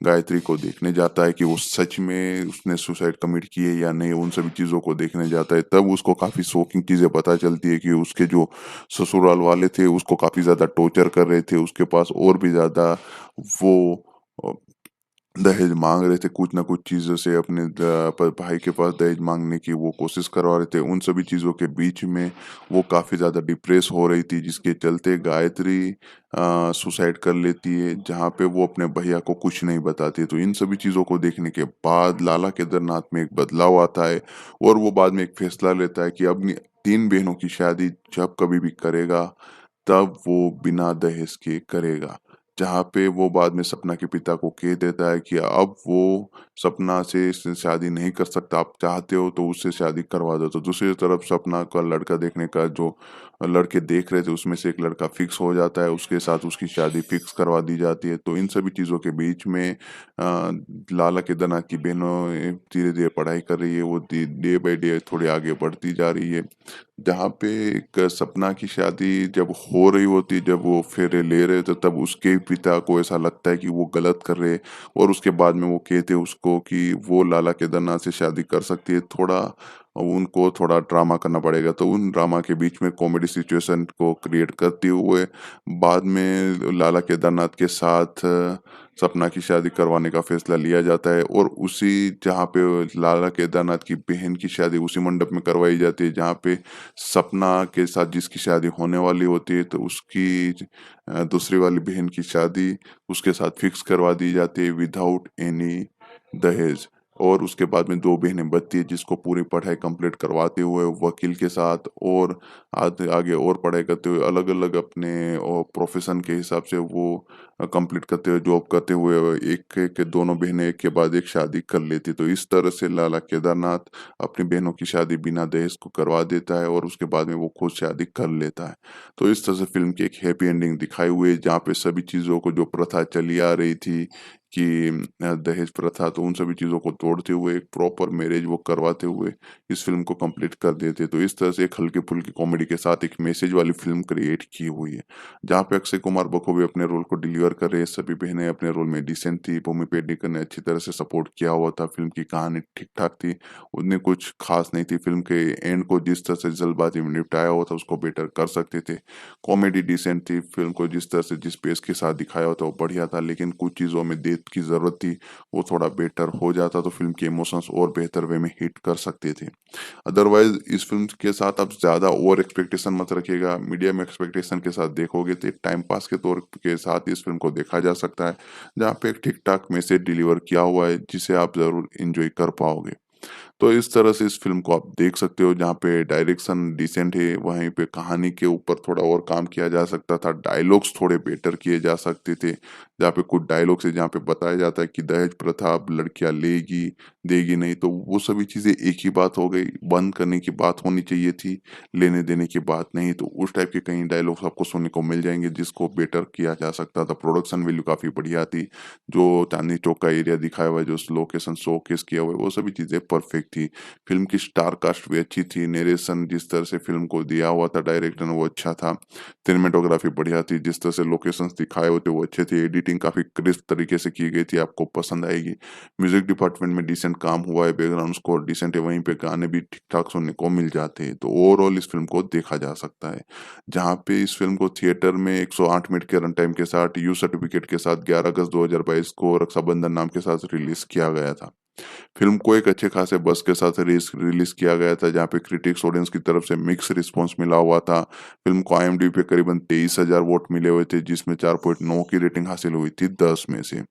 गायत्री को देखने जाता है कि वो सच में उसने सुसाइड कमिट की है या नहीं, उन सभी चीज़ों को देखने जाता है। तब उसको काफ़ी शॉकिंग चीज़ें पता चलती है कि उसके जो ससुराल वाले थे, उसको काफ़ी ज़्यादा टॉर्चर कर रहे थे, उसके पास और भी ज़्यादा वो अ, दहेज माँग रहे थे, कुछ ना कुछ चीज़ों से अपने भाई के पास दहेज माँगने की वो कोशिश करवा रहे थे। उन सभी चीज़ों के बीच में वो काफ़ी ज़्यादा डिप्रेस हो रही थी, जिसके चलते गायत्री सुसाइड कर लेती है, जहाँ पे वो अपने भैया को कुछ नहीं बताती है। तो इन सभी चीज़ों को देखने के बाद लाला केदारनाथ में एक बदलाव आता है और वो बाद में एक फैसला लेता है कि अपनी 3 बहनों की शादी जब कभी भी करेगा, तब वो बिना दहेज के करेगा। जहाँ पे वो बाद में सपना के पिता को कह देता है कि अब वो सपना से शादी नहीं कर सकता, आप चाहते हो तो उससे शादी करवा दो। तो दूसरी तरफ सपना का लड़का देखने का जो लड़के देख रहे थे उसमें से एक लड़का फिक्स हो जाता है, उसके साथ उसकी शादी फिक्स करवा दी जाती है। तो इन सभी चीज़ों के बीच में लाला केदारनाथ की बहनों धीरे-धीरे पढ़ाई कर रही है, वो डे बाय डे थोड़ी आगे बढ़ती जा रही है। जहाँ पे एक सपना की शादी जब हो रही होती है, जब वो फेरे ले रहे थे, तब उसके पिता को ऐसा लगता है कि वो गलत कर रहे हैं और उसके बाद में वो कहते हैं उसको कि वो लाला केदारनाथ से शादी कर सकती है। थोड़ा उनको थोड़ा ड्रामा करना पड़ेगा, तो उन ड्रामा के बीच में कॉमेडी सिचुएशन को क्रिएट करते हुए बाद में लाला केदारनाथ के साथ सपना की शादी करवाने का फैसला लिया जाता है और उसी जहाँ पे लाला केदारनाथ की बहन की शादी उसी मंडप में करवाई जाती है, जहाँ पे सपना के साथ जिसकी शादी होने वाली होती है, तो उसकी दूसरी वाली बहन की शादी उसके साथ फिक्स करवा दी जाती है विदाउट एनी दहेज। और उसके बाद में 2 बहनें बचती है जिसको पूरी पढ़ाई कंप्लीट करवाते हुए वकील के साथ और आगे आगे और पढ़ाई करते हुए अलग-अलग अपने प्रोफ़ेशन के हिसाब से वो कंप्लीट करते हुए जॉब करते हुए एक-एक दोनों बहनें एक के बाद एक शादी कर लेती। तो इस तरह से लाला केदारनाथ अपनी बहनों की शादी बिना दहेज को करवा देता है और उसके बाद में वो खुद शादी कर लेता है। तो इस तरह से फ़िल्म की एक हैप्पी एंडिंग दिखाई हुई है, जहाँ पे सभी चीज़ों को जो प्रथा चली आ रही थी कि दहेज प्रथा, तो उन सभी चीज़ों को तोड़ते हुए एक प्रॉपर मैरिज वो करवाते हुए इस फ़िल्म को कंप्लीट कर देते। तो इस तरह से एक हल्की-फुल्की कॉमेडी के साथ एक मैसेज वाली फ़िल्म क्रिएट की हुई है, जहाँ पे अक्षय कुमार बखूबी अपने रोल को डिलीवर कर रहे हैं, सभी बहनें अपने रोल में डिसेंट थी, भूमि पेडनेकर ने अच्छी तरह से सपोर्ट किया हुआ था, फ़िल्म की कहानी ठीक-ठाक थी, उतनी कुछ ख़ास नहीं थी। फ़िल्म के एंड को जिस तरह से जल्दबाज़ी में निपटाया हुआ था, उसको बेटर कर सकते थे। कॉमेडी डिसेंट थी, फ़िल्म को जिस तरह से जिस पेस के साथ दिखाया हुआ था वो बढ़िया था, लेकिन कुछ चीज़ों में डेप्थ की ज़रूरत थी, वो थोड़ा बेटर हो जाता तो फ़िल्म के इमोशंस और बेहतर वे में हिट कर सकते थे। अदरवाइज़ इस फ़िल्म के साथ आप ज़्यादा ओवर एक्सपेक्टेशन मत रखिएगा, मीडियम एक्सपेक्टेशन के साथ देखोगे तो एक टाइम पास के तौर के साथ इस फ़िल्म को देखा जा सकता है, जहाँ पे एक ठीक-ठाक मैसेज डिलीवर किया हुआ है, जिसे आप ज़रूर एन्जॉय कर पाओगे। तो इस तरह से इस फ़िल्म को आप देख सकते हो, जहाँ पे डायरेक्शन डिसेंट है, वहीं पे कहानी के ऊपर थोड़ा और काम किया जा सकता था, डायलॉग्स थोड़े बेटर किए जा सकते थे। जहाँ पे कुछ डायलॉग्स है जहाँ पे बताया जाता है कि दहेज प्रथा अब लड़कियाँ लेगी, देगी नहीं, तो वो सभी चीज़ें एक ही बात हो गई, बंद करने की बात होनी चाहिए थी, लेने-देने की बात नहीं। तो उस टाइप के कई डायलॉग्स आपको सुनने को मिल जाएँगे जिसको बेटर किया जा सकता था। प्रोडक्शन वैल्यू काफ़ी बढ़िया थी, जो चांदनी चौक का एरिया दिखाया हुआ है, जो लोकेशन शोकेस किया हुआ है, वो सभी चीज़ें परफेक्ट थी। फ़िल्म की स्टार कास्ट भी अच्छी थी, नैरेशन जिस तरह से फ़िल्म को दिया हुआ था डायरेक्टर ने वो अच्छा था, सिनेमेटोग्राफी बढ़िया थी, जिस तरह से लोकेशंस दिखाए हुए थे वो अच्छे थे, एडिटिंग काफ़ी क्रिस्प तरीके से की गई थी, आपको पसंद आएगी। म्यूज़िक डिपार्टमेंट में डिसेंट काम हुआ है, बैकग्राउंड स्कोर डिसेंट है, वहीं पे गाने भी ठीक-ठाक सुनने को मिल जाते हैं, तो ओवरऑल इस फ़िल्म को देखा जा सकता है। जहाँ पे इस फ़िल्म को थिएटर में 108 मिनट के रन टाइम के साथ यू सर्टिफ़िकेट के साथ 11 अगस्त 2022 को रक्षाबंधन नाम के साथ रिलीज़ किया गया था। फ़िल्म को एक अच्छे खासे बज़ के साथ रिलीज़ किया गया था, जहाँ पे क्रिटिक्स ऑडियंस की तरफ से मिक्स रिस्पॉन्स मिला हुआ था। फ़िल्म को आईएमडीबी पे करीबन 23,000 वोट मिले हुए थे, जिसमें 4.9 की रेटिंग हासिल हुई थी 10 में से।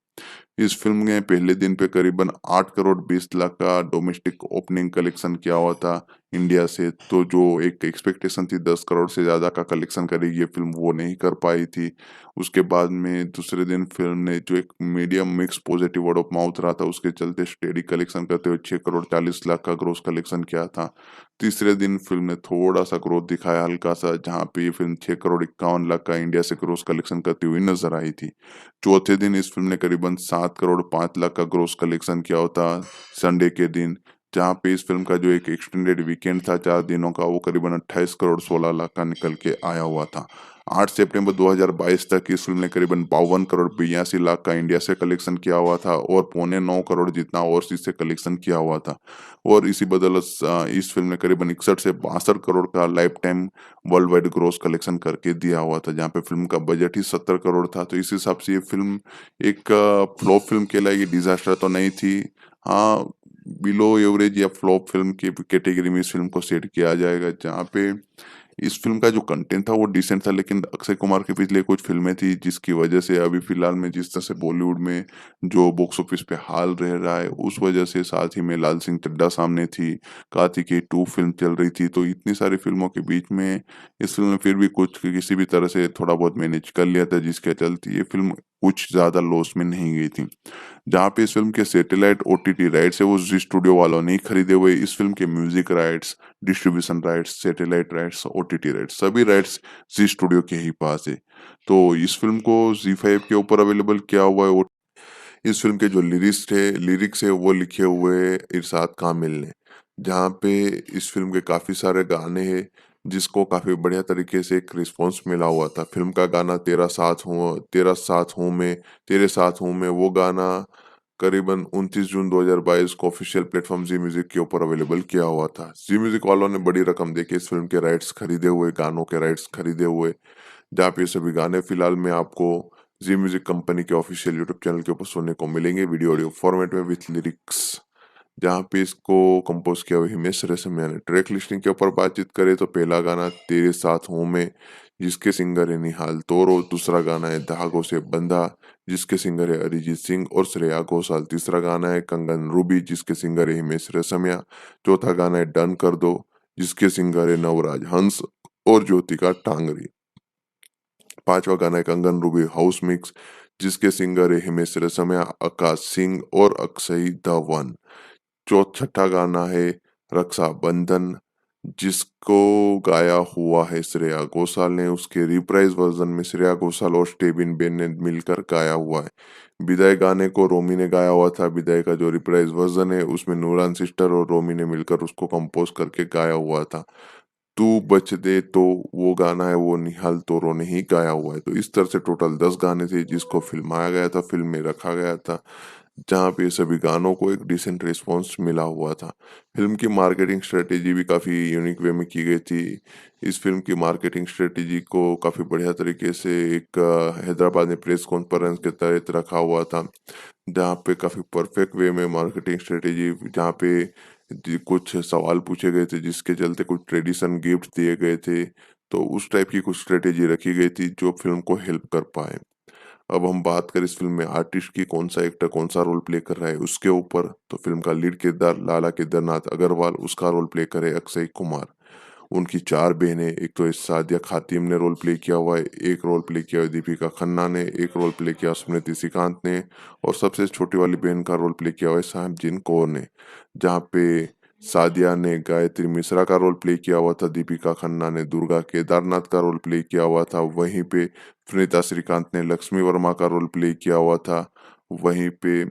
इस फ़िल्म ने पहले दिन पे करीबन 8 करोड़ 20 लाख का डोमेस्टिक ओपनिंग कलेक्शन किया हुआ था। इंडिया से, तो जो एक एक्सपेक्टेशन थी 10 करोड़ से ज़्यादा का कलेक्शन करेगी ये फ़िल्म, वो नहीं कर पाई थी। उसके बाद में दूसरे दिन फ़िल्म ने जो एक medium mix positive word of mouth रहा था, उसके चलते स्टेडी कलेक्शन करते हुए 6 करोड़ 40 लाख का ग्रॉस कलेक्शन किया था। तीसरे दिन फ़िल्म ने थोड़ा-सा ग्रोथ दिखाया हल्का-सा, जहाँ पे ये फ़िल्म 6 करोड़ 51 लाख का इंडिया से ग्रॉस कलेक्शन करती हुई नज़र आई थी। चौथे दिन इस फ़िल्म ने करीबन 7 करोड़ 5 लाख का ग्रॉस कलेक्शन किया होता संडे के दिन, जहाँ पे इस फ़िल्म का जो एक एक्सटेंडेड वीकेंड था 4 दिनों का, वो करीबन 28 करोड़ 16 लाख का निकल के आया हुआ था। 8 सितंबर 2022 तक इस फ़िल्म ने करीबन 52 करोड़ 82 लाख का इंडिया से कलेक्शन किया हुआ था और पौने 9 करोड़ जितना ओवरसीज़ से कलेक्शन किया हुआ था। और इसी बदौलत इस फ़िल्म ने करीबन 61 से 62 करोड़ का life time world wide gross collection करके दिया हुआ था, जहाँ पे फ़िल्म का बजट ही 70 करोड़ था। तो इस हिसाब से ये फ़िल्म एक फ्लॉप फ़िल्म कहलाएगी, डिज़ास्टर तो नहीं थी। हाँ, बिलो एवरेज या फ्लॉप फ़िल्म की कैटेगरी में इस फ़िल्म को सेट किया जाएगा, जहाँ पे इस फ़िल्म का जो कंटेंट था वो डिसेंट था, लेकिन अक्षय कुमार की पिछले कुछ फ़िल्में थी जिसकी वजह से अभी फ़िलहाल में जिस तरह से बॉलीवुड में जो बॉक्स ऑफिस पे हाल रह रहा है, उस वजह से, साथ ही में लाल सिंह चड्ढा सामने थी, कार्तिकेय 2 फ़िल्म चल रही थी, तो इतनी सारी फ़िल्मों के बीच में इस फ़िल्म ने फिर भी कुछ किसी भी तरह से थोड़ा बहुत मैनेज कर लिया था, जिसके चलते ये फ़िल्म कुछ ज़्यादा लॉस में नहीं गई थी। जहाँ पे इस फ़िल्म के सैटेलाइट ओटीटी राइट्स है वो ज़ी स्टूडियो वालों ने ही खरीदे हुए, इस फ़िल्म के music rights, distribution rights, satellite rights, OTT rights, सभी राइट्स ज़ी स्टूडियो के ही पास है। तो इस फ़िल्म को ज़ी5 के ऊपर अवेलेबल किया हुआ है। इस फ़िल्म के जो लिरिक्स है वो लिखे हुए इरशाद कामिल ने, जहाँ पे इस फ़िल्म के काफ़ी सारे गाने हैं, जिसको काफ़ी बढ़िया तरीके से एक रिस्पॉन्स मिला हुआ था। फ़िल्म का गाना तेरे साथ हूँ मैं, वो गाना करीबन 29 जून 2022 को ऑफ़िशियल प्लेटफ़ॉर्म ज़ी म्यूज़िक के ऊपर अवेलेबल किया हुआ था। ज़ी म्यूज़िक वालों ने बड़ी रकम देके इस फ़िल्म के राइट्स खरीदे हुए, गानों के राइट्स खरीदे हुए, जहाँ पे ये सभी गाने फ़िलहाल में आपको ज़ी म्यूज़िक कंपनी के ऑफ़िशियल यूट्यूब चैनल के ऊपर सुनने को मिलेंगे वीडियो ऑडियो फॉर्मेट में विथ लिरिक्स। जहाँ पे इसको कंपोज़ किया हुआ हिमेश रेशमिया ने। ट्रैक लिस्टिंग के ऊपर बातचीत करें तो पहला गाना तेरे साथ हूँ मैं, जिसके सिंगर है निहाल तोरो। दूसरा गाना है धागों से बंधा, जिसके सिंगर है अरिजीत सिंह और श्रेया घोषाल। तीसरा गाना है कंगन रूबी, जिसके सिंगर है हिमेश रेशमिया। चौथा गाना है डन कर दो, जिसके सिंगर है नवराज हंस और ज्योतिका टांगरी। पांचवा गाना है कंगन रूबी हाउस मिक्स, जिसके सिंगर है हिमेश रेशमिया, आकाश सिंह और अक्षय धवन। छठा गाना है रक्षाबंधन, जिसको गाया हुआ है श्रेया घोषाल ने। उसके रिप्राइज वर्जन में श्रेया घोषाल और स्टेबिन बेन ने मिलकर गाया हुआ है। विदाई गाने को रोमी ने गाया हुआ था। विदाई का जो रिप्राइज वर्जन है उसमें नूरान सिस्टर और रोमी ने मिलकर उसको कंपोज करके गाया हुआ था। तू बच दे तो वो गाना है वो निहाल तोरो ने ही गाया हुआ है। तो इस तरह से टोटल 10 गाने थे जिसको फिल्माया गया था, फ़िल्म में रखा गया था, जहाँ पे सभी गानों को एक डिसेंट रिस्पॉन्स मिला हुआ था। फ़िल्म की मार्केटिंग स्ट्रैटेजी भी काफ़ी यूनिक वे में की गई थी। इस फ़िल्म की मार्केटिंग स्ट्रैटेजी को काफ़ी बढ़िया तरीके से एक हैदराबाद में प्रेस कॉन्फ्रेंस के तहत रखा हुआ था, जहाँ पे काफ़ी परफेक्ट वे में मार्केटिंग स्ट्रैटेजी, जहाँ पे कुछ सवाल पूछे गए थे जिसके चलते कुछ ट्रेडिशन गिफ्ट दिए गए थे। तो उस टाइप की कुछ स्ट्रैटेजी रखी गई थी जो फ़िल्म को हेल्प कर पाए। अब हम बात करें इस फ़िल्म में आर्टिस्ट की, कौन-सा एक्टर कौन-सा रोल प्ले कर रहा है उसके ऊपर, तो फ़िल्म का लीड किरदार लाला केदारनाथ अग्रवाल, उसका रोल प्ले करे अक्षय कुमार। उनकी 4 बहनें, एक तो सादिया खातिम ने रोल प्ले किया हुआ है, एक रोल प्ले किया हुआ है दीपिका खन्ना ने, एक रोल प्ले किया स्मृति श्रीकांत ने और सबसे छोटी वाली बहन का रोल प्ले किया हुआ है साहबजीन कौर ने। जहाँ पे सादिया ने गायत्री मिश्रा का रोल प्ले किया हुआ था, दीपिका खन्ना ने दुर्गा केदारनाथ का रोल प्ले किया हुआ था, वहीं पे सुनीता श्रीकांत ने लक्ष्मी वर्मा का रोल प्ले किया हुआ था, वहीं पे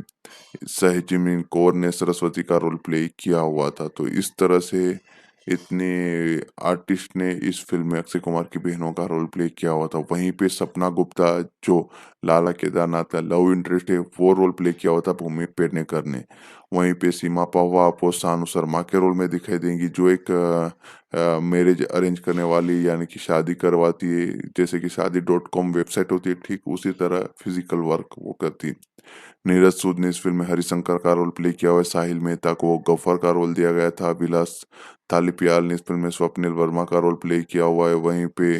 सहजिमिन कौर ने सरस्वती का रोल प्ले किया हुआ था। तो इस तरह से इतने आर्टिस्ट ने इस फ़िल्म में अक्षय कुमार की बहनों का रोल प्ले किया हुआ था। वहीं पे सपना गुप्ता, जो लाला केदारनाथ का लव इंटरेस्ट है, वो रोल प्ले किया हुआ था भूमि पेडनेकर ने। वहीं पे सीमा पहवा आपको सानू शर्मा के रोल में दिखाई देंगी, जो एक मैरिज अरेंज करने वाली, यानी कि शादी करवाती है। जैसे कि शादी डॉट कॉम वेबसाइट होती है, ठीक उसी तरह फिजिकल वर्क वो करती है। नीरज सूद ने इस फ़िल्म में हरिशंकर का रोल प्ले किया हुआ है। साहिल मेहता को गफ्फर का रोल दिया गया था। विलास थालीपियाल ने इस फ़िल्म में स्वप्निल वर्मा का रोल प्ले किया हुआ है। वहीं पे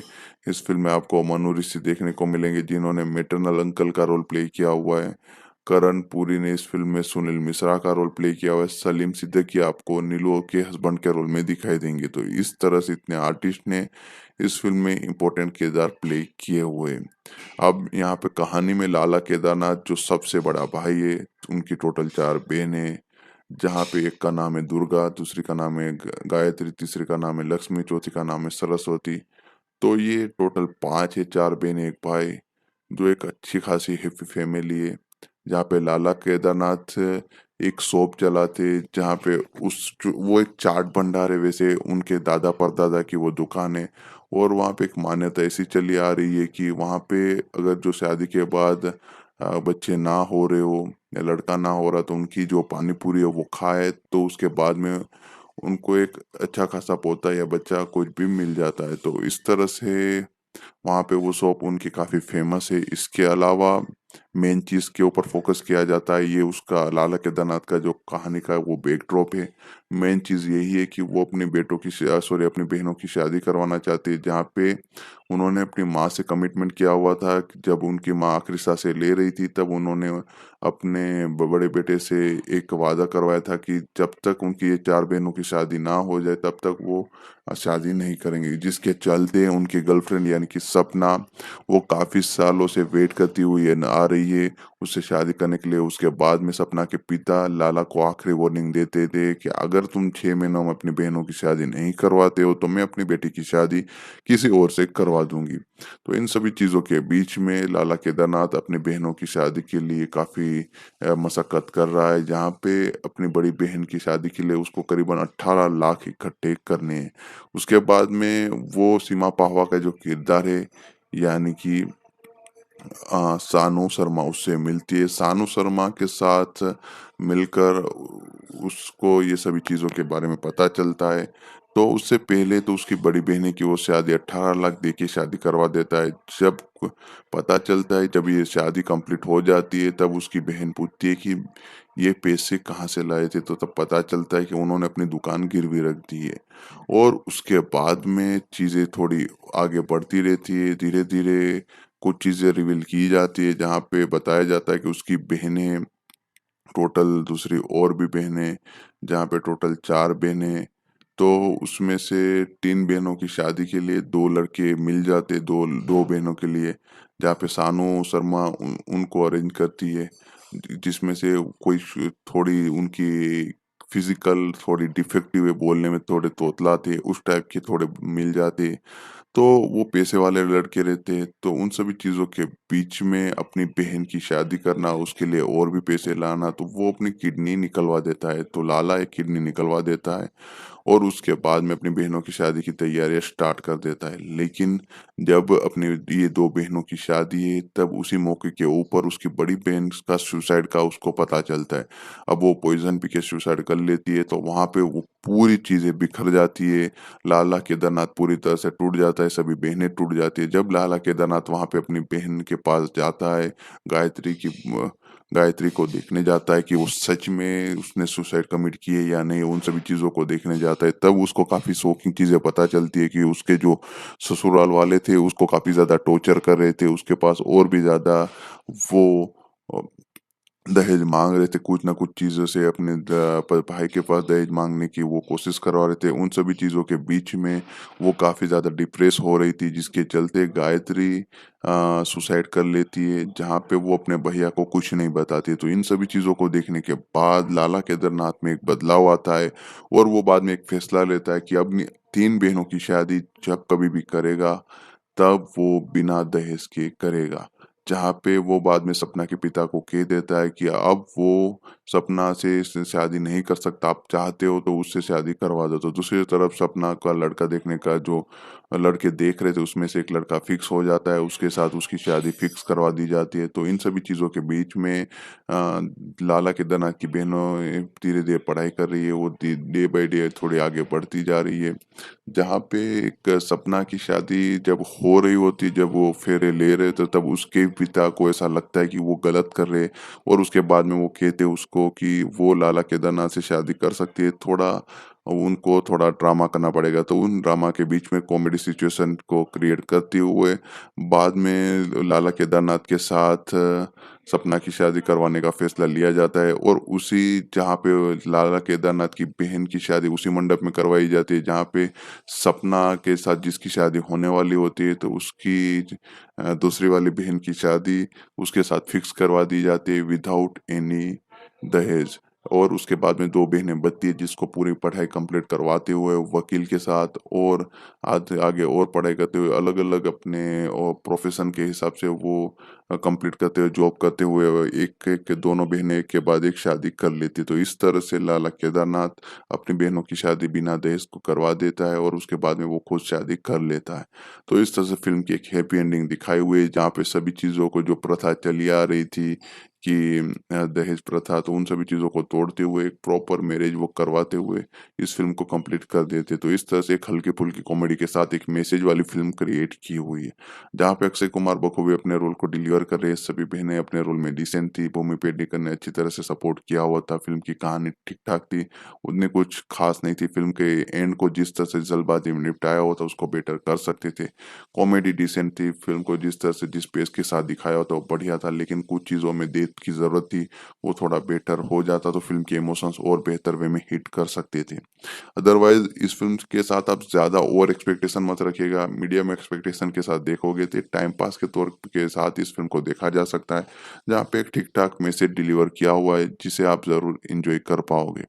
इस फ़िल्म में आपको मनु ऋषि देखने को मिलेंगे, जिन्होंने मैटरनल अंकल का रोल प्ले किया हुआ है। करण पुरी ने इस फ़िल्म में सुनील मिश्रा का रोल प्ले किया हुआ है, सलीम सिद्दीकी आपको नीलू के हस्बैंड के रोल में दिखाई देंगे। तो इस तरह से इतने आर्टिस्ट ने इस फ़िल्म में इम्पोर्टेंट किरदार प्ले किए हुए हैं। अब यहाँ पे कहानी में लाला केदारनाथ जो सबसे बड़ा भाई है, उनकी टोटल 4 बहनें, जहाँ पे एक का नाम है दुर्गा, दूसरी का नाम है गायत्री, तीसरी का नाम है लक्ष्मी, चौथी का नाम है सरस्वती। तो ये टोटल 5 है, 4 बहनें, 1 भाई, जो एक अच्छी खासी हैप्पी फैमिली है। जहाँ पे लाला केदारनाथ एक शॉप चलाते, जहाँ पे वो एक चाट भंडार है, वैसे उनके दादा परदादा की वो दुकान है। और वहाँ पे एक मान्यता ऐसी चली आ रही है कि वहाँ पे अगर जो शादी के बाद बच्चे ना हो रहे हो या लड़का ना हो रहा, तो उनकी जो पानी पूरी है वो खाए, तो उसके बाद में उनको एक अच्छा खासा पोता या बच्चा कुछ भी मिल जाता है। तो इस तरह से वहाँ पे वो शॉप उनकी काफ़ी फ़ेमस है। इसके अलावा मेन चीज़ के ऊपर फ़ोकस किया जाता है, ये उसका लाला केदारनाथ का जो कहानी का वो बैकड्रॉप है। मेन चीज़ यही है कि वो अपने बेटों की सॉरी अपनी बहनों की शादी करवाना चाहते हैं, जहाँ पे उन्होंने अपनी माँ से कमिटमेंट किया हुआ था कि जब उनकी माँ आखिरी साँसें ले रही थी, तब उन्होंने अपने बड़े बेटे से एक वादा करवाया था कि जब तक उनकी ये 4 बहनों की शादी ना हो जाए, तब तक वो शादी नहीं करेंगे। जिसके चलते उनकी गर्लफ्रेंड यानी कि सपना, वो काफ़ी सालों से वेट करती हुई आ रही है उससे शादी करने के लिए। उसके बाद में सपना के पिता लाला को आखिरी वार्निंग देते थे कि अगर तुम 6 महीनों में अपनी बहनों की शादी नहीं करवाते हो, तो मैं अपनी बेटी की शादी किसी और से करवा दूँगी। तो इन सभी चीज़ों के बीच में लाला केदारनाथ अपनी बहनों की शादी के लिए काफ़ी मशक्कत कर रहा है, जहाँ पे अपनी बड़ी बहन की शादी के लिए उसको करीबन 18 लाख इकट्ठे करने हैं। उसके बाद में वो सीमा पाहवा का जो किरदार है, यानी कि सानू शर्मा, उससे मिलती है। सानू शर्मा के साथ मिलकर उसको ये सभी चीज़ों के बारे में पता चलता है। तो उससे पहले तो उसकी बड़ी बहन की वो शादी 18 लाख दे के शादी करवा देता है। जब पता चलता है, जब ये शादी कंप्लीट हो जाती है, तब उसकी बहन पूछती है कि ये पैसे कहाँ से लाए थे? तो तब पता चलता है कि उन्होंने अपनी दुकान गिरवी रख दी है। और उसके बाद में चीज़ें थोड़ी आगे बढ़ती रहती है, धीरे-धीरे कुछ चीज़ें रिवील की जाती है, जहाँ पे बताया जाता है कि उसकी बहनें टोटल, दूसरी और भी बहनें, जहाँ पे टोटल 4 बहनें, तो उसमें से 3 बहनों की शादी के लिए 2 लड़के मिल जाते, 2 बहनों के लिए, जहाँ पे सानू शर्मा उनको अरेंज करती है। जिसमें से कोई थोड़ी उनकी फिजिकल थोड़ी डिफेक्टिव है, बोलने में थोड़े तोतला थे, उस टाइप के थोड़े मिल जाते। तो वो पैसे वाले लड़के रहते हैं, तो उन सभी चीज़ों के बीच में अपनी बहन की शादी करना, उसके लिए और भी पैसे लाना, तो वो अपनी किडनी निकलवा देता है। तो लाला एक किडनी निकलवा देता है और उसके बाद में अपनी बहनों की शादी की तैयारियाँ स्टार्ट कर देता है। लेकिन जब अपनी ये 2 बहनों की शादी है, तब उसी मौके के ऊपर उसकी बड़ी बहन का सुसाइड का उसको पता चलता है। अब वो पॉइज़न पी के सुसाइड कर लेती है, तो वहाँ पे वो पूरी चीज़ें बिखर जाती है। लाला केदारनाथ पूरी तरह से टूट जाता है, सभी बहनें टूट जाती है। जब लाला केदारनाथ वहाँ पे अपनी बहन के पास जाता है, गायत्री की गायत्री को देखने जाता है कि वो सच में उसने सुसाइड कमिट की है या नहीं, उन सभी चीज़ों को देखने जाता है। तब उसको काफ़ी शॉकिंग चीज़ें पता चलती है कि उसके जो ससुराल वाले थे, उसको काफ़ी ज़्यादा टॉर्चर कर रहे थे, उसके पास और भी ज़्यादा वो अ, दहेज माँग रहे थे, कुछ ना कुछ चीज़ों से अपने भाई के पास दहेज माँगने की वो कोशिश करवा रहे थे। उन सभी चीज़ों के बीच में वो काफ़ी ज़्यादा डिप्रेस हो रही थी, जिसके चलते गायत्री सुसाइड कर लेती है, जहाँ पे वो अपने भैया को कुछ नहीं बताती। तो इन सभी चीज़ों को देखने के बाद लाला केदारनाथ में एक बदलाव आता है और वो बाद में एक फैसला लेता है कि अपनी 3 बहनों की शादी जब कभी भी करेगा, तब वो बिना दहेज के करेगा। जहाँ पे वो बाद में सपना के पिता को कह देता है कि अब वो सपना से शादी नहीं कर सकता, आप चाहते हो तो उससे शादी करवा दो। तो दूसरी तरफ सपना का लड़का देखने का जो लड़के देख रहे थे, उसमें से एक लड़का फिक्स हो जाता है, उसके साथ उसकी शादी फिक्स करवा दी जाती है। तो इन सभी चीज़ों के बीच में लाला केदारनाथ की बहनों धीरे-धीरे पढ़ाई कर रही है, वो डे बाय डे थोड़ी आगे बढ़ती जा रही है। जहाँ पे एक सपना की शादी जब हो रही होती है, जब वो फेरे ले रहे थे, तब उसके पिता को ऐसा लगता है कि वो गलत कर रहे हैं और उसके बाद में वो कहते उसको कि वो लाला केदारनाथ से शादी कर सकती है। थोड़ा उनको थोड़ा ड्रामा करना पड़ेगा। तो उन ड्रामा के बीच में कॉमेडी सिचुएशन को क्रिएट करते हुए बाद में लाला केदारनाथ के साथ सपना की शादी करवाने का फैसला लिया जाता है और उसी जहाँ पे लाला केदारनाथ की बहन की शादी उसी मंडप में करवाई जाती है जहाँ पे सपना के साथ जिसकी शादी होने वाली होती है, तो उसकी दूसरी वाली बहन की शादी उसके साथ फिक्स करवा दी जाती है विदाउट एनी दहेज। और उसके बाद में 2 बहनें बचती है जिसको पूरी पढ़ाई कंप्लीट करवाते हुए वकील के साथ और आगे और पढ़ाई करते हुए अलग-अलग अपने प्रोफ़ेशन के हिसाब से वो कंप्लीट करते हुए जॉब करते हुए एक-एक दोनों बहनें एक के बाद एक शादी कर लेती है। तो इस तरह से लाला केदारनाथ अपनी बहनों की शादी बिना दहेज को करवा देता है और उसके बाद में वो खुद शादी कर लेता है। तो इस तरह से फ़िल्म की एक हैप्पी एंडिंग दिखाई हुई है जहाँ पे सभी चीज़ों को जो प्रथा चली आ रही थी कि दहेज प्रथा, तो उन सभी चीज़ों को तोड़ते हुए एक प्रॉपर मैरिज वो करवाते हुए इस फ़िल्म को कंप्लीट कर देते। तो इस तरह से एक हल्की-फुल्की कॉमेडी के साथ एक मैसेज वाली फ़िल्म क्रिएट की हुई है। जहाँ पे अक्षय कुमार बखूबी अपने रोल को डिलीवर कर रहे हैं, सभी बहनें अपने रोल में डिसेंट थी, भूमि पेडनेकर ने अच्छी तरह से सपोर्ट किया हुआ था, फ़िल्म की कहानी ठीक-ठाक थी, उतनी कुछ ख़ास नहीं थी। फ़िल्म के एंड को जिस तरह से जल्दबाज़ी में निपटाया हुआ था उसको बेटर कर सकते थे। कॉमेडी डिसेंट थी, फ़िल्म को जिस तरह से जिस पेस के साथ दिखाया हुआ था वो बढ़िया था, लेकिन कुछ चीज़ों में डेप्थ की ज़रूरत थी, वो थोड़ा बेटर हो जाता तो फ़िल्म के इमोशंस और बेहतर वे में हिट कर सकते थे। अदरवाइज़ इस फ़िल्म के साथ आप ज़्यादा ओवर एक्सपेक्टेशन मत रखिएगा, मीडियम एक्सपेक्टेशन के साथ देखोगे तो टाइम पास के तौर के साथ इस फ़िल्म को देखा जा सकता है, जहाँ पे एक ठीक-ठाक मैसेज डिलीवर किया हुआ है, जिसे आप ज़रूर एन्जॉय कर पाओगे।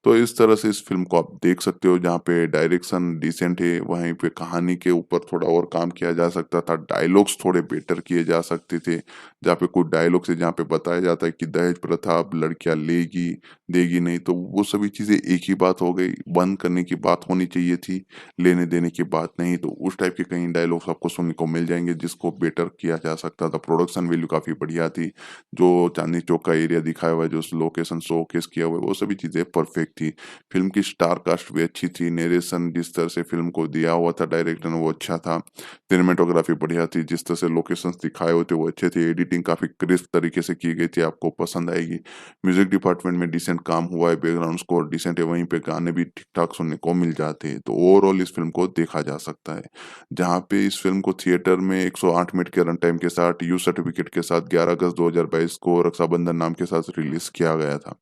तो इस तरह से इस फ़िल्म को आप देख सकते हो जहाँ पे डायरेक्शन डिसेंट है, वहीं पे कहानी के ऊपर थोड़ा और काम किया जा सकता था, डायलॉग्स थोड़े बेटर किए जा सकते थे, जहाँ पे कुछ डायलॉग्स है जहाँ पे बताया जाता है कि दहेज प्रथा अब लड़कियाँ लेगी, देगी नहीं, तो वो सभी चीज़ें एक ही बात हो गई, बंद करने की बात होनी चाहिए थी, लेने-देने की बात नहीं। तो उस टाइप के कई डायलॉग्स आपको सुनने को मिल जाएँगे जिसको बेटर किया जा सकता था। प्रोडक्शन वैल्यू काफ़ी बढ़िया थी, जो चांदनी चौक का एरिया दिखाया हुआ है, जो लोकेशन शोकेस किया हुआ है, वो सभी चीज़ें परफेक्ट थी। फ़िल्म की स्टार कास्ट भी अच्छी थी, नैरेशन जिस तरह से फ़िल्म को दिया हुआ था डायरेक्टर ने वो अच्छा था, सिनेमेटोग्राफी बढ़िया थी, जिस तरह से लोकेशंस दिखाए हुए थे वो अच्छे थे, एडिटिंग काफ़ी क्रिस्प तरीके से की गई थी, आपको पसंद आएगी। म्यूज़िक डिपार्टमेंट में डिसेंट काम हुआ है, बैकग्राउंड स्कोर डिसेंट है, वहीं पे गाने भी ठीक-ठाक सुनने को मिल जाते हैं, तो ओवरऑल इस फ़िल्म को देखा जा सकता है। जहाँ पे इस फ़िल्म को थिएटर में 108 मिनट के रन टाइम के साथ यू सर्टिफ़िकेट के साथ 11 अगस्त 2022 को रक्षाबंधन नाम के साथ रिलीज़ किया गया था।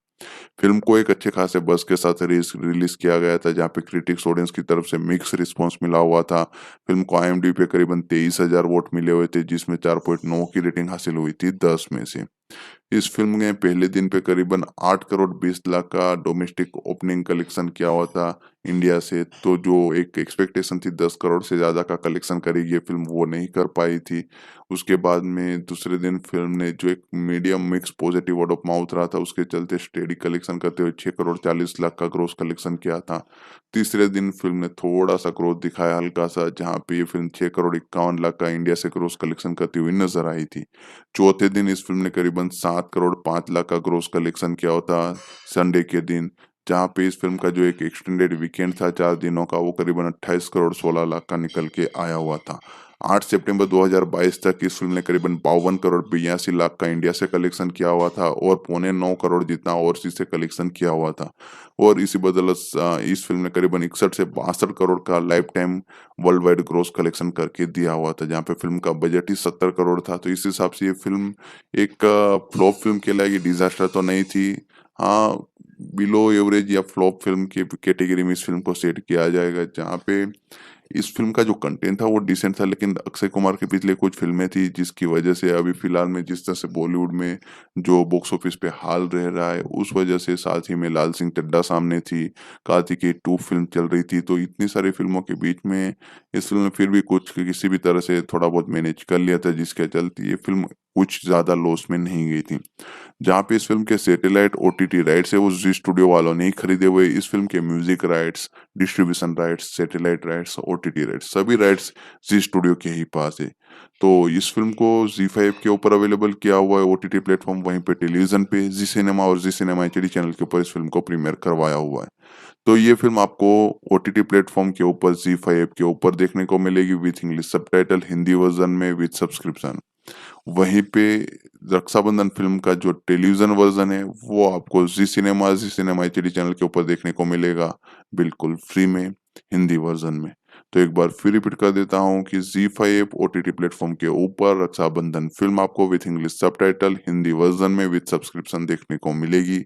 फ़िल्म को एक अच्छे खासे बज़ के साथ रिलीज़ किया गया था, जहाँ पे क्रिटिक्स ऑडियंस की तरफ से मिक्स रिस्पॉन्स मिला हुआ था। फ़िल्म को आईएमडीबी पे करीबन 23,000 वोट मिले हुए थे, जिसमें 4.9 की रेटिंग हासिल हुई थी 10 में से। इस फ़िल्म ने पहले दिन पे करीबन 8 करोड़ 20 लाख का डोमेस्टिक ओपनिंग कलेक्शन किया हुआ था इंडिया से, तो जो एक एक्सपेक्टेशन थी 10 करोड़ से ज़्यादा का कलेक्शन करेगी ये फ़िल्म, वो नहीं कर पाई थी। उसके बाद में दूसरे दिन फ़िल्म ने जो एक medium mix positive word of mouth रहा था, उसके चलते स्टेडी कलेक्शन करते हुए 6 करोड़ 40 लाख का ग्रॉस कलेक्शन किया था। तीसरे दिन फ़िल्म ने थोड़ा-सा ग्रोथ दिखाया हल्का-सा, जहाँ पे ये फ़िल्म 6 करोड़ 51 लाख का इंडिया से ग्रॉस कलेक्शन करती हुई नज़र आई थी। चौथे दिन इस फ़िल्म ने करीबन 7 करोड़ 5 लाख का ग्रॉस कलेक्शन किया होता संडे के दिन, जहाँ पे इस फ़िल्म का जो एक एक्सटेंडेड वीकेंड था 4 दिनों का, वो करीबन 28 करोड़ 16 लाख का निकल के आया हुआ था। 8 सितंबर 2022 तक इस फ़िल्म ने करीबन 52 करोड़ 82 लाख का इंडिया से कलेक्शन किया हुआ था और पौने 9 करोड़ जितना ओवरसीज़ से कलेक्शन किया हुआ था। और इसी बदौलत इस फ़िल्म ने करीबन 61 से 62 करोड़ का life time world wide gross collection करके दिया हुआ था, जहाँ पे फ़िल्म का बजट ही 70 करोड़ था। तो इस हिसाब से ये फ़िल्म एक फ्लॉप फ़िल्म कहलाएगी, डिज़ास्टर तो नहीं थी। हाँ, बिलो एवरेज या फ्लॉप फ़िल्म की कैटेगरी में इस फ़िल्म को सेट किया जाएगा, जहाँ पे इस फ़िल्म का जो कंटेंट था वो डिसेंट था, लेकिन अक्षय कुमार की पिछले कुछ फ़िल्में थी जिसकी वजह से अभी फ़िलहाल में जिस तरह से बॉलीवुड में जो बॉक्स ऑफिस पे हाल रह रहा है, उस वजह से साथ ही में लाल सिंह चड्ढा सामने थी, कार्तिकेय 2 फ़िल्म चल रही थी, तो इतनी सारी फ़िल्मों के बीच में इस फ़िल्म ने फिर भी कुछ किसी भी तरह से थोड़ा बहुत मैनेज कर लिया था, जिसके चलते ये फ़िल्म कुछ ज़्यादा लॉस में नहीं गई थी। जहाँ पे इस फ़िल्म के सैटेलाइट ओटीटी राइट्स है वो ज़ी स्टूडियो वालों ने ही खरीदे हुए, इस फ़िल्म के music rights, distribution rights, satellite rights, OTT rights सभी राइट्स ज़ी स्टूडियो के ही पास है। तो इस फ़िल्म को ज़ी5 के ऊपर अवेलेबल किया हुआ है ओटीटी प्लेटफ़ॉर्म, वहीं पे टेलीविज़न पे ज़ी सिनेमा और ज़ी सिनेमा एचडी चैनल के ऊपर इस फ़िल्म को प्रीमियर करवाया हुआ है। तो ये फ़िल्म आपको ओटीटी प्लेटफ़ॉर्म के ऊपर ज़ी5 के ऊपर देखने को मिलेगी with English subtitle Hindi version में विथ सब्सक्रिप्शन। वहीं पे रक्षाबंधन फ़िल्म का जो टेलीविज़न वर्ज़न है, वो आपको ज़ी सिनेमा एचडी चैनल के ऊपर देखने को मिलेगा, बिल्कुल फ्री में, हिंदी वर्ज़न में। तो एक बार फिर रिपीट कर देता हूँ कि ज़ी5 ओटीटी प्लेटफ़ॉर्म के ऊपर रक्षाबंधन फ़िल्म आपको with English subtitle Hindi version में विथ सब्सक्रिप्शन देखने को मिलेगी।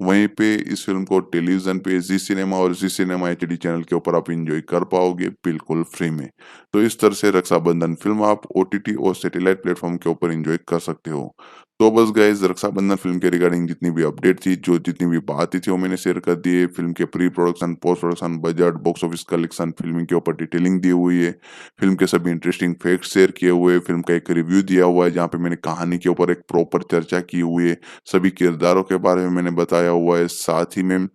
वहीं पे इस फ़िल्म को टेलीविज़न पे ज़ी सिनेमा और ज़ी सिनेमा एचडी चैनल के ऊपर आप एन्जॉय कर पाओगे, बिल्कुल फ्री में। तो इस तरह से रक्षाबंधन फ़िल्म आप ओटीटी और सैटेलाइट प्लेटफ़ॉर्म के ऊपर एन्जॉय कर सकते हो। तो बस गाइज़ रक्षाबंधन फ़िल्म के रिगार्डिंग जितनी भी अपडेट थी, जो जितनी भी बातें थी वो मैंने शेयर कर दी है। फ़िल्म के pre production, post production, budget, box office collection, film के ऊपर डिटेलिंग दी हुई है। फ़िल्म के सभी इंटरेस्टिंग फैक्ट्स शेयर किए हुए हैं। फ़िल्म का एक रिव्यू दिया हुआ है जहाँ पे मैंने कहानी के ऊपर एक प्रॉपर चर्चा की हुई है। सभी किरदारों के बारे में मैंने बताया हुआ है। साथ ही में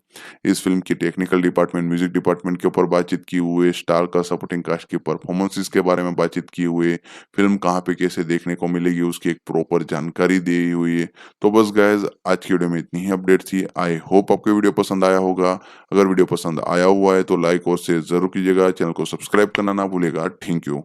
इस फ़िल्म की टेक्निकल डिपार्टमेंट, म्यूज़िक डिपार्टमेंट के ऊपर बातचीत की हुई है। स्टार का सपोर्टिंग कास्ट की परफॉर्मेंसेस के बारे में बातचीत की हुई है। फ़िल्म कहाँ पे कैसे देखने को मिलेगी उसकी एक प्रॉपर जानकारी दी हुई है। तो बस गाइज़ आज की वीडियो में इतनी ही अपडेट थी। आई होप आपको वीडियो पसंद आया होगा। अगर वीडियो पसंद आया हुआ है तो लाइक और शेयर ज़रूर कीजिएगा। चैनल को सब्सक्राइब करना ना भूलिएगा। Thank you.